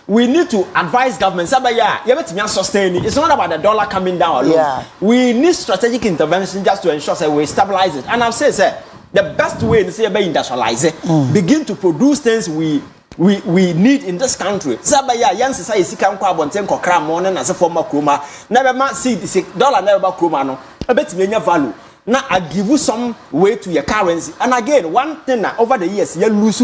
We need to advise government. It's not about the dollar coming down alone. Yeah. We need strategic intervention just to ensure that we stabilize it. And I've said, the best way is to industrialize it, begin to produce things we need in this country. Sabaya yansi say sika nkwa abonten kokra mo na se former kroma never ma see dollar never kroma no ebetime nya value na I give you some way to your currency. And again, one thing that over the years you lose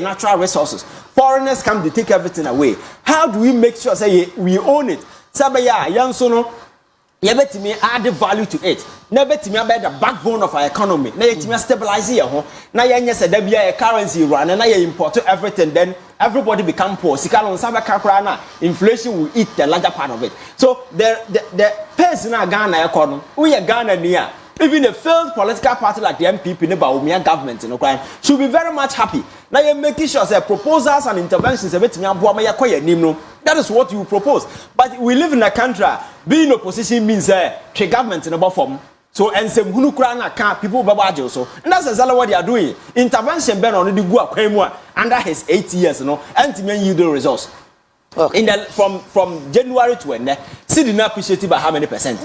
natural resources. Foreigners come to take everything away. How do we make sure say we own it? Sabaya yanso no yebetime add value to it. Na betime be the backbone of our economy. Na yetime stabilize here ho. Na yenye se da bia currency run na ye import everything, then everybody become poor. Sika no sabe kakra na inflation will eat the larger part of it. So the person na Ghana economy, we Ghana near. Even a failed political party like the MPP government should be very much happy. Now you're making sure that proposals and interventions that is what you propose. But we live in a country, being opposition means government in a form. So and some people so and that's exactly what they are doing. Intervention ben on the go under his 8 years, and to yield the results. Okay. In the from January to end, he did not appreciate it by how many percent?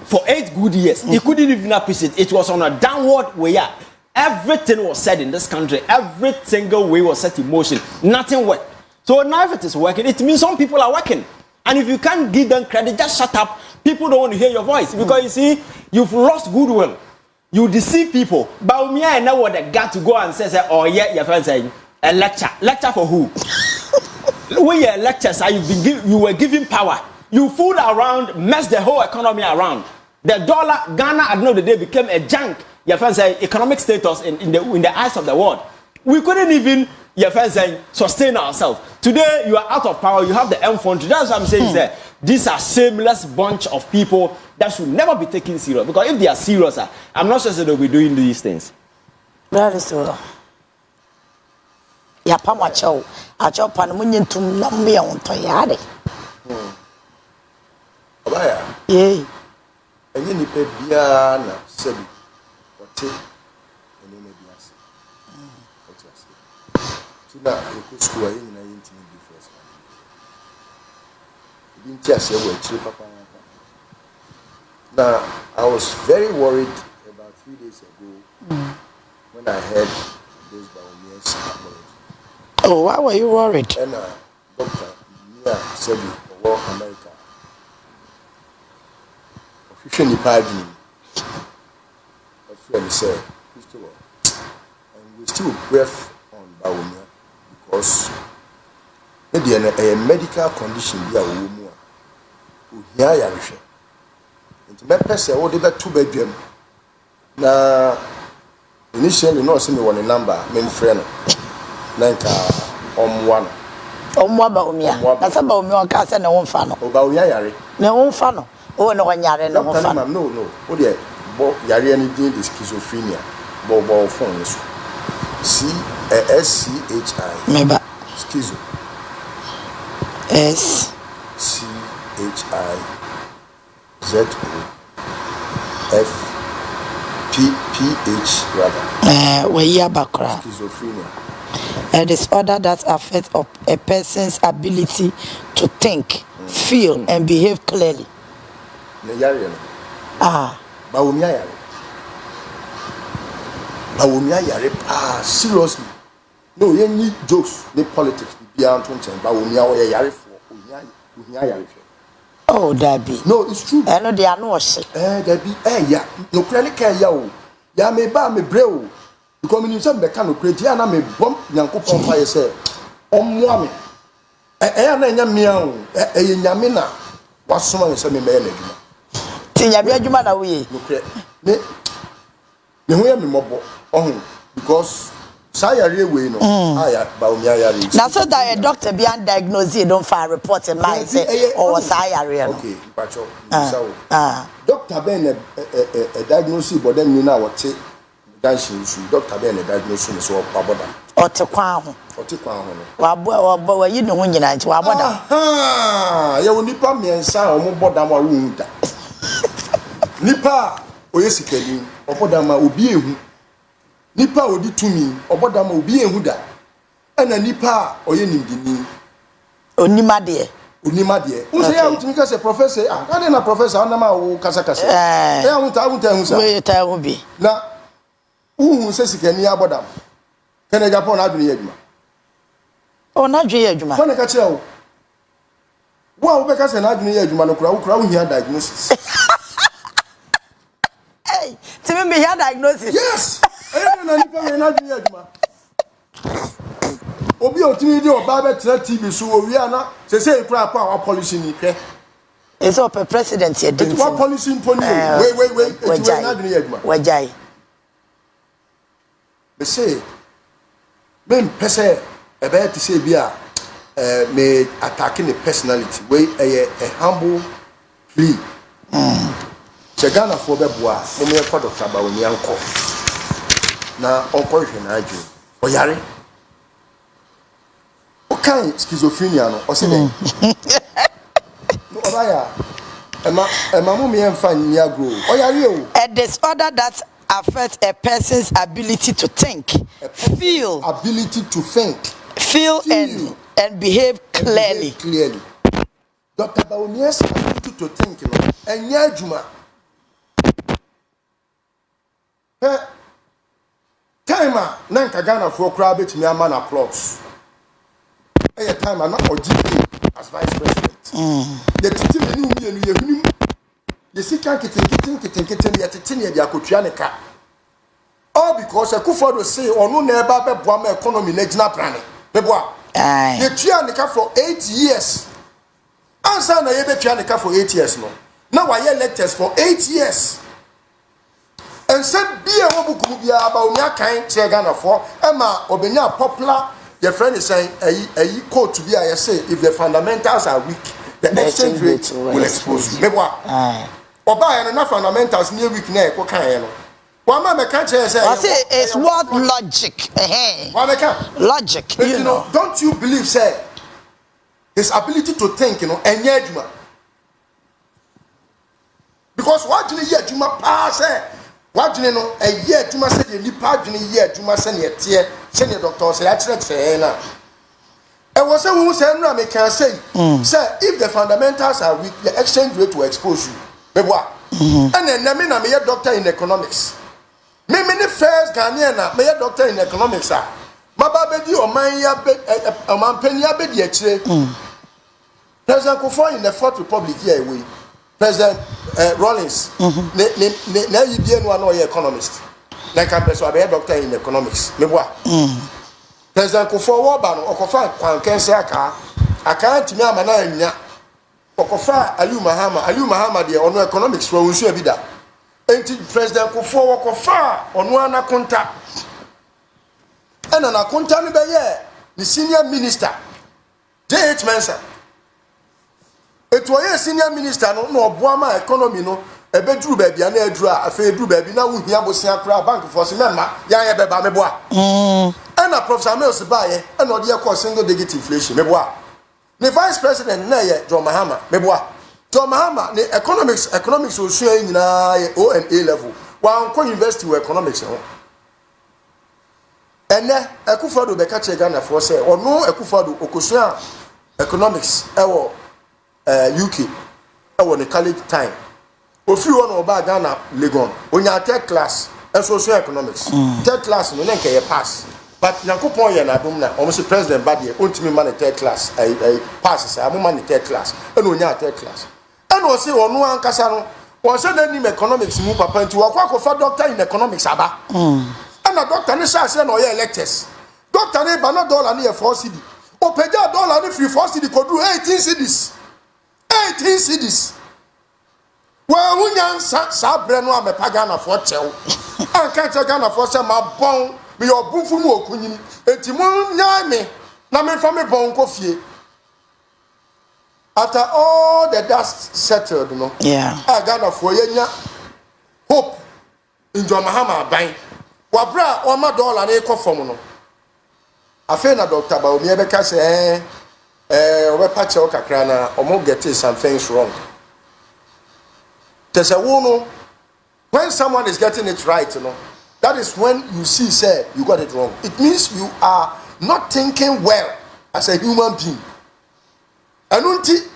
For 8 good years, he couldn't even appreciate it. It was on a downward way. Everything was said in this country. Every single way was set in motion. Nothing worked. So now if it is working, it means some people are working. And if you can't give them credit, just shut up. People don't want to hear your voice because you see, you've lost goodwill. You deceive people. But me, I know what they got to go and say, oh yeah, your friend saying a lecture. Lecture for who? When your lectures are you were giving power. You fooled around, messed the whole economy around. The dollar, Ghana at the end of the day became a junk. Your friends say economic status in the eyes of the world. We couldn't even, your friends say, sustain ourselves. Today you are out of power. You have the M-Fund. That's what I'm saying. That these are shameless bunch of people that should never be taken serious. Because if they are serious, I'm not sure that they'll be doing these things. That is so. Ya pama chow acho pan munyin tum lambe on to yade abaya enye ni pe bia na sebi ote enye me bia se ote ase tuna eko school ayi na yin tin be first man idin ti ase we chiri papa now I was very worried about 3 days ago when I heard this Baumier's apology. Oh, why were you worried? And Dr. Nia Sebi for America. Officially pardon. A friend said, Listowel, and we still breath on Baumia because maybe a medical condition be a woman who hear Yarisha. And to my person, what they got 2 bedroom. Now, initially, no, send me one number, main friend. nanka omwa ba omia na sa ba omia ka se na wo mfa no ba omia yare na wo mfa no o na wanyare na wo mfa no o de bo yare ani din de schizophrenia bo phone so SCHI meba schizo SCHI ZOFPH rather we ya bakra schizophrenia, a disorder that affects a person's ability to think, feel, and behave clearly. Baumia yare. Seriously. No, you need jokes, the politics, be out on Baumia yare for yare. Oh, Debbie. No, it's true. I know they are no shit. Debbie, yeah. No, credit care, yo. Ya me ba me breo. Because when you say me can no credit, ya na me bomb Nyankopon fa ye say, ommoa me. Na nya mia o. Nyame na wasoma me say me me na adwuma. Ti nyame adwuma na we. No credit. Me ho ya me mobo. Because say yare we no. Aya ba omia yare. Na so that a doctor be undiagnosed, you don't file report in mind say or say yare no. Okay, pacho. Doctor ben a diagnosis but then you know what dancing doctor ben a diagnosis so aboda. Otekwa ho. Wa yi ne ho nyina nti wa aboda. Ya woni pa miensa o mo boda ma wunda. Nipa oyesikani oboda ma obi ehu. Nipa odi tumi oboda ma obi ehu da. Ana nipa oye nimdini. Onimade. Unse ya utimi ka se professor ade na professor na ma wo kasa. Ya unta hu sa. We ta hu bi. Na se sikani abodam. Kene Japan adwene ye adwuma. O na adwene ye adwuma. Kone ka kire wo. Wo be ka se na adwene ye adwuma no kura wo hia diagnosis. Hey, timi me hia diagnosis. Yes. Na nipa we na adwene ye adwuma. Obi otimi di oba be tira TV so owi ana se kura pa our policy ni hwe. Is up a president here It's what policy pony. Wait. It's na adwene ye adwuma. Wajai. They say men pese about to say bia me attacking the personality way a humble plea. Chegana for beboa mo me fa Dr. Bawoni anko na onko hwe na aju oyare okay schizophrenia no o se den no obaya ema mo me emfa nya grow oyare o a disorder that affects a person's ability to think, feel and behave clearly. Dr. Bawoni's ability to think, you know, and yajuma. Timer, Nanka Ghana for crowd to me a man applause. A timer not or GP as vice president. Yet, you see, can't get all because a Kufado say, or no never bomb economy, Negina planning. Bebois, you Trianica for 8 years. Answer na yebe Trianica for 8 years. No, now I hear lectures for 8 years. And said, be a Wobukubia about Nyakai, Ghana for Emma Obenya popular. Your friend is saying, a quote to be, I say, if the fundamentals are weak, the exchange rate will expose you. Bebois. Oba and enough fundamentals near weak neck, Kocaine. One man can't say, it's what logic. Logic. You know, don't you believe, say, his ability to think, you know, and yet, because what do you pass? What do you know? A year to my say, you part in a year to my senior tier, senior doctor, say, I say, na. And was someone who said, no, I can say, sir, if the fundamentals are weak, the exchange rate will expose you. And then I mean, I'm a doctor in economics. Me many first Ghanaian, me a doctor in economics. My baby or my man penny abedi actually. President Kocaine in the Fourth Republic here we. President Rawlings. Now you be one or economist. Like I'm a doctor in economics. Me what? President Kocaine Wabano or Kocaine can say I can't me amana. Okofa Aliu Mahama de ono economics for unsu ebida enti president Kocaine Onua na konta and and na konta no be ye the senior minister J.H. Mensah it was senior minister no oboa ma economy no ebeduru ba bia na aduru a afa eduru ba bi na wo hia bosia kra bank for se memma yan ye beba meboa and Professor Mills ba ye and odi e call single digit inflation meboa the vice president na ye John Mahama meboa John Mahama the economics osua nyina ye ONA level wa nko university of economics ho ene Akufo-Addo be ka che Ghana for say ono Akufo-Addo okosua economics ewo UK ewo the college time ofiri won oba Ghana Legon onya third class social economics third class no nke ye pass but Nyankopon ye na dum na almost president badie ontimi man third class pass say am man third class and onya third class and o say onu ankasa no won say na nim economics mu papa nti wakwa fa doctor in economics aba and a doctor ni say na o ye lectures doctor ni ba na dollar ni ye 4 cedi o peja dollar ni free 4 cedi ko do 18 cedis well, who yan sa breno am Ghana for chew. I can't Ghana for some my bone, me your bufu mo kunyin. Enti mo nya me na me fa me bon coffee. After all the dust settled, you know. Yeah. I Ghana for yenya hope in John Mahama ban. Wa bra o ma dollar na e ko fom no. Afa na doctor ba o me be ka say we pa che o kakra na o mo get some things wrong. There's a woman, when someone is getting it right, you know, that is when you see, say, you got it wrong. It means you are not thinking well as a human being. And unti,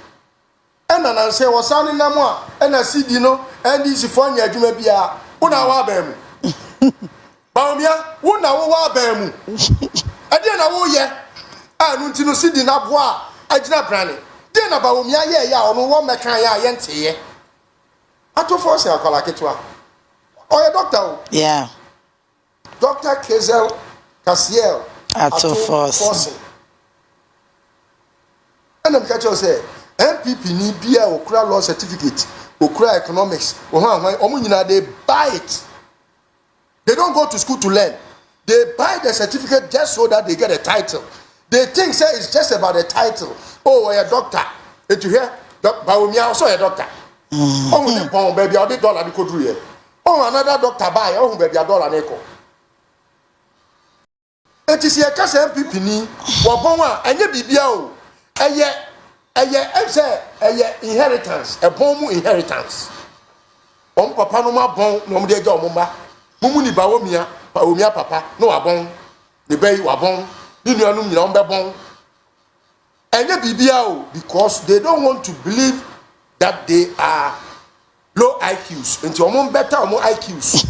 and I say, was sounding no more, and I see, you know, and this is for you, you may be a una wabem. Baumia, una wabem. I didn't know, yeah, and until you see the nabwa, I did not brand it. Then about me, yeah, on one mechanic, yente. Ato force akola ketwa. Oye doctor. Yeah. Dr. Kezel Kasiel Ato force. And I'm catch you say NPP ni bia okura law certificate, okura economics. Omo nyina they buy it. They don't go to school to learn. They buy the certificate just so that they get a title. They think say it's just about the title. Oh, you're a doctor. Did you hear? Baumia also a doctor. Oh, the pound baby, or the dollar they could do. Oh, another doctor buy. Oh, baby, $1 nickel. It is a case MPP ni wabonwa enye bibia o eye inheritance a bomu inheritance on papa no ma bon no mo de ja o mba mumu ni ba omia papa no wabon the bay wabon ni nuanum nyina on be bon enye bibia o because they don't want to believe that they are low IQs into omo better omo IQs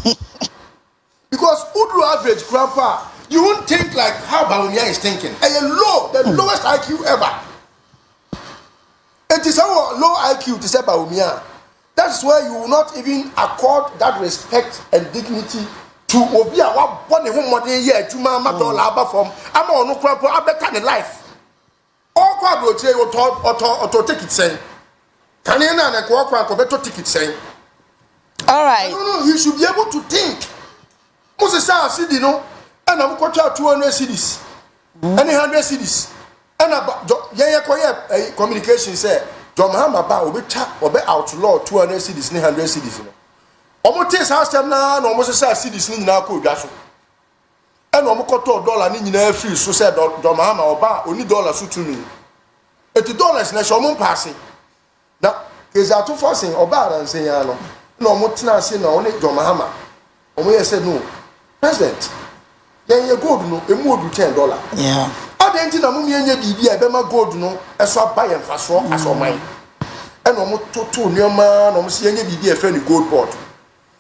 because udu average grandpa you won't think like how Baumia is thinking. The lowest IQ ever. It is our low IQ to say Baumia. That's why you will not even accord that respect and dignity to Obia. What born a home modern year to Mama Dollar from I'm on no crap or better in life. All crowd will say or take it saying. Can you not a quack better ticket saying? All right. No, he should be able to think. Moses said, you know. And I'm going to 200 cities, any 100 cities. And about communication say, John Mahama ba obe outlaw 200 cities, 100 cities. Almost this house time now, almost say cities ni na ko dwaso. And almost $1 ni nyina free so say John Mahama oba oni dollar so to me. $80 na show mo pass. Na keza to forcing oba ran say ya no. Na almost na say na oni John Mahama. Omo ye say no. President then you gold no emu odu $10. Yeah. Adenti na mumie nye bibia e be ma gold no eso buy and fast for as on mine. And omo toto nioma na omo se nye bibia e fe ni gold board.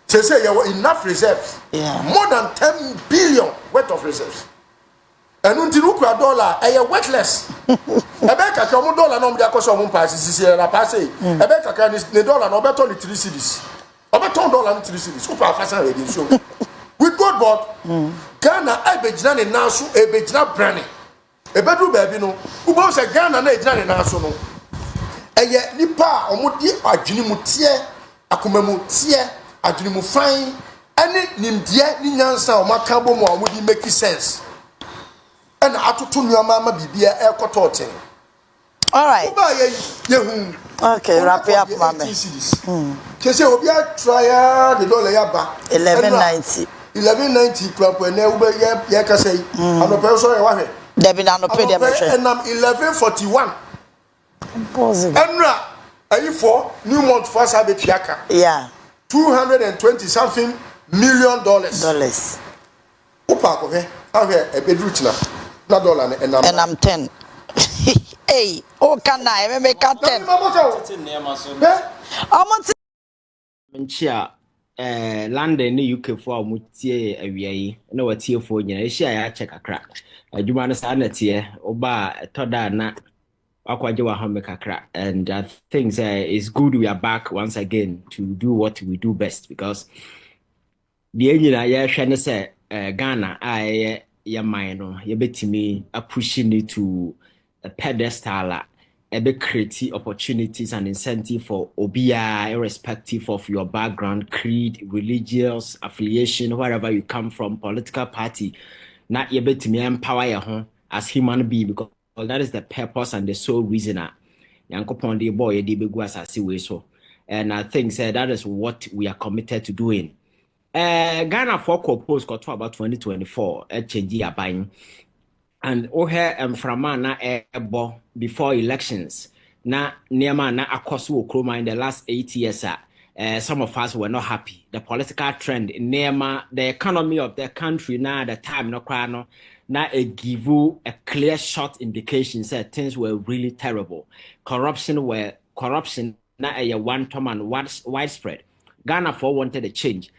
Say you have enough reserves. Yeah. More than 10 billion worth of reserves. And until you kwa dollar e worthless. E be ka ka omo dollar no mo dia koso omo pass sisi na pass e. E be ka ka ni dollar no beto ni 3 cedis. Obeto dollar ni 3 cedis. Ku pa fasa ready show. With gold board, Ghana ebejina ne naso ebejina brane. Ebedu baabi no, ubo se Ghana na ejina ne naso no. Eye nipa omodi adwene mu tie, akoma mu tie, adwene mu fan, ane nimdie ni nyansa o maka bo mu omodi make sense. and atoto nneɛma ama bibia ɛkɔtɔ ɔtɛn. All right. Okay, wrap it up, mama. Kese obi try the dollar yaba 1190. 1190 crap when ube ye kase ano pe so e wa hwe. Debi na no pay dem hwe. Enam 1141. Enra ayi for new month for sabe piaka. Yeah. 220 something million dollars. Opa ko hwe. Ahwe e bedru tina. Na dollar enam 10. Hey, oh can I make a 10? Menchia London ni UK for mutie awiai na watie fo nyina ehia ya check akra adwuma no sa na tie oba toda na akwaje wa ha make akra and I think it's good we are back once again to do what we do best because the nyina ya hwe ne se Ghana aye ya man no ye betimi pushing it to a pedestal ebe create opportunities and incentive for obia irrespective of your background, creed, religious affiliation, wherever you come from, political party, not able to empower your as human being because that is the purpose and the sole reason yankopon the boy the big was as so. And I think that is what we are committed to doing. Ghana for propose got about 2024 change your buying. And from na ebo before elections na niema na akoso okroma in the last 8 years some of us were not happy. The political trend niema the economy of the country now at the time no cry no na give you a clear short indication that things were really terrible. Corruption na a one time and widespread. Ghana for wanted a change.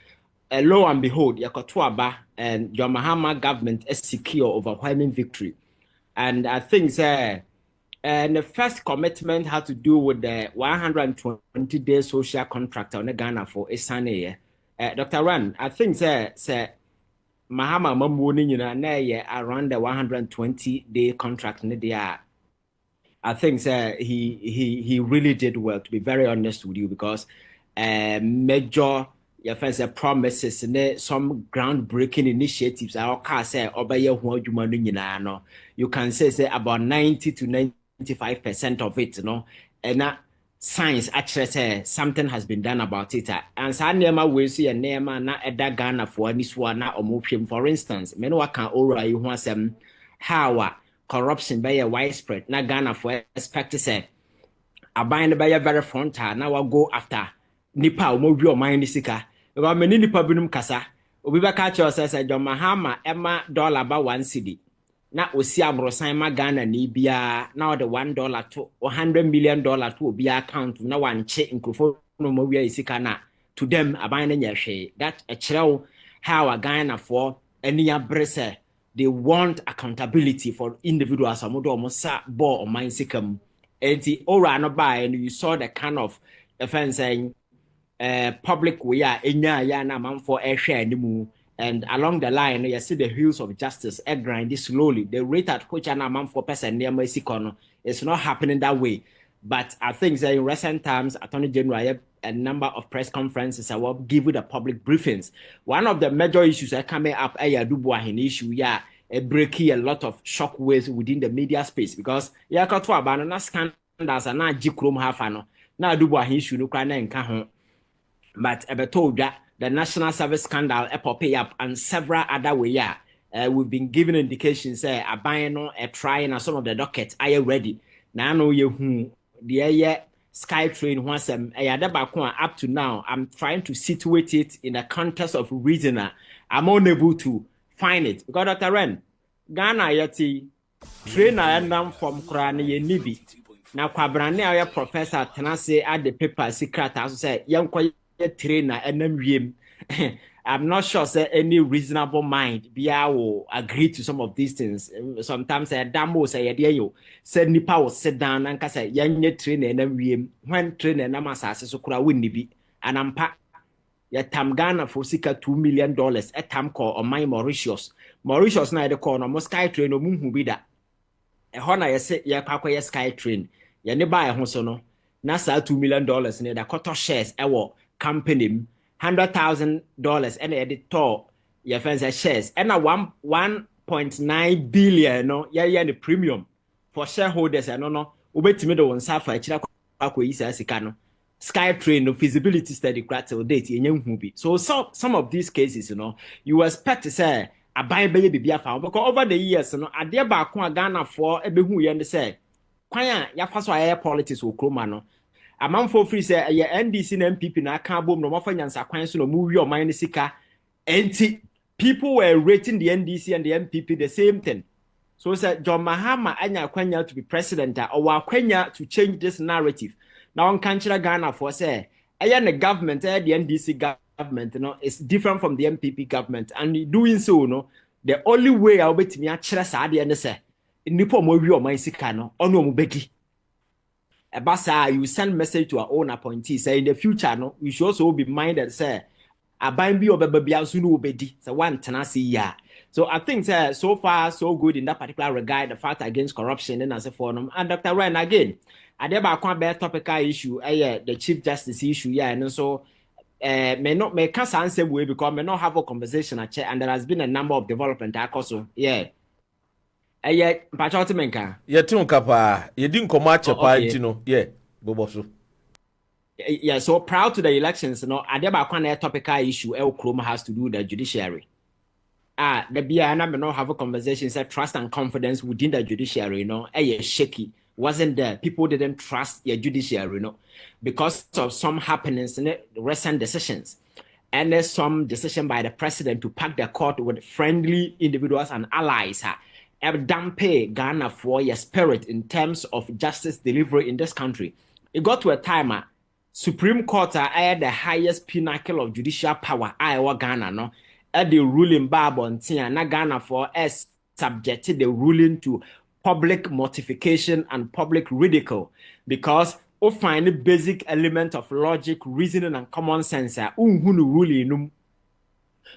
Lo and behold, Yakotuaba and your Mahama government is secure overwhelming victory. And I think and the first commitment had to do with the 120-day social contract on the Ghana for Isane. Dr. Ran, I think Mahama Mamuni around the 120-day contract in the year. I think he really did well, to be very honest with you, because major promises and some groundbreaking initiatives you can say about 90 to 95% of it, and that science actually say something has been done about it. And Sanema will see a name na eda Ghana for this one for instance, many can ora you want some how corruption by a widespread na Ghana for expect to say a bind by a very frontal now I'll go after nipa omobi o man sika e ba meni nipa binum kasa obi ba ka che say John Mahama ema dollar ba 1 cedi na osi abrosan ma Ghana ni bia na the $1 to $100 million to obi account na wanche nkofo no mo wi sika na to them aban na nyehwe that a chrew how a Ghana for any abrese they want accountability for individuals amodo omosa bo o man sikam enti ora no buy and you saw the kind of offense saying public we are enya ya na man for ehwe animu and along the line you see the wheels of justice grind slowly the rate at which an man for person near Mexico it's not happening that way. But I think that in recent times Attorney General a number of press conferences I will give you the public briefings. One of the major issues that coming up an issue breaking a lot of shockwaves within the media space because got to abandon scandals and now Jikrom half now do issue no nka but I told that the national service scandal pop up and several other way we've been given indications a buying a trying and some of the dockets are ready now know you the sky train once up to now I'm trying to situate it in the context of reason I'm unable to find it because Dr. Ren Ghana yeti train I from Krani Nibi now kwabrane professor tenase at the paper secret as say young trainer and I'm not sure say any reasonable mind will agree to some of these things. Sometimes I damo say you said nipa will sit down and say young trainer and when trainer namasas so kura win be and I'm pack ya tam Ghana for $2 million a tam call on my Mauritius na the corner mo sky train no mu bi da e ho na ye say ya kwakwa sky train ya ne buy ho so no na sa $2 million ne da quarter shares e wo company $100,000 and editor your friends shares and a 1 1.9 billion no yeah the premium for shareholders and no ubetimi de won sa fa akira akoyi sa sika no SkyTrain no feasibility study till date yenye hu bi. So some of these cases you expect to say aban beye bibia fa because over the years ade ba ko Ghana for ebehu ye ne say kwan ya fa so aye politics okroma no amanfo free say ye NDC na MPP na aka bom no mafa nyansa kwan so no mu wi oman ne sika enti people were rating the NDC and the MPP the same thing. So said John Mahama anya kwanya to be president or kwanya to change this narrative. Now on Kanchira Ghana for say the government, the NDC government, is different from the MPP government. And doing so, the only way I'll bet me a chira and say Nipo Mobi or my Sikano, Onua Mubeki. Basa, you send message to our own appointees say in the future, we should also be minded say a bambi or baby sunu obedi. So one tenasi ya. So I think so far so good in that particular regard, the fight against corruption and as a forum. And Dr. Ryan again, I never quite bear topical issue, the Chief Justice issue, and so may not make us answer way because may not have a conversation at and there has been a number of development also. Yeah. Pachotimenka. Yeah, Kapa, you didn't come out your yeah, Bobosu. Yeah, so proud to the elections, I never quite a topical issue, El Chrome has to do with the judiciary. The BNM may not have a conversation, said trust and confidence within the judiciary, shaky. Wasn't there. People didn't trust your judiciary, because of some happenings in recent decisions. And there's some decision by the president to pack the court with friendly individuals and allies. Dampe Ghana for your spirit in terms of justice delivery in this country. It got to a time, Supreme Court had the highest pinnacle of judicial power, Iowa Ghana, at the ruling Babon Tia, na Ghana for us subjected the ruling to public mortification and public ridicule because we find a basic element of logic, reasoning, and common sense.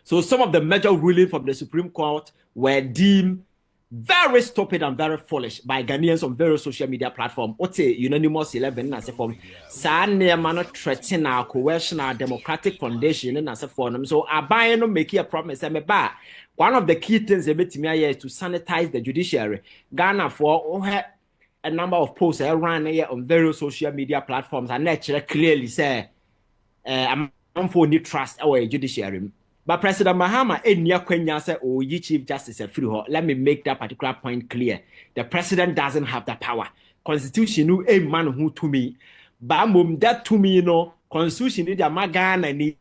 So some of the major rulings from the Supreme Court were deemed very stupid and very foolish by Ghanaians on various social media platforms. What's a unanimous 11 as a form? Mano threaten our coercion, our democratic foundation, and as a form. So I buy no make a promise. One of the key things they made to me is to sanitize the judiciary. Ghana for a number of posts run here on various social media platforms and naturally clearly say I'm for need trust our judiciary. But President Mahama say, oh, you Chief Justice let me make that particular point clear. The president doesn't have the power. Constitution a man who to me. But that to me, constitution is a magana ni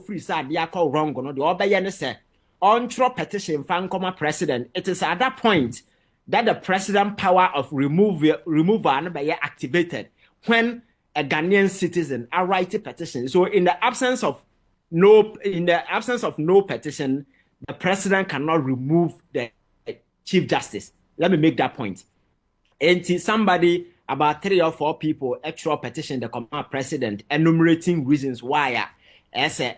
free side ya call wrong no the other say on petition fan comma president. It is at that point that the president power of removal be activated when a Ghanaian citizen are writing petition. So in the absence of no petition, the president cannot remove the Chief Justice. Let me make that point. Until somebody, about 3 or 4 people, extra petition the command president enumerating reasons why as a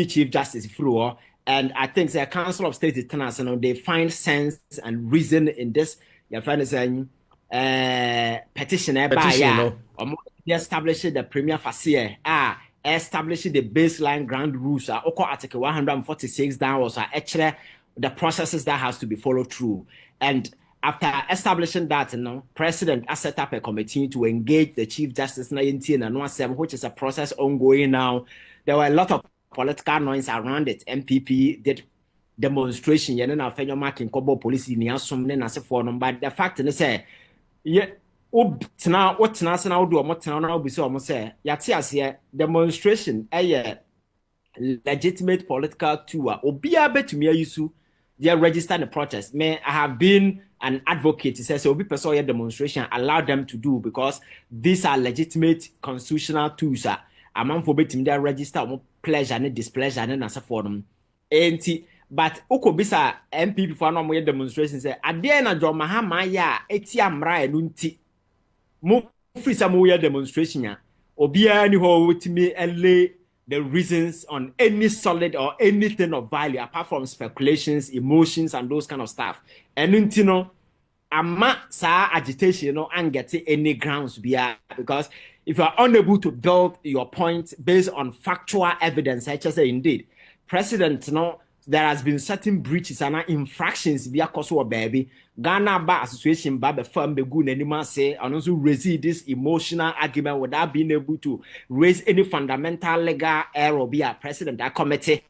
Chief Justice through. And I think the Council of State International, they find sense and reason in this. You find saying petition by they established the premier facile establishing the baseline ground rules article 146 downwards actually the processes that has to be followed through. And after establishing that, president has set up a committee to engage the Chief Justice 19 and 17, which is a process ongoing now. There were a lot of political noise around it. NPP did demonstration, but the fact is that demonstration a legitimate political tool obia betumi ayisu they register the protest. I have been an advocate. He says so person demonstration allow them to do because these are legitimate constitutional tools. Among for betumi they register pleasure and displeasure and as for them. But ukobisa MPP for no more demonstration say ade na John Mahama ya eti amra enu nti mo free some demonstration ya obia ni ho wetimi lay the reasons on any solid or anything of value apart from speculations, emotions and those kind of stuff. Enu nti no ama sa agitation no and get any grounds bia because if you are unable to build your point based on factual evidence such as indeed president there has been certain breaches and infractions via cause of baby. Ghana Bar Association Baba firm begun anima say and also raise this emotional argument without being able to raise any fundamental legal error be a president that committee.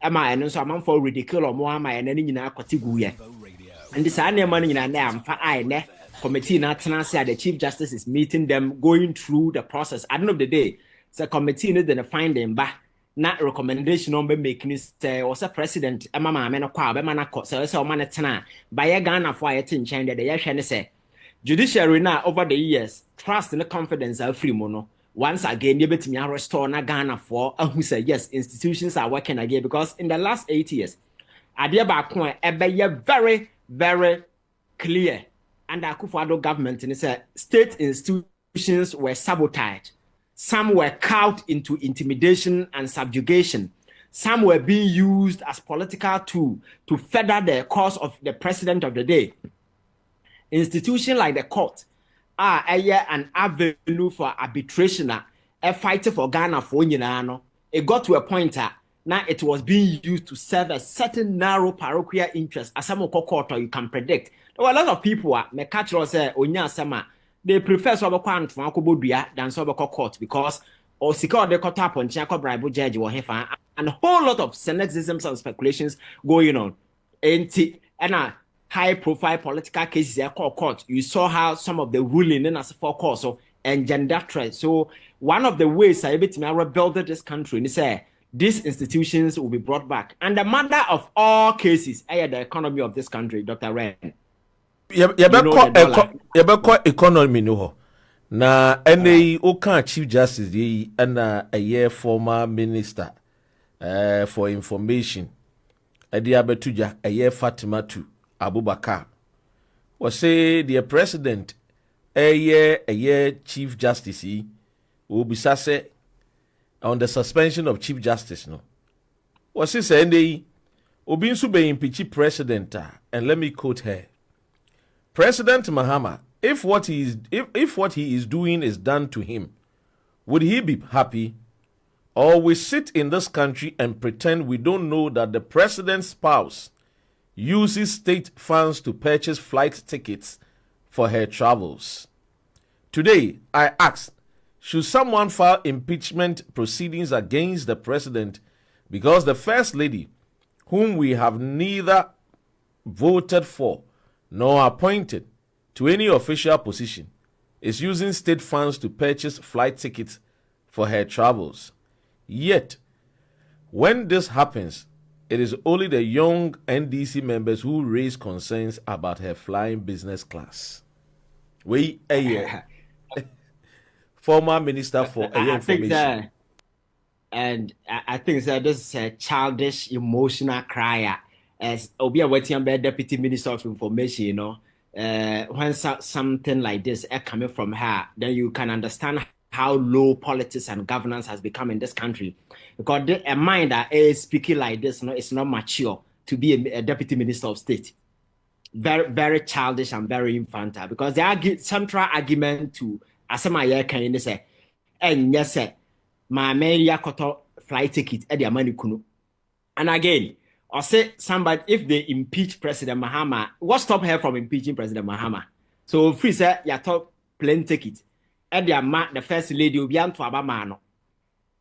Am I and so I'm for ridicule or more my and any in our category. And this annual money in an am for I committee not say the Chief Justice is meeting them, going through the process. At the end of the day, it's a committee need find them back. Not recommendation on be making this was a president mama me no kwa be mana ko say o man tena by Ghana for it in China the yehwe say judiciary now over the years trust and confidence are free mono once again you betimi restore na Ghana for who say yes institutions are working again because in the last 8 years ade ba ko e be very clear and Akufo-Addo government and say state institutions were sabotaged. Some were cowed into intimidation and subjugation. Some were being used as political tool to further the cause of the president of the day. Institutions like the court are an avenue for arbitration, a fight for Ghana for it got to a point now it was being used to serve a certain narrow parochial interest. As some court you can predict. There were a lot of people me catch us say onya sama. They prefer so than so court because or secure the court up on Chiako bribe judge or hefa and a whole lot of cynicisms and speculations going on. And a high profile political cases are court. You saw how some of the ruling in as for court so and gender threat. So one of the ways I rebuild this country and say these institutions will be brought back. And the mother of all cases are the economy of this country, Dr. Ren. Yabeko economy no ho na any oka Chief Justice yi na a year former minister for information edi abetuja a year Fatimatu Abubakar was say the president a year Chief Justice yi will be say on the suspension of Chief Justice no was say any obi nso be impeach president and let me quote her. President Mahama, if what he is doing is done to him, would he be happy? Or we sit in this country and pretend we don't know that the president's spouse uses state funds to purchase flight tickets for her travels? Today, I ask, should someone file impeachment proceedings against the president because the First Lady, whom we have neither voted for nor appointed to any official position, is using state funds to purchase flight tickets for her travels? Yet, when this happens, it is only the young NDC members who raise concerns about her flying business class. We former minister for information. And I think that this is a childish, emotional cry. As Obia waiting by Deputy Minister of Information, you know, when something like this is coming from her, then you can understand how low politics and governance has become in this country. Because a mind that is speaking like this, you know, it's not mature to be a Deputy Minister of State. Very, very childish and very infantile. Because the central argument to Asama can say, and yes, my Maria Koto flight ticket at the money kuno. And again, or say somebody, if they impeach President Mahama, what stop her from impeaching President Mahama? So free say you talk plane ticket. At the First Lady will be on to Abamano.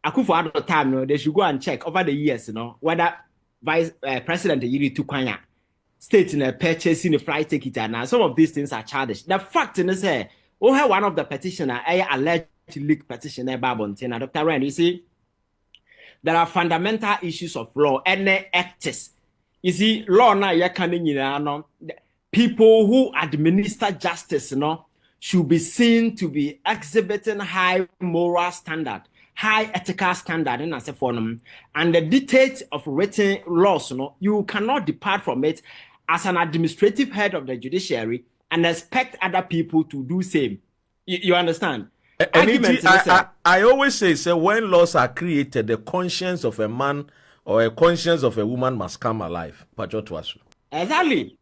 Akufo-Addo time, no, they should go and check over the years, you know, whether Vice President Yiri Tukwanya state in a purchasing a flight ticket, and some of these things are childish. The fact is, one of the petitioner, alleged leak petitioner, Babontina, Dr. Ren, you see. There are fundamental issues of law and acts. You see, law now you're coming in, people who administer justice, should be seen to be exhibiting high moral standard, high ethical standard in as a form. And the dictate of written laws, you cannot depart from it as an administrative head of the judiciary and expect other people to do same. You understand? I always say when laws are created, the conscience of a man or a conscience of a woman must come alive. Exactly.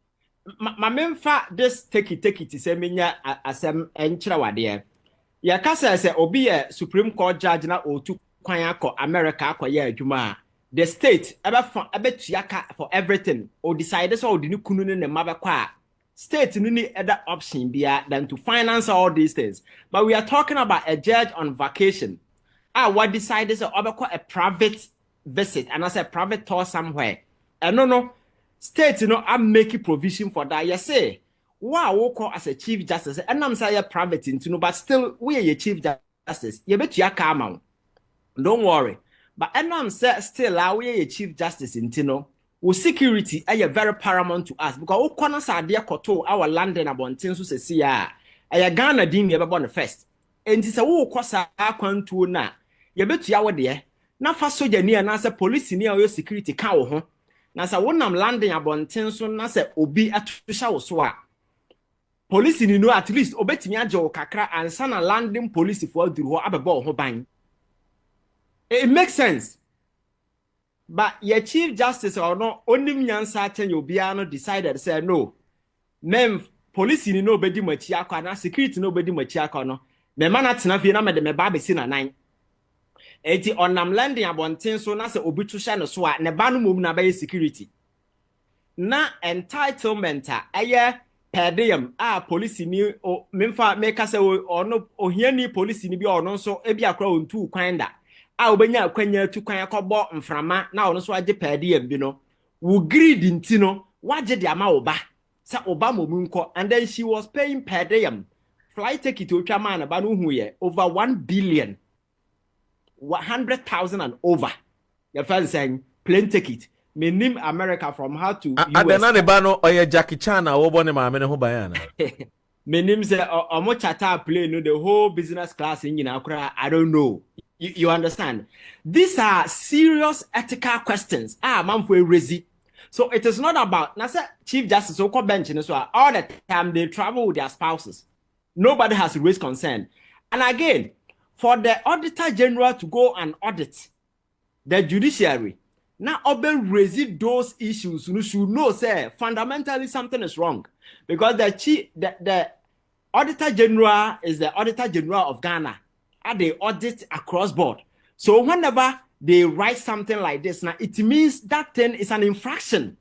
My main fact, this take it, say, Minya, asem enchrawade. Ya kasa say, obi a Supreme Court judge na otu kwanya ko America kwa ye adwuma. the state ebe tuaka for everything or decide so the kunu ne mabekwa state no need other option bia than to finance all these things. But we are talking about a judge on vacation. What decided so a private visit and as a private tour somewhere. And no state I'm making provision for that. You say wow, we call as a chief justice and I'm say private into but still we are your chief justice. You bet you come. Don't worry. But I'm still we are chief justice into security are very paramount to us because we corners are there koto our land and abontin so say ya Ghana din you born first. And it's a wo kosa kwantu na you bet you are there. Na fa soja ni na say police ni your security ka wo ho. Na say wonam landing abontin so na say obi atusha wo so a police ni no at least obetimi age wo kakra ansa na landing police for duru ho abebo ho ban. It makes sense. But your chief justice or no only nyansa ten you biano decided say no. Mem police ni no bedi machiaka na security no bedi machiaka no. Me mana tena fie na me de me ba besi na nan. Eti onam landing abonten so na se obi tusha no so a ne ba no mom na ba security. Na entitlement aye per diem police ni o memfa make say ono ohiani police ni bi ono so e bi akra ontu kwan da. Obenya kwanya tu kwan akọbọ mframa na ono so age pade am bi no wo greed ntino waje de ama oba sa oba momunko and then she was paying per diem flight ticket otwa man ba no hu ye over 1 billion 100,000 and over your friend saying plane ticket menim America from how to US adena ne ba no oye Jackie Chan na wo bo ne maame ne ho ban ana menim say omo charter plane no the whole business class nyina akura I don't know. You understand? These are serious ethical questions. Man for raise. So it is not about Nasa Chief Justice so called bench so all the time they travel with their spouses. Nobody has raised concern. And again, for the Auditor General to go and audit the judiciary, now open raise those issues. You should know, say fundamentally something is wrong because the Auditor General is the Auditor General of Ghana. They audit across board. So whenever they write something like this, now it means that thing is an infraction.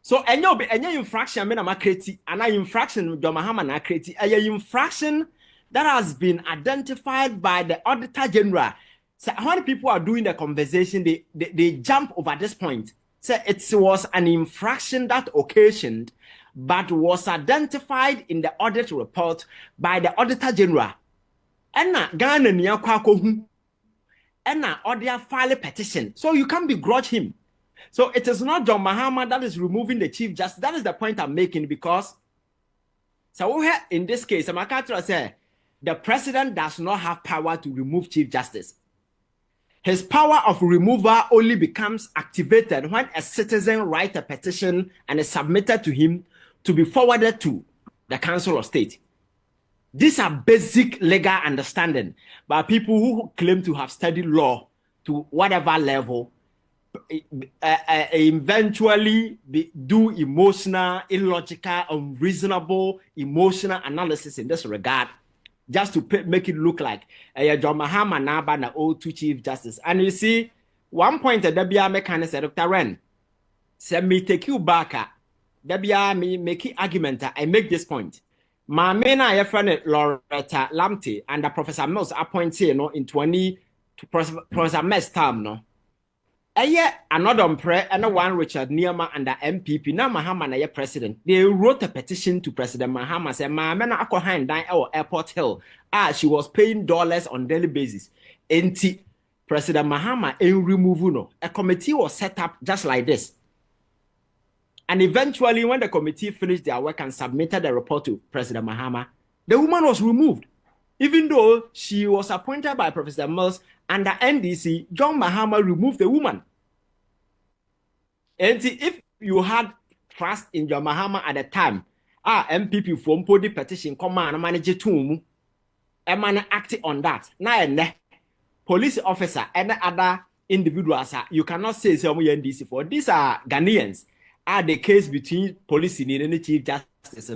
So any infraction mean I'm creating an infraction Mahama na creating an infraction that has been identified by the Auditor General. So when people are doing the conversation, they jump over this point. So it was an infraction that occasioned, but was identified in the audit report by the Auditor General. Ena Ghana ni akwa hu ena order file petition, so you can't begrudge him. So it is not John Mahama that is removing the chief justice. That is the point I'm making because so in this case Amakatra say the president does not have power to remove chief justice. His power of removal only becomes activated when a citizen writes a petition and is submitted to him to be forwarded to the Council of State. These are basic legal understanding by people who claim to have studied law to whatever level, eventually do emotional, illogical, unreasonable, emotional analysis in this regard, just to make it look like John Mahama Naba na O2 Chief Justice. And you see, one point that Debia Mechanic said, Dr. Ren, said me take you back. Debia me make argument. I make this point. My main I friend Loretta Lamte and the Professor Mills appointed in 20 to Professor Mills term no. Another prayer and one Richard Niyama and the MPP now Mahama na president. They wrote a petition to President Mahama say my man Akohan dine our airport hill. She was paying dollars on daily basis. Enti President Mahama in remove no. A committee was set up just like this. And eventually, when the committee finished their work and submitted the report to President Mahama, the woman was removed. Even though she was appointed by Professor Mills and the NDC, John Mahama removed the woman. And if you had trust in John Mahama at the time, MPP from the petition, come on, manage it to and acting on that. Now, police officer and other individuals, you cannot say some NDC for these are Ghanaians. The case between police and the chief justice,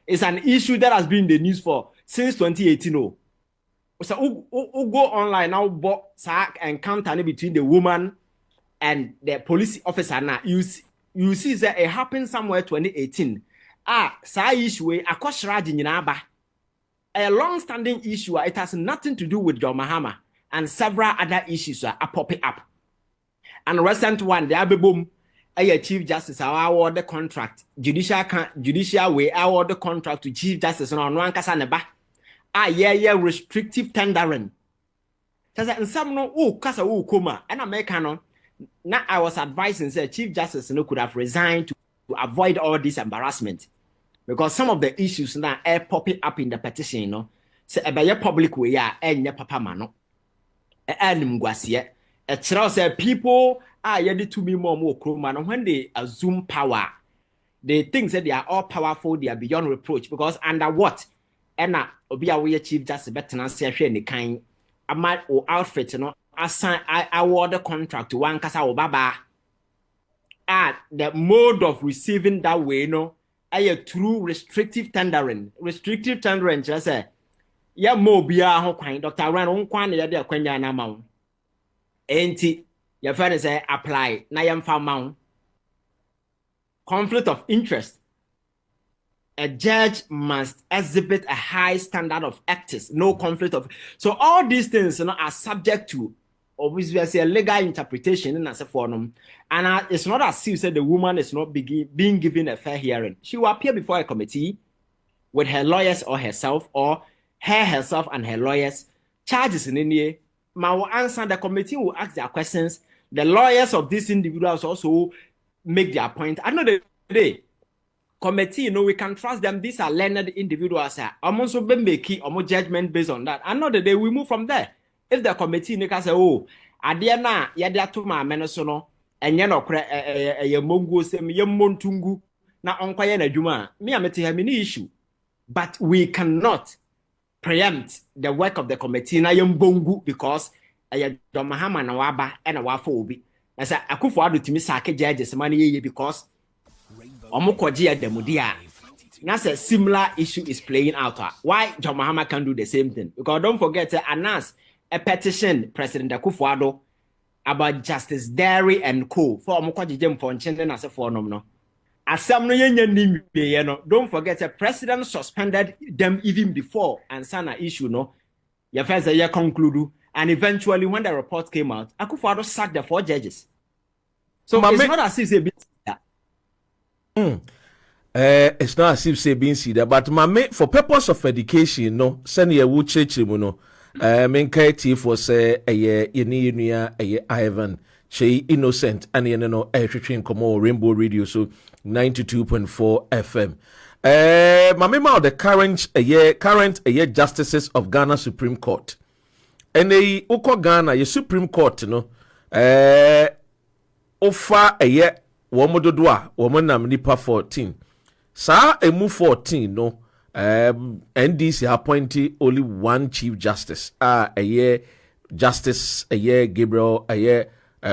it's an issue that has been in the news for since 2018. So, who go online now, but encounter between the woman and the police officer now, you see that it happened somewhere 2018. Sa issue akoshraji nyinaba. A long-standing issue. It has nothing to do with John Mahama, and several other issues are popping up. And recent one, the Abibum, a Chief Justice, I award the contract. Judicial way, I award the contract to Chief Justice on one Kasaneba. Restrictive tendering. And some no, Kasa Kuma, and Americano. Now I was advising, say, Chief Justice could have resigned to avoid all this embarrassment. Because some of the issues now are popping up in the petition, say about public way, and papa mano. And Mguasia. A child said people are ready to be more man when they assume power. They think that they are all powerful, they are beyond reproach. Because under what? And now, Obi Chief Justice better say any kind amount or outfit, assign I award the contract to one Kasa Obaba. The mode of receiving that way, a true restrictive tendering. Restrictive tendering, just say, yeah, more be a Dr. Ran on Kwan, ya de Quenya Namau. Enti, your friend say apply, Nayam Famount. Conflict of interest. A judge must exhibit a high standard of ethics, no conflict of. So all these things are subject to obviously a legal interpretation in as a forum. And it's not as if the woman is not being given a fair hearing. She will appear before a committee with her lawyers or herself, or her herself and her lawyers. Charges in India. Will answer, the committee will ask their questions. The lawyers of these individuals also make their point. At the end of the day, committee, we can trust them. These are learned individuals. I'm also making a judgment based on that. At the end of the day, we move from there. If the committee say, oh, Adiana, Yadia to my menasono, and Yano Mongo sem Yamontungu, na Onkwayana Juma, me am have any issue. But we cannot preempt the work of the committee na Yambongu because Mahama na Waba and a Wafobi. As I could for to miss Sake judges money because Omokojia Demudia. That's a similar issue is playing out. Why John Mahama can do the same thing? Because don't forget announce a petition, President Akufo-Addo, about Justice Derry and Co. For Omokwaji Jem Fonchen as a forum. As some don't forget the president suspended them even before and sana issue your first year conclude, and eventually when the report came out, Akufo-Addo sacked the 4 judges. So it's not as if they it's not as if say being seen but for purpose of education, send your wood church, Nketia for say a year Ivan Kyei innocent and a come Rainbow Radio so 92.4 FM. Mamema the current justices of Ghana Supreme Court. And they Oko Ghana your Supreme Court offer a year woman woman nam nipa 14. Sa emu 14 NDC appointed only one Chief Justice. A year Justice Gabriel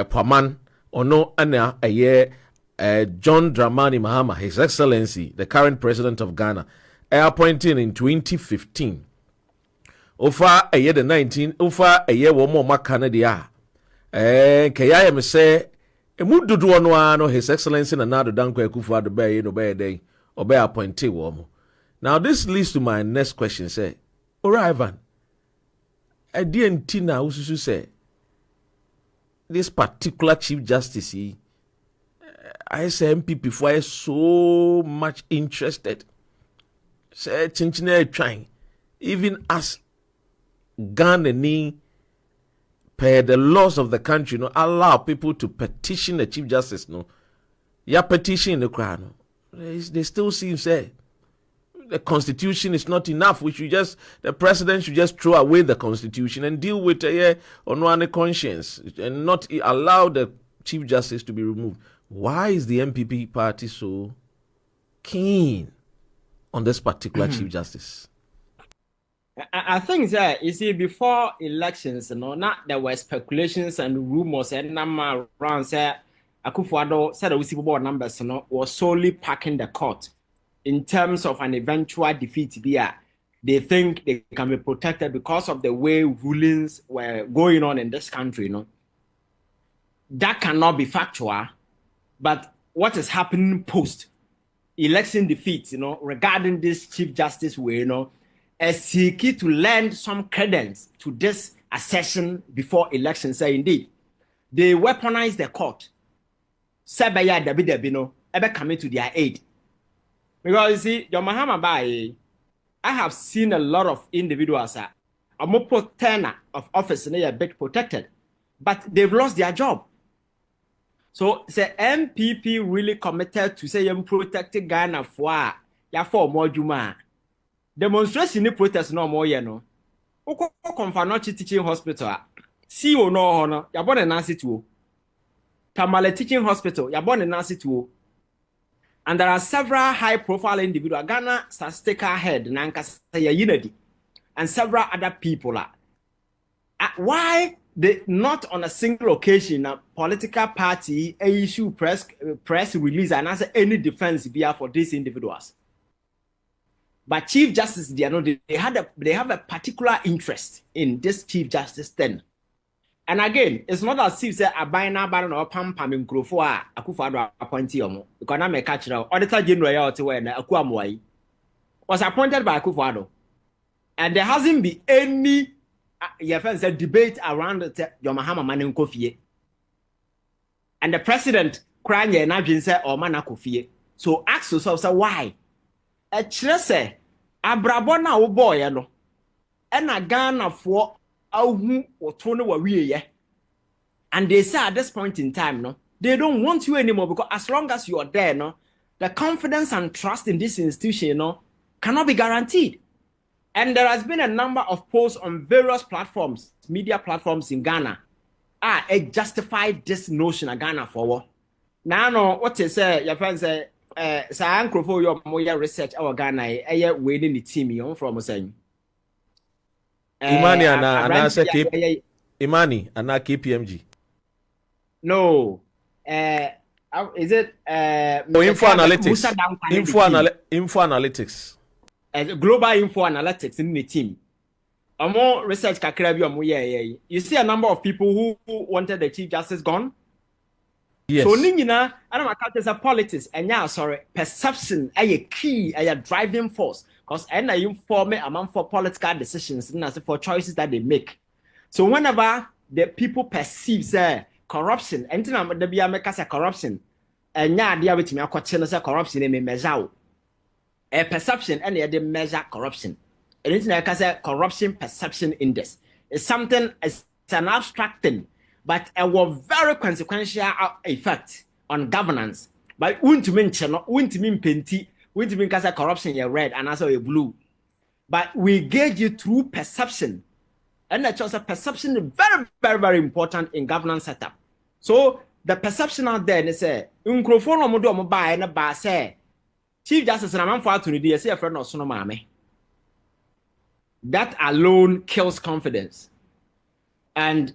Paman Ono Ana a year John Dramani Mahama, His Excellency, the current president of Ghana, appointed in 2015. Over a year the 19, over a year one more Makanadia. Kaya me say Emudu Onua His Excellency and another Danko Kufa the Bay no Bay Day or Bay appointed woman. Now this leads to my next question. Say, Ivan, I didn't Tina who say this particular Chief Justice, I say MPP for so much interested. Say Chinchine trying, even as Ghana per the laws of the country, allow people to petition the Chief Justice. Ya petition in the crown. They still seem say the constitution is not enough. The president should just throw away the constitution and deal with on one conscience and not allow the Chief Justice to be removed. Why is the MPP party so keen on this particular Chief Justice? I think that you see before elections, not there were speculations and rumors and number around say Akufo-Addo said the whistleblower numbers was solely packing the court in terms of an eventual defeat. They think they can be protected because of the way rulings were going on in this country. that cannot be factual, but what is happening post election defeat, regarding this Chief Justice way, is seeking to lend some credence to this assertion before election. Say indeed, they weaponize the court. Sabaya Dabino ever coming to their aid. Because you see, your Mahama Bai, I have seen a lot of individuals are more tenure of office and they are bit protected, but they've lost their job. So the NPP really committed to say protecting Ghana for more Juma. Demonstration in protest no more, Oko Confanochi Teaching Hospital. CEO no honor, you're born in Nancy too. Tamale Teaching Hospital, you're born in Nancy too. And there are several high-profile individuals. Ghana statistical head, Nankasa Unity, and several other people. Why they not on a single occasion a political party issue press release and answer any defense via for these individuals? But Chief Justice, they have a particular interest in this Chief Justice then. And again, it's not as if say a binary baron or pam in Grofua, Akufo appointee omo. Because I'm a catcher, Auditor General when Akuamwai was appointed by Akufo. And there hasn't been any debate around your Mahama Manin Kofi. And the president crying and Najin said or Mana Kofi. So ask yourself, why? A chese Abrabona o boy, and a Ghana for and they say at this point in time, they don't want you anymore because as long as you are there, the confidence and trust in this institution, cannot be guaranteed. And there has been a number of posts on various platforms, media platforms in Ghana, it justified this notion of Ghana for. Now, what they say, your friends say, for your more research our Ghana, waiting the team from saying. Imani Imani and KPMG. No. Is it Info Analytics? Info Analytics. Global Info Analytics in the team. More research you see a number of people who wanted the Chief Justice gone. Yes. So Ningina, I don't know politics and perception a key, a driving force. Because I inform a man for political decisions and for choices that they make. So whenever the people perceive corruption, and the be a corruption, and dear with me, a corruption in measure a perception and they measure corruption. And it's like corruption perception index. It's something, it's an abstract thing, but a very consequential effect on governance. But wouldn't mean penti. We mean because corruption you're red and also you're blue. But we gauge you through perception. And that's also perception is very, very, very important in governance setup. So the perception out there, they say, Chief Justice and I'm for to say a friend or son of mammy. That alone kills confidence. And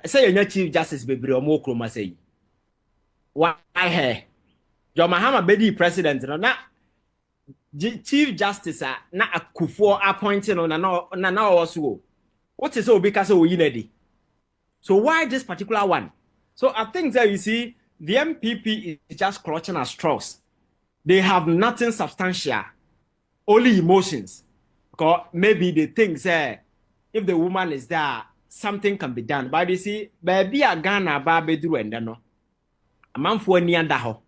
say your Chief Justice baby or more chroma say. Why hey? Your Mahama Bedi president, na Chief Justice na Akufo appointing on na also. What is so because we so why this particular one? So I think that you see the MPP is just clutching at straws. They have nothing substantial, only emotions. Because maybe they think if the woman is there, something can be done. But you see, baby a Ghana baby do and no. A man for near daho.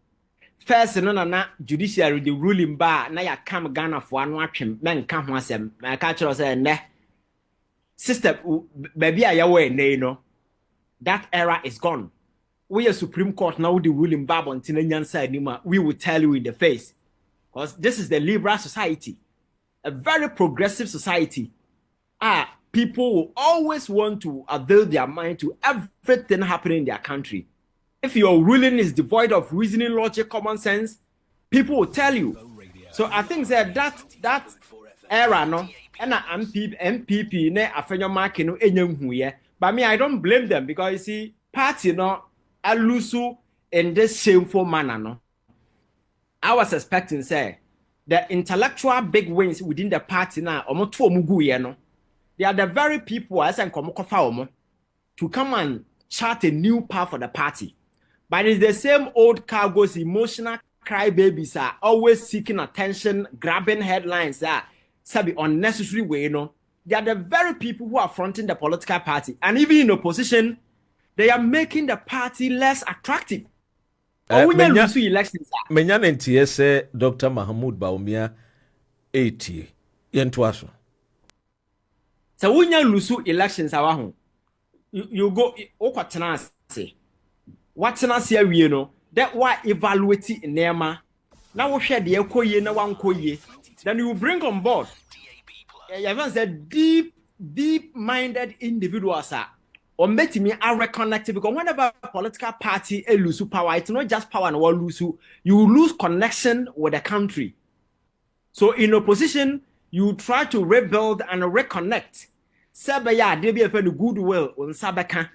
First, na Judiciary the ruling bar na ya come Ghana for one watching men come once my catcher say ne sister baby a yawe ne that era is gone. We are Supreme Court now the ruling bar on Tinanyan side anymore. We will tell you in the face because this is the liberal society, a very progressive society. People will always want to avail their mind to everything happening in their country. If your ruling is devoid of reasoning, logic, common sense, people will tell you. So I think that era no, and MPP ne afenyo market no enyem but me I don't blame them because you see party no alusu in this shameful manner no. I was expecting the intellectual big wins within the party now omo to omugu ye no. They are the very people I say komo kofa omo to come and chart a new path for the party. But it's the same old cargoes, emotional crybabies are always seeking attention, grabbing headlines that be unnecessary way, you know. They are the very people who are fronting the political party. And even in opposition, they are making the party less attractive. Menya ntie se Dr. Mahmoud Baumia 80 yentwaso. So when you lose elections you go okwatena say what's here we know that why evaluate nema na wo hwe de ekoye na wankoye then you bring on board even said deep minded individuals are or make me reconnect because whenever a political party lose power, it's not just power and what lose you lose connection with the country. So in opposition, you try to rebuild and reconnect. Sabaya they be a goodwill on Sabaka.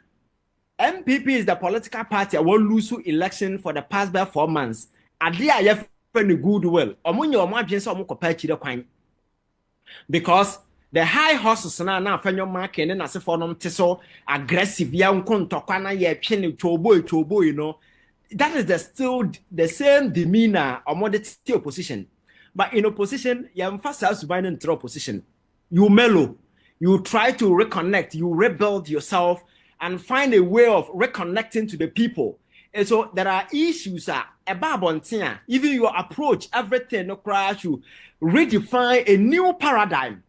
MPP is the political party that will lose election for the past 4 months. Adia have goodwill. Because the high horses na fanyo market na se for nom so aggressive ya nkontokwa na ye twe ne chobo you know, that is still the same demeanor or modesty opposition. But in opposition you emphasize by in opposition, you mellow, you try to reconnect, you rebuild yourself and find a way of reconnecting to the people. And so there are issues even your approach, everything no crash, you redefine a new paradigm.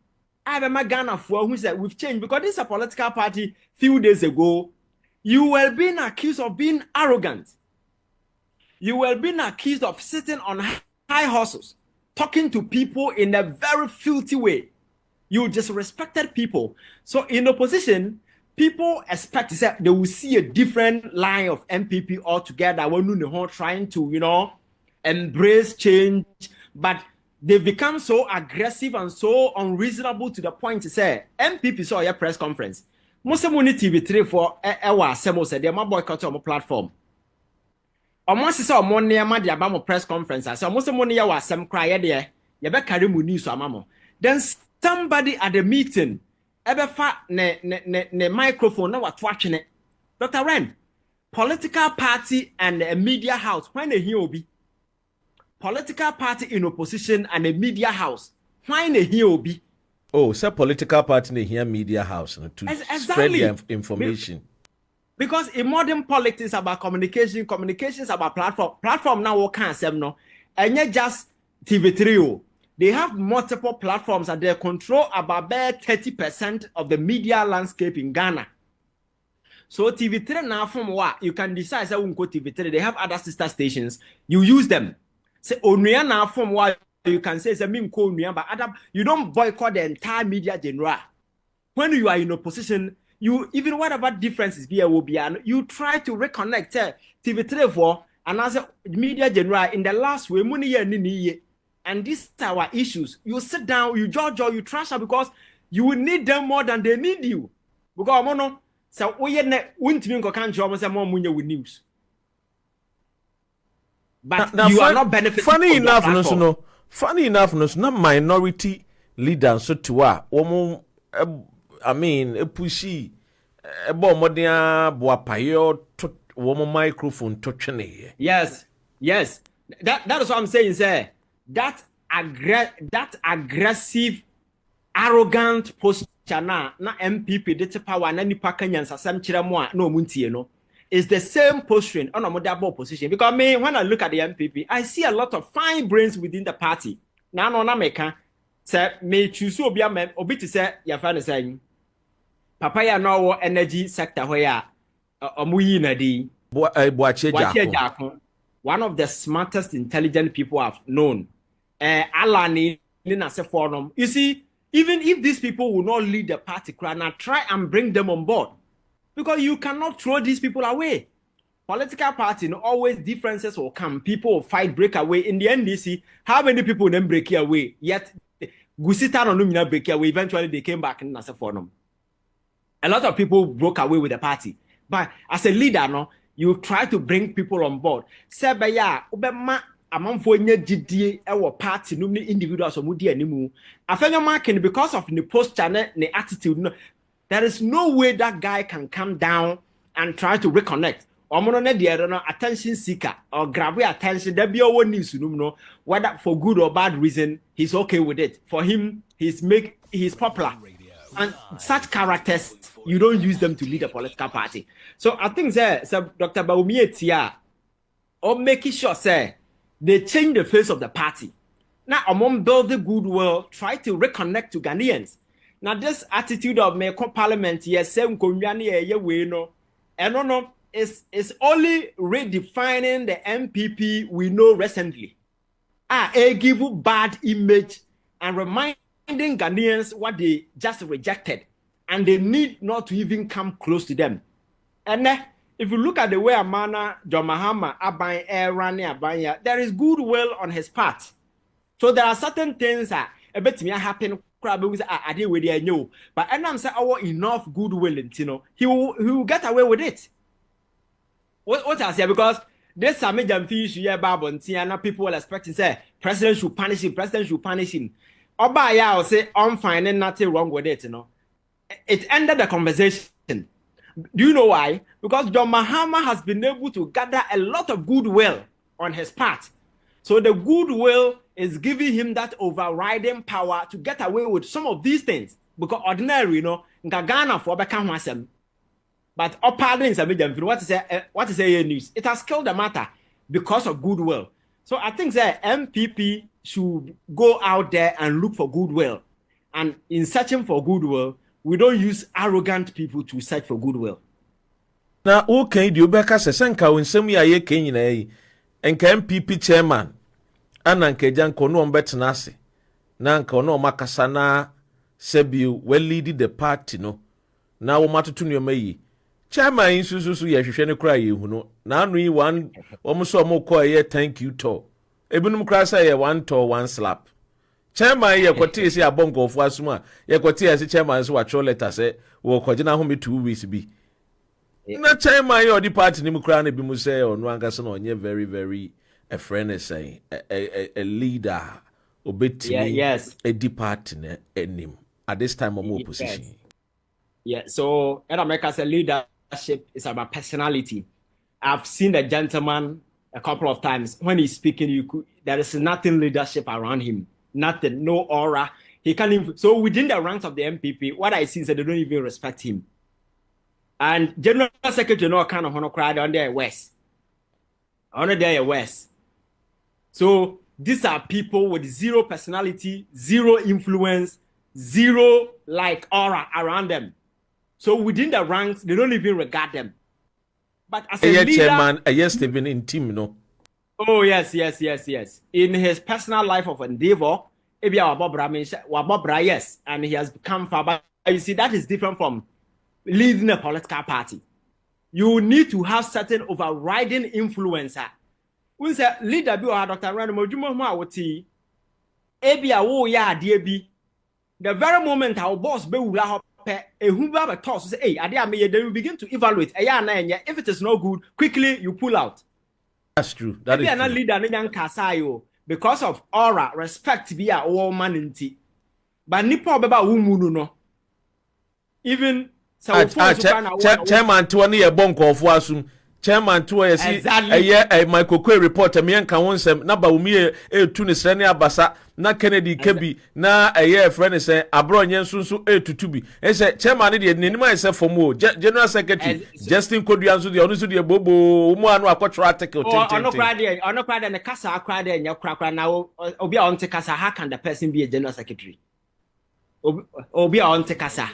I have a Ghana for who said we've changed because this is a political party. Few days ago, you were being accused of being arrogant. You were being accused of sitting on high horses, talking to people in a very filthy way. You disrespected people. So in opposition, people expect that they will see a different line of MPP altogether. When trying to, you know, embrace change, but they become so aggressive and so unreasonable to the point to say MPP saw your press conference. Most TV3 for our assemble said they might boycott on platform. Almost saw more near my Abamo press conference. I saw most money was some cry there. You better carry news or mamo. Then somebody at the meeting ever fat ne microphone now watching it. Dr. Ren, political party and a media house when they hear be. Political party in opposition and a media house. Why they here be? Oh, so political party in here media house to spread the information. Because in modern politics about communication, communication is about platform. Platform now what can't say no. And yet just TV3. They have multiple platforms and they control about 30% of the media landscape in Ghana. So TV3 now from what you can decide say go TV3. They have other sister stations. You use them. Say Onua now from what you can say but other, you don't boycott the entire media genre. When you are in opposition, you even whatever differences will be, you try to reconnect TV3 for another media genre in the last way money and these are our issues. You sit down, you judge or you trash her because you will need them more than they need you. Because mono so we won't mean can't job say more money with news. But now, you are not benefiting. Funny enough, no, minority leaders so to I mean, a pushy, a bombardier, boapayo, woman microphone touching. Yes. That is what I'm saying, sir. That aggressive, arrogant posture na MPP dete power na nipa kanyansa sam kire mo a na omuntie no. Is the same posture on a modern position. Because me, when I look at the MPP, I see a lot of fine brains within the party. Now, no, America say me choose to be a man, or be to say, your father saying, Papaya no energy sector where one of the smartest, intelligent people I've known. Alani, you see, even if these people will not lead the party, now try and bring them on board. Because you cannot throw these people away. Political party, always differences will come. People will fight, break away. In the NDC, how many people then break away? Yet, Gusita no break away. Eventually, they came back in Nasa Forum. A lot of people broke away with the party. But as a leader, no, you try to bring people on board. Sebaya, ubema amamfo nye GD ewo party no individuals omudi animu. Afenyo marking because of the posture ne attitude no. There is no way that guy can come down and try to reconnect. Omono ne de no attention seeker or grab your attention. There be one news no, whether for good or bad reason, he's okay with it. For him, he's popular. And such characters, you don't use them to lead a political party. So I think Dr. Baumiyetia or making sure they change the face of the party. Now among build the goodwill, try to reconnect to Ghanaians. Now this attitude of me parliament, yes, no, and no, is only redefining the MPP we know recently. Give you bad image and reminding Ghanaians what they just rejected, and they need not to even come close to them. And if you look at the way Amana, John Mahama, Rani, there is goodwill on his part. So there are certain things that a bit me happen. But and I'm saying our enough goodwill, he will get away with it. What I say, because this a major issue here, and people are expecting say president should punish him. Oba ya will say I'm finding nothing wrong with it, It ended the conversation. Do you know why? Because John Mahama has been able to gather a lot of goodwill on his part. So the goodwill is giving him that overriding power to get away with some of these things. Because ordinary, Ghana for Beckham. But pardon what is a news? It has killed the matter because of goodwill. So I think that MPP should go out there and look for goodwill. And in searching for goodwill, we don't use arrogant people to search for goodwill. Now, okay, do you back as a sanka when some year came in and MPP chairman and Anke Janko no betanasi. Nanka no makasana sebu well leading the party no. Now matutun may. Chairman in Susu Yashane cry you know. Now we one almost more call thank you to. Ebunum crasa one to one slap. Chairman ye kwati say abongo of wasuma. Ye kwati as chairman so what letter say wo kwagina home 2 weeks be. Na chairman ye odi party ni mukra na bi mu say Onua Ankasa na onye very very a friend is saying a leader obetimi yes a party na enim at this time of more position. Yeah, so in America say leadership is about personality. I've seen the gentleman a couple of times when he's speaking, there is nothing leadership around him, nothing, no aura. He can't even, so within the ranks of the MPP, what I see is that they don't even respect him. And General Secretary no kind of honor crowd on there west. On there west. So these are people with zero personality, zero influence, zero like aura around them. So within the ranks, they don't even regard them. But as a leader, chairman, yes, they've been in team, Oh yes. In his personal life of endeavor, yes, and he has become far. But you see, that is different from leading a political party. You need to have certain overriding influencer. When say leader be or Dr. Random Ojumahua the very moment our boss be ula they will begin to evaluate. If it is no good, quickly you pull out. That's true. That is true. Leader because of aura, respect be a woman in tea. But nipo beba umunu no. Even chairman to one year bonko of wasum. Chairman to a my Kocaine reporter, me and Kawonsem, Naba Umi, Tunis Rania Basa, na Kennedy Kebi, na a year friend is a Abron Yensu to Tubi. And said, Chairman, Nima is for more. General Secretary, Justin Kodiansu, the Onusu, Bobo, Umano, Aquatratic, or no crowd and the Casa cried and your cracker now, Obia on Tekasa. How can the person be a General Secretary? Obia on Tekasa.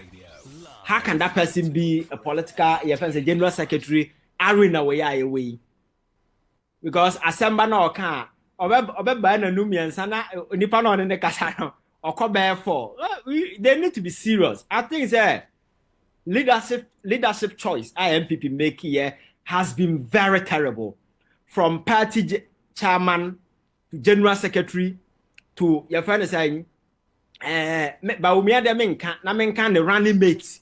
How can that person be a political, a General Secretary? Arena way because assemble no can obeba na numi sana nipa no ne kasa no okobe for they need to be serious. I think leadership choice MPP make here has been very terrible, from party chairman to general secretary to your friend saying ba umi ade menka na menka the running mate.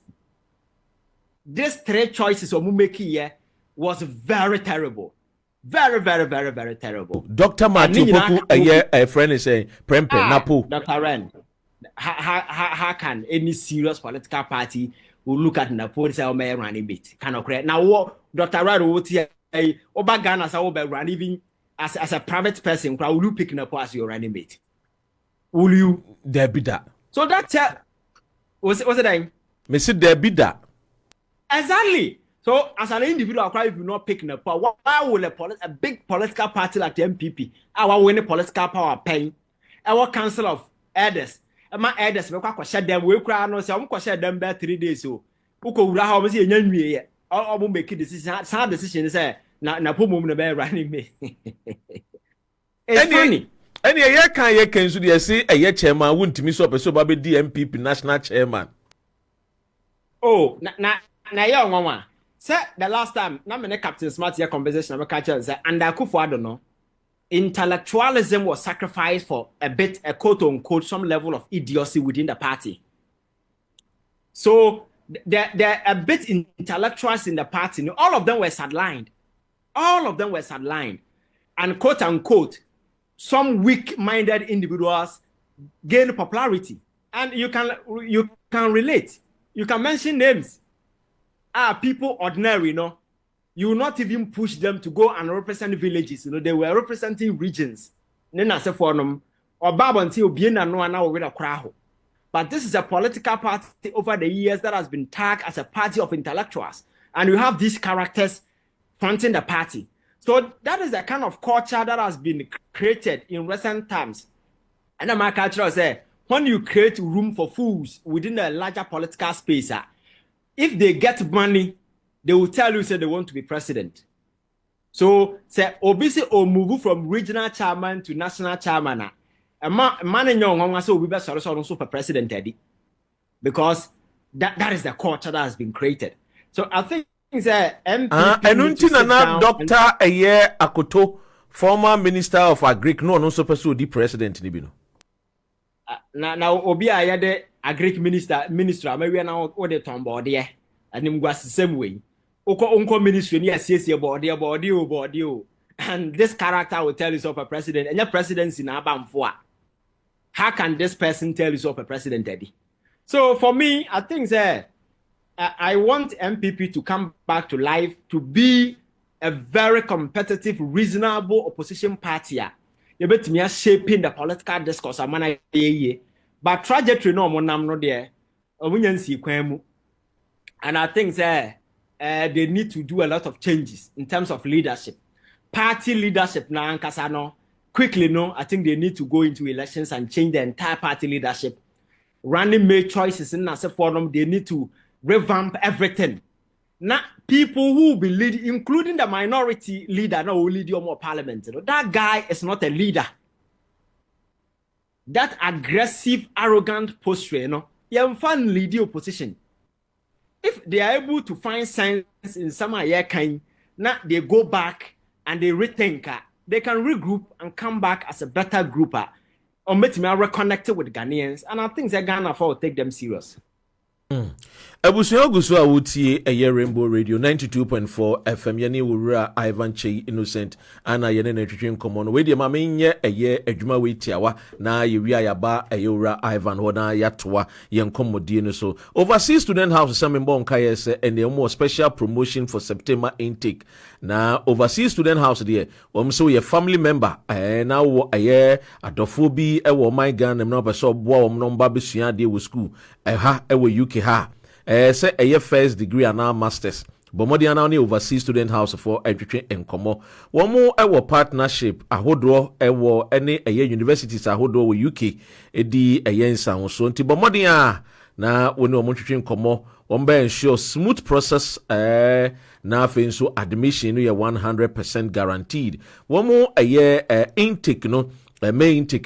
These three choices of make here was very terrible. Very terrible. Dr. Matu Poku, a friend is saying, Prempe, Napu. Dr. Ren, how can any serious political party will look at the police or may running bit. Kind of correct. Now, what Dr. Rado would say, Oba Ghana as I run even as a private person, will you pick up as your running mate? Will you? There be that. So that's what's the name? Mr. There be that. Exactly. So as an individual, if you're not picking up, why will a big political party like the NPP, our winning political power paying our council of elders? My elders, we can share them. We can share them by 3 days. So, who could have a young or make a decision? Some decisions say, na put mum the running me. It's funny. Any a year can you say a year chairman wouldn't miss up a so baby DMPP national chairman. Oh, na young mama. Say the last time, na me CaptainSmart here conversation about catch say and Akufo I don't know. Intellectualism was sacrificed for a quote unquote some level of idiocy within the party. So there are a bit intellectuals in the party. All of them were sidelined. All of them were sidelined. And quote unquote, some weak-minded individuals gain popularity. And you can relate. You can mention names. People ordinary, you will not even push them to go and represent villages. They were representing regions. But this is a political party over the years that has been tagged as a party of intellectuals. And you have these characters fronting the party. So that is the kind of culture that has been created in recent times. And my culture says, when you create room for fools within a larger political space, if they get money, they will tell you say they want to be president. So say obisi or move from regional chairman to national chairman. A man in young so we best also for president Eddie. Because that is the culture that has been created. So I think that MPP Dr. Aye Akoto, former minister of Agric, no one also pursue the president Nibino. Now Obi Aye the Agric minister maybe now what the tombo there and him was the same way. Unko ministry near CC body. And this character will tell you of a president and your presidency in Abamfoa. How can this person tell you of a president, Eddie? So for me, I think that I want MPP to come back to life to be a very competitive, reasonable opposition party. You bet me shaping the political discourse. But trajectory no more there. And I think that they need to do a lot of changes in terms of leadership. Party leadership now, Kasano, quickly, no, I think they need to go into elections and change the entire party leadership. Running made choices in as a forum, they need to revamp everything. Now, people who will be leading, including the minority leader, now will lead your more parliament. That guy is not a leader. That aggressive, arrogant posture, you can lead the opposition. If they are able to find sense in some kind, now they go back and they rethink, they can regroup and come back as a better grouper, or make me reconnected with Ghanaians. And I think that Ghana will take them serious. Abusuo gusu a wotie eye Rainbow Radio 92.4 FM yene wura Ivan Kyei Innocent ana yene na twetwe nkomo no we de ma menye eye adwuma we tiawa na ye wi ayaba eye wura Ivan ho na yatoa ye nkomodie no so overseas student house some mbon kai say and the more special promotion for September intake na overseas student house there so ye family member na wo eye adofo bi e wo my Ghana na be so boa wo no mba besua de wo school ha e wo UK ha say a first degree and now masters. But more than only overseas student house for education and commo. One more our partnership a hodro ewo any a universities a hodro with UK edi a yen sound so nti but more than na when we want commo one be ensure smooth process na so admission you 100% guaranteed. One more a year intake no a main intake